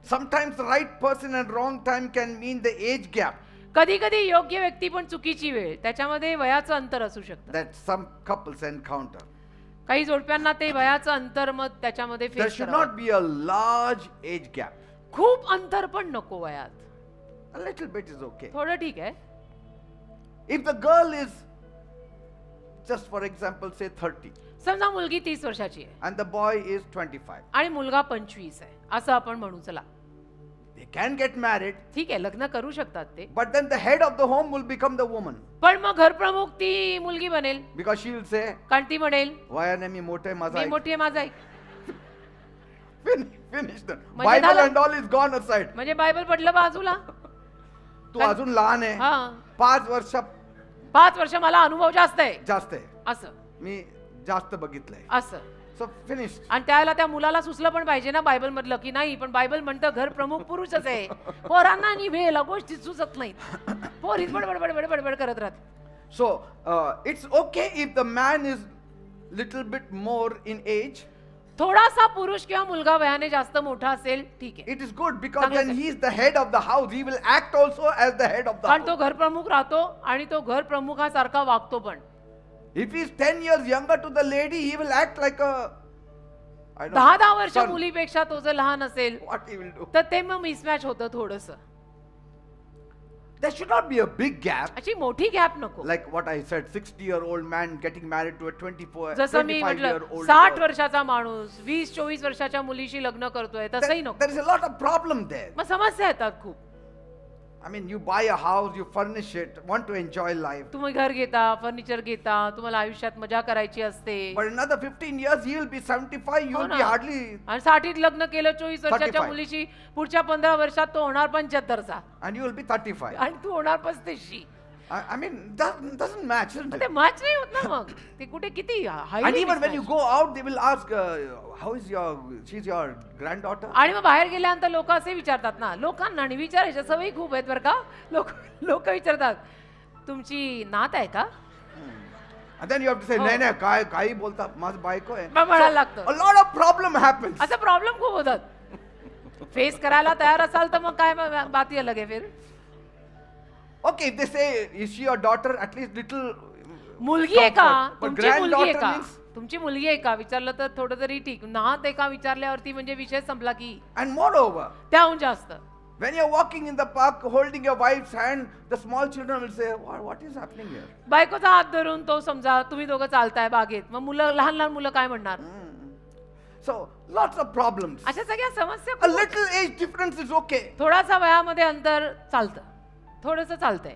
Sometimes the right person and wrong time can mean the age gap कधी कधी योग्य व्यक्ती पण चुकीची वेळ, त्याच्यामध्ये वयाचं अंतर असू शकतं. that some couples encounter. काही जोडप्यांना ते वयाचं अंतर मग त्याच्यामध्ये There फेस should करावं. not be a large age gap. खूप अंतर पण नको वयात, A little bit is okay. थोडं ठीक आहे. If the girl is, just for example, say 30 समजा मुलगी 30 वर्षाची आहे and the boy is 25, आणि मुलगा 25 आहे असं आपण म्हणू. चला they can get married, ठीक आहे, लग्न करू शकतात ते, but then the head of the home will become the woman पण मग घर प्रमुख ती मुलगी बनेल. because she will say, कारण ती म्हणेल "Why मी मोठे माझा मी मोठी आहे माझा ऐक." finish that. म्हणजे Bible झालं. and all is gone aside. म्हणजे बायबल पडलं बाजूला. तू अजून लहान आहे, हा 5 वर्ष 5 वर्ष मला अनुभव जास्त आहे जास्त आहे, असं. मी जास्त बघितलंय. असं. So finished. आणि त्याला त्या मुलाला सुचलं पण पाहिजे ना बायबल मधलं की नाही, पण बायबल म्हणतं घर प्रमुख पुरुषच आहे. पोरांना आणि वेळेला गोष्टी सुचत नाहीत. पोरीच बडबड बडबड बडबड करत राहत. So it's okay if the man is little bit more in age. थोडासा पुरुष किंवा मुलगा वयाने जास्त मोठा असेल ठीक आहे. It is good because चांगलंच then आहे. he is the head of the house. He will act also as the head of the कारण तो house. घर प्रमुख राहतो आणि तो घर प्रमुखासारखा वागतो पण. If he is 10 years younger to the lady, he will act like a, I don't 10 वर्ष son. मुलीपेक्षा तो जर लहान असेल What he will do? तर ते मग मिसमॅच होतं थोडस. There should not be a big gap. अशी मोठी गॅप नको. Like what I said, 60-year-old man getting married to a 24, जसं मी 25-year-old म्हटलं 60 girl. वर्षाचा माणूस 20-24 वर्षाच्या मुलीशी लग्न करतोय तसंही नको. There is a lot of problem there. मग समस्या येतात खूप. I mean, you buy a house, you furnish it, want to enjoy life. तुम्ही घर घेता, फर्निचर घेता, तुम्हाला आयुष्यात मजा करायची असते. But another 15 years, he will be 75, you हो will ना. be hardly, आणि 60 लग्न केलं 24 वर्षाच्या 35. मुलीशी, पुढच्या 15 वर्षात तो होणार 75चा and you will be 35. आणि तू होणार 35शी. I mean, that doesn't match, isn't ते it? मॅच नाही होत ना मग. ते कुठे किती And highly even when you mismatch. go out, they will ask, how is she's your granddaughter? आणि मग बाहेर गेल्यानंतर लोक असे विचारतात ना, लोकांना आणि विचारायच्या सवयी खूप आहेत बरं का. लोक विचारतात तुमची नात आहे का. And then you have to say, Oh. नाही नाही काही बोलता माझं बायको आहे. मग म्हणायला लागतं. A lot of problem happens. असा प्रॉब्लेम खूप होतात. फेस करायला तयार असाल तर मग काय बाती अलग आहे फिर. Okay, if they say, is she your daughter? At least little. मुलगी आहे का, comfort. But तुमची मुलगी आहे granddaughter का, means. तुमची मुलगी आहे का विचारलं तर थोडं तरी ठीक. नात आहे का विचारल्यावरती म्हणजे विषय संपला की And moreover, त्याहून जास्त. when you're walking in the park holding your wife's hand, the small children will say, what is happening here? बायकोचा हात धरून तो समजा तुम्ही दोघं चालताय बागेत, मग मुलं लहान लहान मुलं काय म्हणणार. So, lots of problems. अशा सगळ्या समस्या A खूप. little age difference is okay. थोडासा वयामध्ये अंतर चालतं, थोडंसं चालतंय.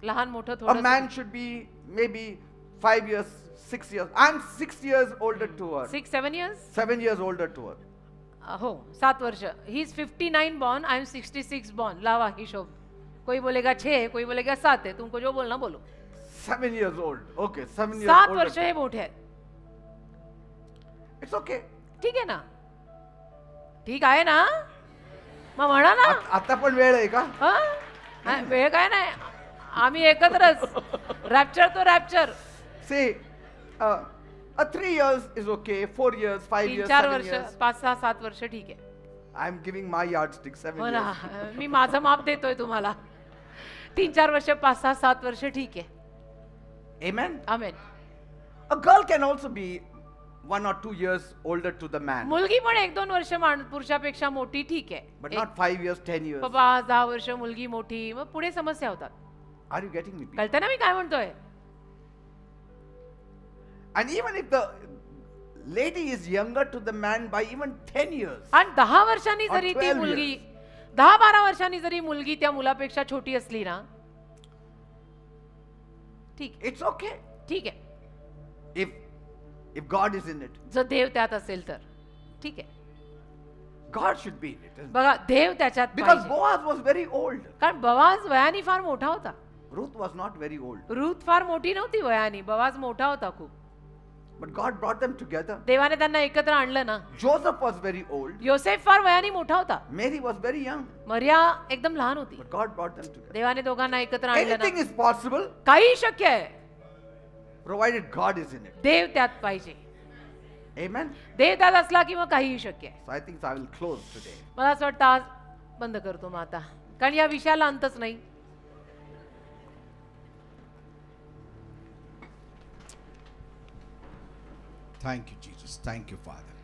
लहान मोठं A थोडं. man should be maybe 5 years, 6 years. I'm 6 years older to her. 6-7 years. 7 years older to her. हो 7 वर्ष. He is 59 born, I am 66 born. लावा हिशोब. कोई बोलेगा 6, कोई बोलेगा 7 है. तुमको जो बोलना बोलो. 7 years old. Okay, 7 years 7 older. वर्ष हे मोठे आहेत. It's okay. ठीक आहे ना. ठीक आहे ना. मग म्हणा ना. आता पण वेळ आहे का? नाही, वेळ काय नाही. आम्ही एकत्रच. रॅप्चर तो rupture. Say, 3 years is okay, 4 years, 5 years, 3-4 7 वर्ष, years. 5-6-7 वर्ष ठीक आहे. I'm giving my yardstick, 7 हो ना. years. मी माझं माप देतोय तुम्हाला. 3-4 वर्ष, 5-6-7 वर्ष ठीक आहे. Amen? Amen. A girl can also be 1 or 2 years older to the man. मुलगी पण 1-2 वर्ष पुरुषापेक्षा मोठी ठीक आहे. But not 5 years, 10 years. 5-10 वर्ष मुलगी मोठी, मग पुढे समस्या होतात. Are you getting me? कळतं ना मी काय म्हणतोय. And even if the lady is younger to the man by even 10 years. आणि 10 वर्षांनी Or जरी ती 12 मुलगी 10-12 वर्षांनी जरी मुलगी त्या मुलापेक्षा छोटी असली ना, ठीक It's okay. ठीक आहे. If God is in it. जर देव त्यात असेल तर ठीक आहे. God should be in it. isn't it? बघा देव त्याच्यात Because पाहिजे. Boaz was very old. कारण बवाज वयाने फार मोठा होता. Ruth was not very old. Ruth फार मोठी नव्हती वयाने, बवाज मोठा होता खूप. But God brought them together. देवाने त्यांना एकत्र आणलं ना. Joseph was very old. योसेफ फार वयाने मोठा होता. Mary was very young. मरिया एकदम लहान होती. But God brought them together. देवाने दोघांना एकत्र आणलं Anything ना. is possible काही शक्य आहे, provided God is in it. देव त्यात पाहिजे. Amen. देव त्यात असला की मग काहीही शक्य आहे. So I think I will close today. मला असं वाटतं आज बंद करतो मग आता, कारण या विषयाला अंतच नाही. Thank you, Jesus. Thank you, Father.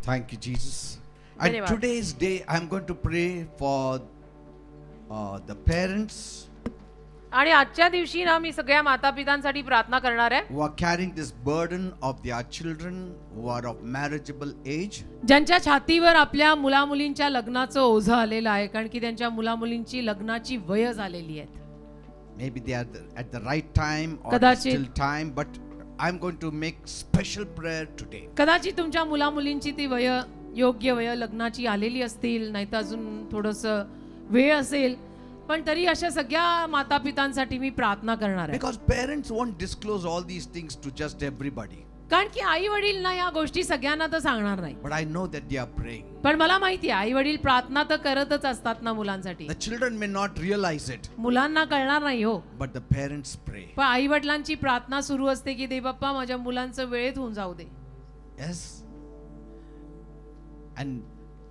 Thank you, Jesus. And धन्यवाद. today's day, I'm going to pray for the parents आणि आजच्या दिवशी ना मी सगळ्या माता पितांसाठी प्रार्थना करणार आहे, who are carrying this burden of their children who are of marriageable age. ज्यांच्या छातीवर आपल्या मुलामुलींच्या लग्नाचं ओझं आलेलं आहे, कारण की त्यांच्या मुलामुलींची लग्नाची वय झालेली आहेत. Maybe they are at the right time or कदाचित. still time, but I'm going to make special prayer today. कदाचित तुमच्या मुलामुलींची ती वय योग्य वय लग्नाची आलेली असतील, नाही तर अजून थोडंसं वेळ असेल, पण तरी अशा सगळ्या मातापितांसाठी मी प्रार्थना करणार आहे. Because parents won't disclose all these things to just everybody. कारण की आई वडील ना या गोष्टी सगळ्यांना तर सांगणार नाही. But I know that they are praying. पण मला माहिती आहे आई वडील प्रार्थना तर करतच असतात ना मुलांसाठी. The children may not realize it, मुलांना कळणार नाही हो, but the parents pray. पण आई वडिलांची प्रार्थना सुरू असते की देव बाप्पा माझ्या मुलांचं वेळेत होऊन जाऊ दे. Yes. And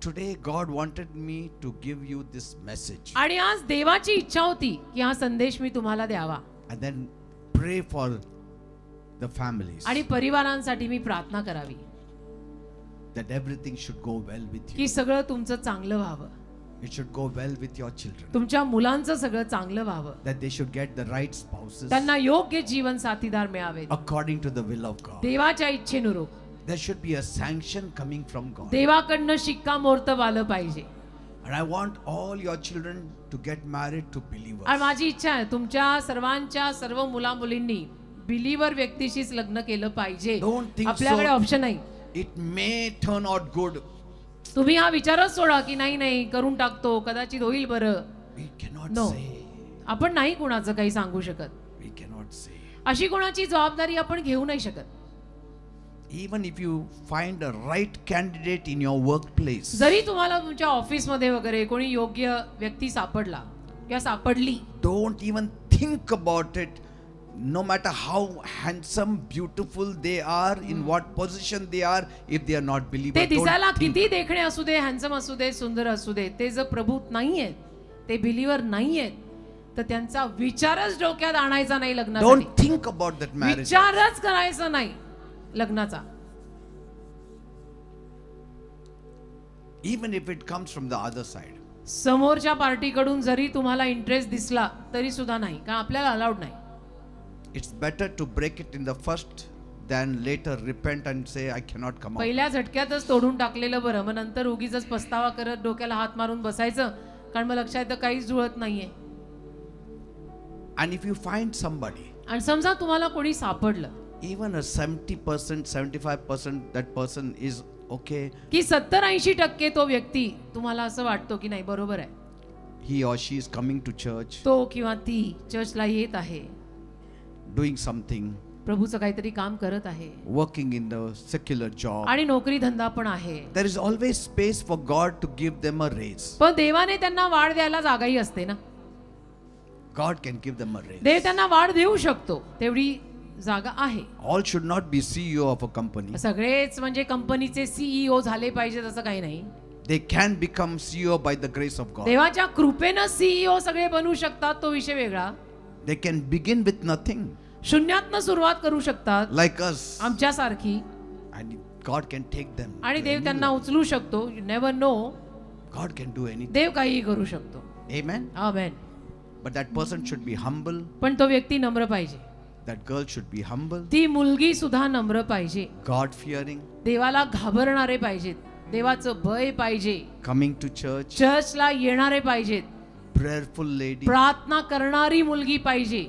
today God wanted me to give you this message. आणि आज देवाची इच्छा होती की हा संदेश मी तुम्हाला द्यावा And then pray for the families. आणि परिवारांसाठी मी प्रार्थना करावी That everything should go well with you. की सगळं तुमचं चांगलं व्हावं, It should go well with your children. तुमच्या मुलांचं सगळं चांगलं व्हावं, That they should get the right spouses त्यांना योग्य जीवन साथीदार मिळावे according to the will of God. देवाच्या इच्छेनुरूप. There should be a sanction coming from God. देवाकडनं शिक्कामोर्तब आलं पाहिजे. And I want all your children to get married to believers. आणि माझी इच्छा आहे तुमच्या सर्वांच्या सर्व मुला मुलींनी बिलीवर व्यक्तीशीच लग्न केलं पाहिजे. Don't think आपल्याकडे so. ऑप्शन नाही. It may turn out good. तुम्ही हा विचारच सोडा की नाही नाही करून टाकतो कदाचित होईल बरं. We cannot No. say. आपण नाही कोणाचं काही सांगू शकत. We cannot say. अशी कोणाची जबाबदारी आपण घेऊ नाही शकत. Even if you find a right candidate in your workplace, जरी तुम्हाला तुमच्या ऑफिसमध्ये वगैरे कोणी योग्य व्यक्ती सापडला किंवा सापडली, don't even think about it. No matter how handsome, beautiful they are, in what position they are, if they are not believers, ते दिसायला don't think. किती देखणे असू दे, हँडसम असू दे, सुंदर असू दे, ते जर प्रभूत नाहीयेत, ते बिलीवर नाहीयेत, तर त्यांचा विचारच डोक्यात आणायचा नाही लग्नासाठी. Don't think about that marriage. विचारच करायचा नाही लग्नाचा. Even if it comes from the other side. समोरच्या पार्टीकडून जरी तुम्हाला इंटरेस्ट दिसला तरी सुद्धा नाही, कारण आपल्याला अलाउड नाही. It's better to break it in the first than later repent and say I cannot come out. पहिल्या झटक्यातच तोडून टाकलेलं बरं, मग नंतर उगीच पस्तावा करत डोक्याला हात मारून बसायचं, कारण मग लक्षात येतं काहीच जुळत नाहीये. And if you find somebody, आणि समजा तुम्हाला कोणी सापडलं even a 70%, 75%, that person is okay, की 70-80% तो व्यक्ती तुम्हाला असं वाटतो की नाही बरोबर आहे, he or she is coming to church, तो किंवा ती चर्चला येत आहे, doing something, प्रभूचं काहीतरी काम करत आहे, working in the secular job, आणि नोकरी धंदा पण आहे, there is always space for God to give them a raise. पण देवाने त्यांना वाढ द्यायला जागाही असते ना. God can give them a raise. देव त्यांना वाढ देऊ शकतो, तेवढी जागा आहे. All should not be CEO of a company. सगळेच म्हणजे कंपनीचे सीईओ झाले पाहिजेत असं काही नाही. They can become CEO by the grace of God. देवाच्या कृपेनं सीईओ सगळे बनू शकतात, तो विषय वेगळा. They can begin with nothing, शून्यातनं सुरुवात करू शकतात like us, आमच्यासारखी, and God can take them. आणि to देव त्यांना anywhere. उचलू शकतो. You never know. God can do anything. देव काहीही करू शकतो. Amen. Amen. But that person should be humble. पण तो व्यक्ती नम्र पाहिजे, That girl should be humble, ती मुलगी सुद्धा नम्र पाहिजे, God fearing, देवाला घाबरणारे पाहिजेत, देवाचं भय पाहिजे, coming to church, चर्चला येणारे पाहिजेत, prayerful lady. प्रार्थना करणारी मुलगी पाहिजे.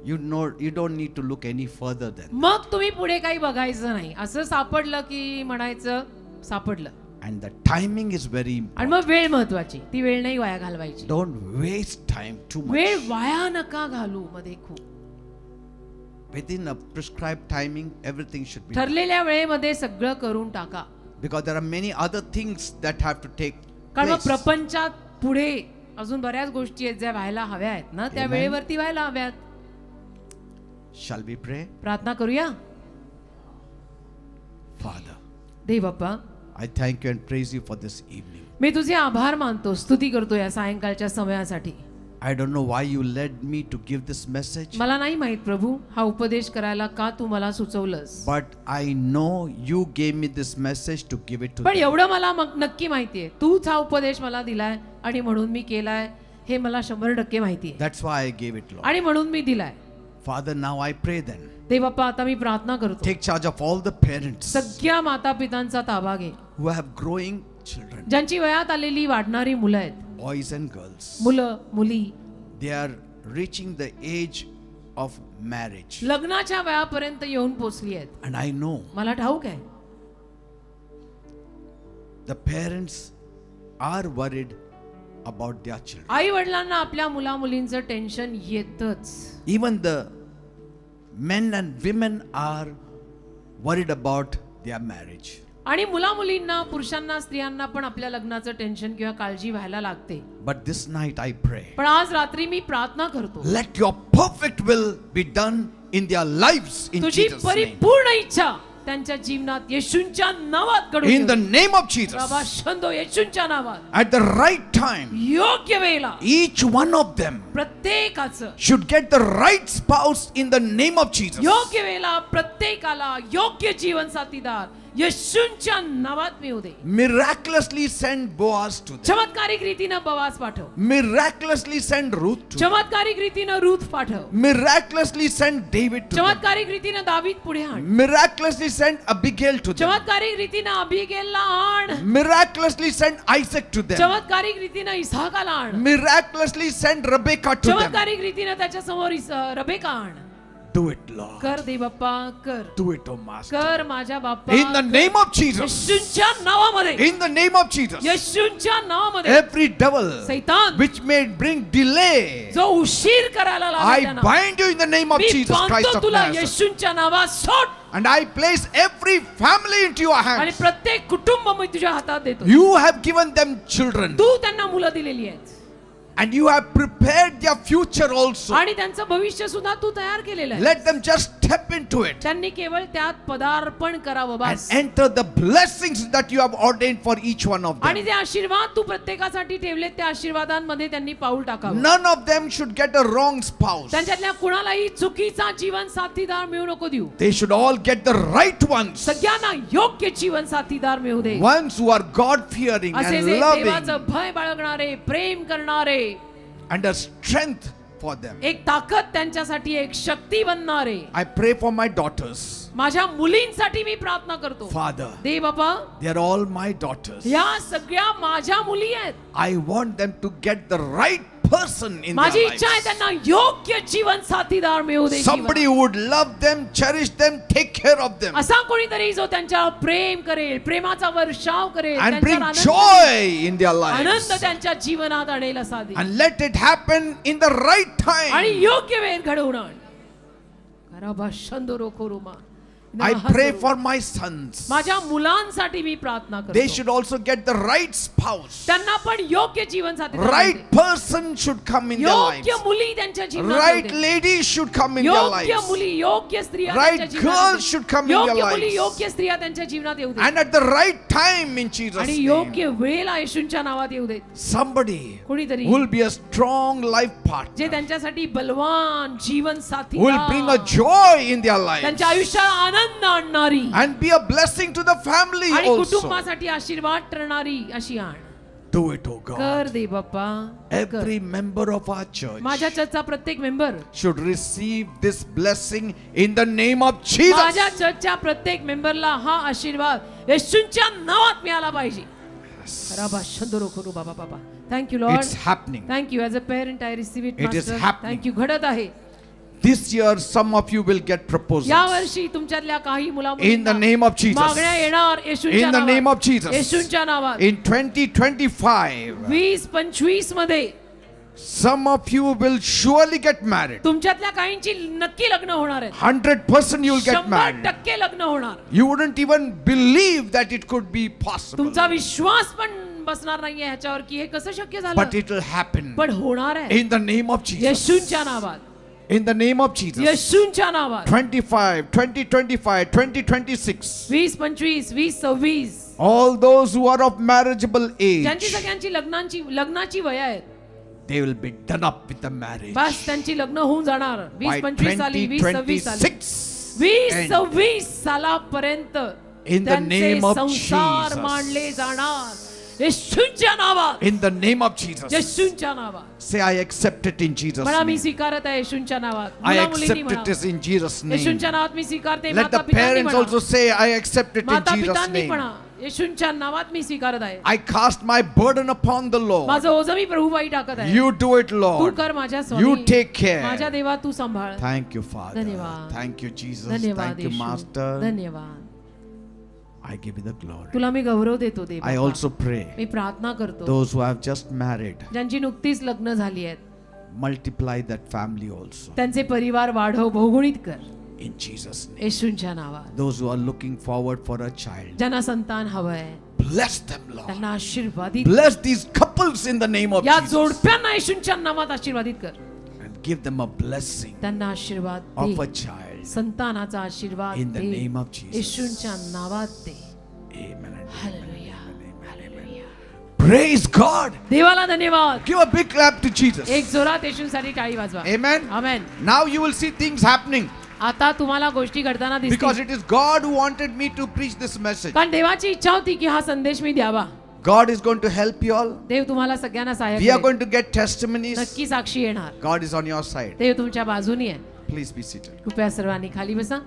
You know, you don't need to look any further than. मग तुम्ही पुढे काही बघायचं नाही. असं सापडलं की म्हणायचं सापडलं. And the timing is very आणि important. मग वेळ महत्वाची, ती वेळ नाही वाया घालवायची. Don't waste time too वेळ much. वाया नका घालू मध्ये खूप. Within a prescribed timing, everything should be done. ठरलेल्या वेळेमध्ये सगळं करून टाका, Because there are many other things that have to take कारण मग place. प्रपंचात पुढे अजून बऱ्याच गोष्टी आहेत ज्या व्हायला हव्या आहेत ना, त्या Amen. वेळेवरती व्हायला हव्यात. Shall we pray? प्रार्थना करूया. Father, Dev Bappa, I thank you and praise you for this evening. मी तुझे आभार मानतो, स्तुती करतो या सायंकाळच्या समयासाठी. I don't know why you led me to give this message, मला नाही माहित प्रभू हा उपदेश करायला का तू मला सुचवलंस, but I know you gave me this message to give it to पण them. एवढं मला मग नक्की माहितीये तूच हा उपदेश मला दिलाय आणि म्हणून मी केलाय, हे मला 100% माहितीये That's why I gave it, Lord. आणि म्हणून मी दिलाय. Father, now I pray then. देव बाप्पा, आता मी प्रार्थना करतो, Take charge of all the parents सगळ्या माता पितांचा ताबा घे, who have growing children, ज्यांची वयात आलेली वाढणारी मुलं आहेत, boys and girls. मुलं मुली They are reaching the age of marriage. लग्नाच्या वयापर्यंत येऊन पोचली आहेत. And I know मला ठाऊक आहे the parents are worried about their children. आई वडिलांना आपल्या मुला मुलींचं टेन्शन येतच. Even the men and women are worried about their marriage. आणि मुला मुलींना, पुरुषांना, स्त्रियांना पण आपल्या लग्नाचं टेन्शन किंवा काळजी व्हायला लागते. But this night I pray, पण आज रात्री मी प्रार्थना करतो, let your perfect will be done in their lives in तुझी Jesus' name. परिपूर्ण इच्छा त्यांच्या जीवनात येशूच्या नावात घडू In the they. name of Jesus. प्रभा शंदो येशूच्या नावात At the right time, योग्य वेळेला each one of them प्रत्येकाचं should get the right spouse in the name of Jesus. योग्य वेळेला प्रत्येकाला योग्य जीवन साथीदार येशूच्या नावात मिळू दे. Miraculously send Boaz to them. चमत्कारिक रीतीनं बवास पाठव. Miraculously send Ruth to them. चमत्कारिक रीतीनं रूथ पाठव. Miraculously send David to them. चमत्कारिक रीतीनं दावीद पुढे आण. Miraculously send Abigail to them. चमत्कारिक रीतीनं अबिगेलला आण. Miraculously send Isaac to them. चमत्कारिक रीतीनं इसहाकाला आण. Miraculously send Rebecca to them. चमत्कारिक रीतीनं त्याच्या समोर रबेका आण. Do it, Lord. कर दे बाप्पा, कर. Do it, oh Master. कर माझ्या बाप्पा. In the name of Jesus. येशूच्या नावामध्ये. In the name of Jesus. येशूच्या नावामध्ये. Every devil सैतान which may bring delay, जो उशीर करायला लागला I त्यांना, bind you in the name of me Jesus Christ बांधतो of तुला Nazareth. येशूच्या नावात. सोड. And I place every family into your आणि hands. प्रत्येक कुटुंब मी तुझ्या हातात देतो. You have given them children. तू त्यांना मुलं दिलेली आहेत And you have prepared their future also. आणि त्यांचं भविष्य सुद्धा तू तयार केलेलं आहे. Let them just step into it त्यांनी केवळ त्यात पदार्पण करावं and bus. enter the blessings that you have ordained for each one of आणि them. ते आशीर्वाद तू प्रत्येकासाठी ठेवले, त्या आशीर्वादांमध्ये त्यांनी पाऊल टाकावं. None of them should get a wrong spouse. त्यांच्यातल्या कुणालाही चुकीचा जीवन साथीदार मिळू नको देऊ. They should all get the right ones. सगळ्यांना योग्य जीवन साथीदार मिळू दे. Ones who are God fearing असे and जे loving देवाचं भय बाळगणारे, प्रेम करणारे, and a strength for them. एक ताकद त्यांच्यासाठी, एक शक्ती बनणारे. I pray for my daughters. माझ्या मुलींसाठी मी प्रार्थना करतो. Father, दे बाबा, they are all my daughters. या सगळ्या माझ्या मुली आहेत. I want them to get the right person in माझी their इच्छा आहे lives. त्यांना योग्य जीवन साथीदार मिळू दे. Somebody who would love them, cherish them, take care of them, असा कोणीतरी जो त्यांच्यावर प्रेम करेल, प्रेमाचा वर्षाव करेल, and bring त्यांच्यावर joy in their Anand lives. त्यांच्या जीवनात आणेल असा दे. And let it happen in the right आणि time. योग्य वेळ घडवून आण. कराबा शंदोरो खोरुमा. I pray for my sons. माझ्या मुलांसाठी मी प्रार्थना They करतो. should also get the right spouse. त्यांना पण योग्य जीवन साथी Right person should come in their lives. योग्य मुली त्यांच्या जीवनात Right येऊ दे. ladies should come in their योग्य lives. मुली, योग्य स्त्रिया Right त्यांच्या जीवनात girls येऊ दे. should come in their योग्य मुली, lives. योग्य स्त्रिया त्यांच्या जीवनात येऊ दे. And at the right time in Jesus' आणि name. योग्य वेळेला येशूच्या नावात येऊ देत. Somebody कोणीतरी who will be a strong life जे partner, त्यांच्यासाठी बलवान जीवन साथी who will bring a joy in their lives त्यांच्या आयुष्यात आनंद आणणारी and be a blessing to the family आणि also. कुटुंबासाठी आशीर्वाद ठरणारी अशी आण. Do it, oh God. कर दे बाप्पा, कर. Every member of our church माझ्या चर्चचा प्रत्येक member, should receive this blessing in the name of Jesus. माझ्या चर्चच्या प्रत्येक मेंबरला हा आशीर्वाद येशूच्या नावात मिळाला पाहिजे. राबा शंदरो खोरू बाबा बाबा. Thank you Lord. It's happening. Thank you. As a parent I receive it It is master. happening. Thank you. घडत आहे. This year, some of you will get proposals. या वर्षी तुमच्यातल्या काही In the name of Jesus. मागण्या येणार येशूच्या In the name नावात. of Jesus. येशूच्या नावात. In 2025, 20-25 मध्ये some of you will surely get married. तुमच्यातल्या काहींची नक्की लग्न होणार आहेत. 100% you will get married. 100% लग्न होणार. You wouldn't even believe that it could be possible. तुमचा विश्वास पण बसणार नाहीये ह्याच्यावर की हे कसं शक्य झालं. But it will happen. पण होणार आहे. In the name of Jesus. येशूच्या नावात. In the name of Jesus. येशूच्या नावात. 25, 2025, 2026. 20-25, 20-26 All those who are of marriageable ज्यांची age, सगळ्यांची लग्नाची वय आहेत, they will be done up with the marriage. बस त्यांची लग्न होऊन जाणार. By 20-25 साली, 20-26 साली, 2026. 20-26 सालापर्यंत In the त्यांचे name of संसार Jesus. मांडले जाणार. येशूच्या नावात. In the name of Jesus. येशूच्या नावात. Say, I accept it in Jesus' म्हणा मी name. स्वीकारत आहे येशूच्या नावात. I मुला-मुलींनी accept म्हणा. it is in Jesus' name. येशूच्या नावात मी स्वीकारते. Let the माता-पितांनी parents म्हणा. also say, I accept it in माता Jesus' पितांनी name. म्हणा. येशूच्या नावात मी स्वीकारत आहे. I cast my burden upon the Lord. माझं ओझं मी प्रभुवाई टाकत आहे. You do it, Tu Lord. कर माझ्या You स्वामी. take care. माझ्या देवा तू सांभाळ. Thank you, Father. धन्यवाद. Thank you, Jesus. धन्यवाद Thank you, येशू. Master. धन्यवाद. I give you the glory. तुला मी गौरव देतो देवा. I also pray मी प्रार्थना करतो those who have just married, ज्यांची नुकतीच लग्न झाली आहेत multiply that family also त्यांचे परिवार वाढव बहुगुणित कर in Jesus' name. येशूंच्या नावात. Those who are looking forward for a child, ज्यांना संतान हवंय bless them, Lord. त्यांना आशीर्वादित Bless these couples in the name of या Jesus जोडप्यांना येशूंच्या नावात आशीर्वादित कर. and give them a blessing त्यांना आशीर्वाद of a दे. child. संतानाचा आशीर्वाद In the they. name of Jesus. येशूंच्या नावात दे. Amen. and hallelujah. Hallelujah. Praise God. देवाला धन्यवाद. Give a big clap to Jesus. एक जोरात येशूंसाठी टाळी वाजवा. Amen. Amen. Now you will see things happening आता तुम्हाला गोष्टी घडताना because दिसतील it is God who wanted me to preach this message. कारण देवाची इच्छा होती की हा संदेश मी द्यावा. God is going to help you all. देव तुम्हाला सगळ्यांना सहाय्य We are करेल. going to get testimonies. नक्की साक्षी येणार. God is on your side. देव तुमच्या बाजूनी आहे. Please be seated. कृपया सर्वांनी खाली बसा.